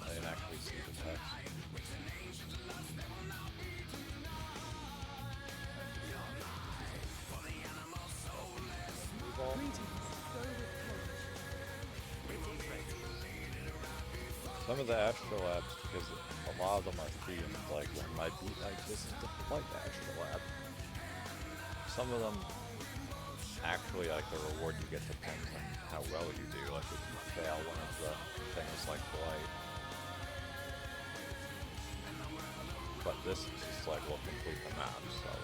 S3: I didn't actually see the text. Some of the Astrolabs, because a lot of them are themed, like when my beat like this is the Light Astrolab. Some of them actually, like the reward you get depends on how well you do. Like if you fail one of the things like Blight. But this is just like, we'll complete the map, so.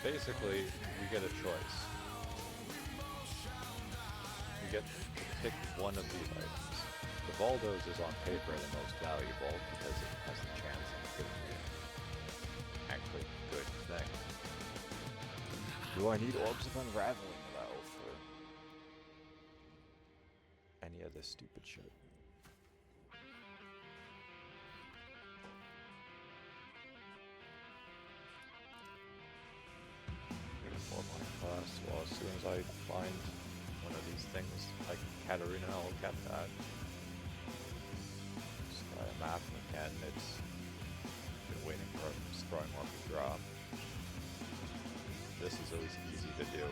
S3: Basically, you get a choice. You get to pick one of these items. The Bulldoze is on paper the most valuable because it has the chance of giving you actually good thing.
S6: Do I need Orbs of Unraveling though for any of this stupid shit?
S3: For my class, well, as soon as I find one of these things, like Katarina, I'll get that. Just try a map again. It's been waiting for a strong one to drop. This is always easy to do.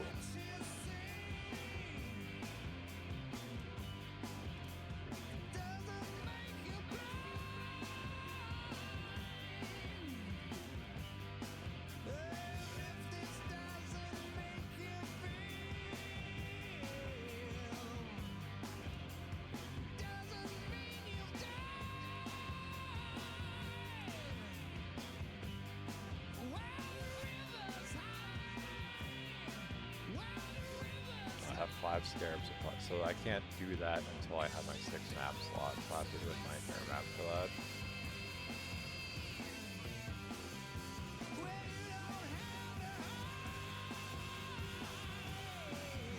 S3: I have 5 scarabs, so I can't do that until I have my 6 map slots. I'll have to do a nightmare map for that.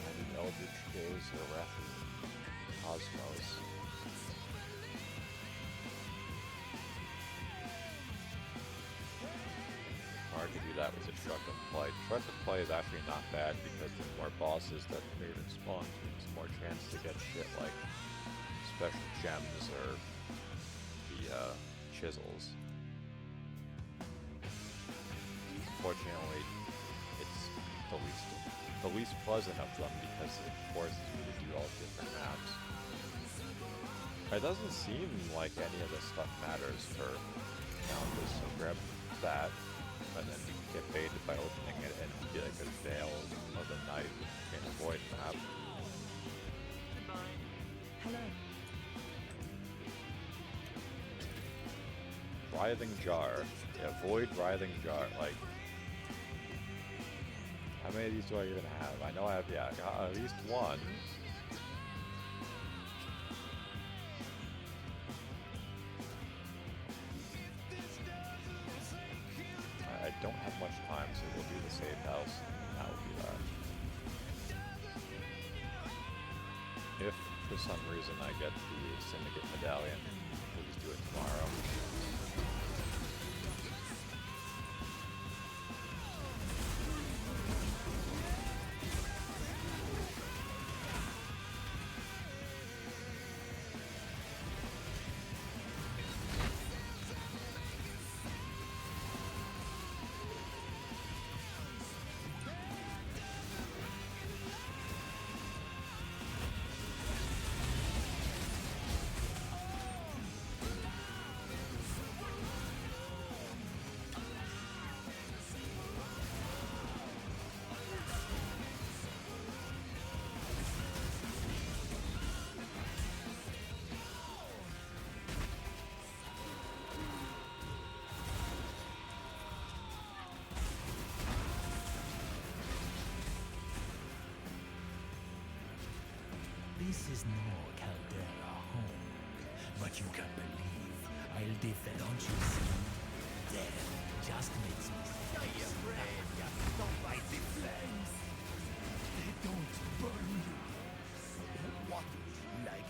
S6: All the Eldritch Days or Wrath of Cosmos.
S3: smart to do that with the Truck of Play. Truck of Play is actually not bad because the more bosses that may spawn, there's more chance to get shit like special gems or the chisels. Fortunately, it's the least pleasant of them because it forces you to do all different maps. It doesn't seem like any of this stuff matters for challenges, so grab that, and then you can get baited by opening it and get a good veil of the night in a void map.
S10: Hello.
S3: Writhing Jar. Yeah, Void Writhing Jar. Like, how many of these do I even have? I know I have, yeah, I got at least one. I don't have much time, so we'll do the safe house, and that will be that. If, for some reason, I get the Syndicate Medallion, we'll just do it tomorrow.
S8: This is no Caldera home, but you can believe I'll defend. Don't you see? Death just makes me stay afraid. Don't fight the flames. They don't burn you. What like?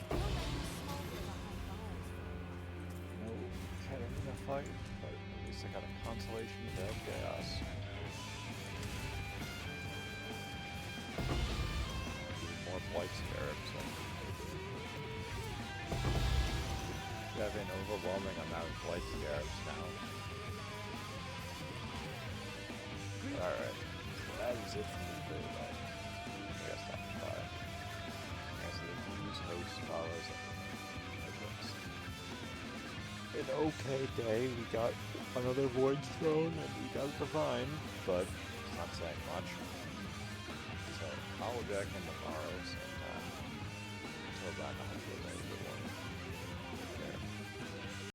S3: Okay, I'm gonna fight, but at least I got a consolation of chaos. More Blight Scarabs. We have an overwhelming amount of Blight Scarabs now. Alright, so that is it for me for today. I guess that's fine. I guess the Blues host follows an okay day. We got another Void Throne and we got Divine, but it's not saying much. So I'll check in tomorrow sometime. Until then, I'll